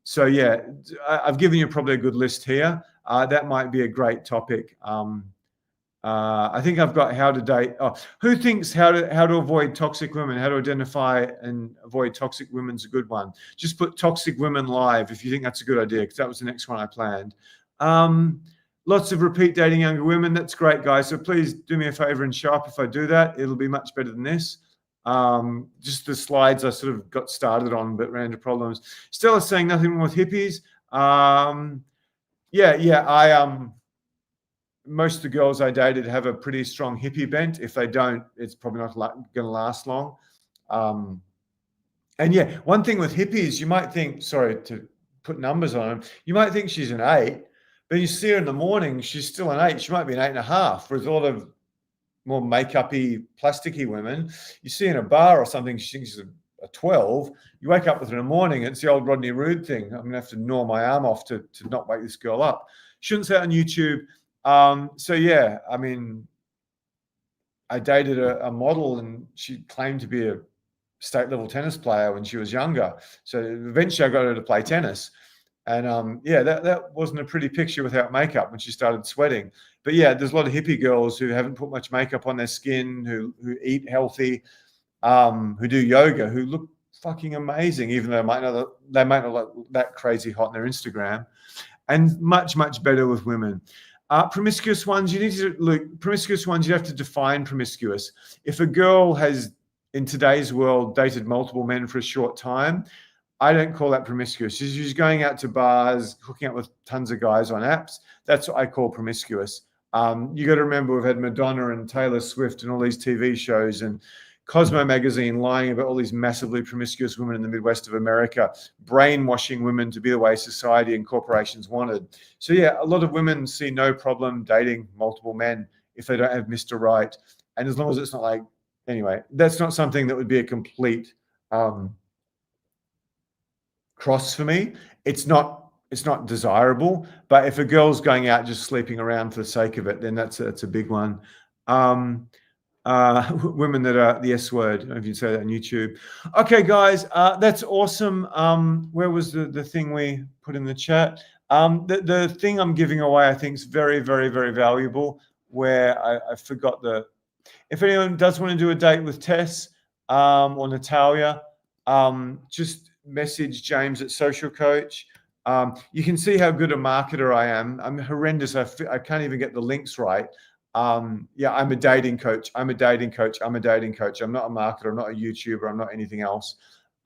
So yeah, I've given you probably a good list here. That might be a great topic. I think I've got how to date. Oh, who thinks how to avoid toxic women? How to identify and avoid toxic women's a good one. Just put toxic women live if you think that's a good idea, because that was the next one I planned. Lots of repeat dating younger women. That's great, guys. So please do me a favor and show up if I do that. It'll be much better than this. Just the slides I sort of got started on, but ran into problems. Stella's saying nothing wrong with hippies. Most of the girls I dated have a pretty strong hippie bent. If they don't, it's probably not going to last long. And yeah, one thing with hippies, you might think, sorry to put numbers on them, you might think she's an 8, but you see her in the morning, she's still an 8. She might be an 8.5. Whereas a lot of more makeup-y, plasticky women, you see in a bar or something, she thinks she's a 12. You wake up with her in the morning, it's the old Rodney Rude thing. I'm going to have to gnaw my arm off to not wake this girl up. Shouldn't say it on YouTube. So yeah, I mean, I dated a model and she claimed to be a state level tennis player when she was younger. So eventually I got her to play tennis. And yeah, that wasn't a pretty picture without makeup when she started sweating. But yeah, there's a lot of hippie girls who haven't put much makeup on their skin, who eat healthy. who do yoga, who look fucking amazing, even though they might not look that crazy hot on their Instagram, and much, much better with women. Promiscuous ones, promiscuous ones, you have to define promiscuous. If a girl has, in today's world, dated multiple men for a short time, I don't call that promiscuous. She's going out to bars, hooking up with tons of guys on apps. That's what I call promiscuous. You got to remember, we've had Madonna and Taylor Swift and all these TV shows and Cosmo magazine lying about all these massively promiscuous women in the Midwest of America, brainwashing women to be the way society and corporations wanted. So yeah, a lot of women see no problem dating multiple men if they don't have Mr. Right. And as long as it's not like, anyway, that's not something that would be a complete cross for me. It's not desirable, but if a girl's going out just sleeping around for the sake of it, then that's a big one. Women that are the S word. I don't know if you can say that on YouTube. Okay, guys, that's awesome. Where was the thing we put in the chat? The thing I'm giving away, I think, is very, very, very valuable. Where I forgot if anyone does want to do a date with Tess or Natalia, just message James at Social Coach. You can see how good a marketer I am. I'm horrendous. I can't even get the links right. Yeah, I'm a dating coach. I'm a dating coach. I'm a dating coach. I'm not a marketer. I'm not a YouTuber. I'm not anything else.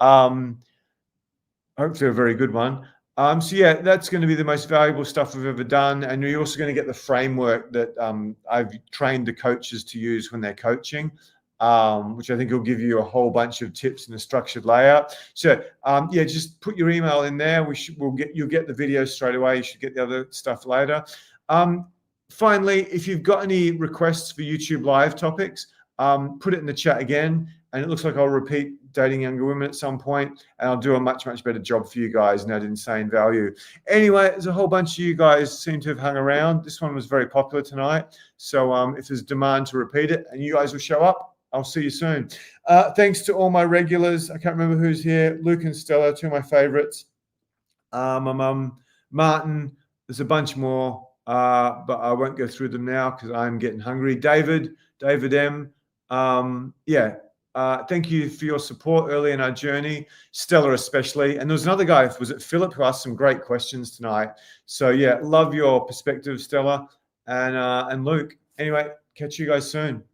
Hopefully a very good one. So yeah, that's going to be the most valuable stuff we've ever done. And you're also going to get the framework that I've trained the coaches to use when they're coaching, which I think will give you a whole bunch of tips and a structured layout. So yeah, just put your email in there. You'll get the video straight away. You should get the other stuff later. Finally, if you've got any requests for YouTube live topics, put it in the chat again. And it looks like I'll repeat dating younger women at some point, and I'll do a much, much better job for you guys and add insane value. Anyway, there's a whole bunch of you guys seem to have hung around. This one was very popular tonight. So if there's demand to repeat it and you guys will show up, I'll see you soon. Thanks to all my regulars. I can't remember who's here. Luke and Stella, two of my favorites. My mum, Martin. There's a bunch more, but I won't go through them now because I'm getting hungry. David M. Yeah. Thank you for your support early in our journey, Stella especially. And there was another guy, was it Philip, who asked some great questions tonight. So yeah, love your perspective, Stella and Luke. Anyway, catch you guys soon.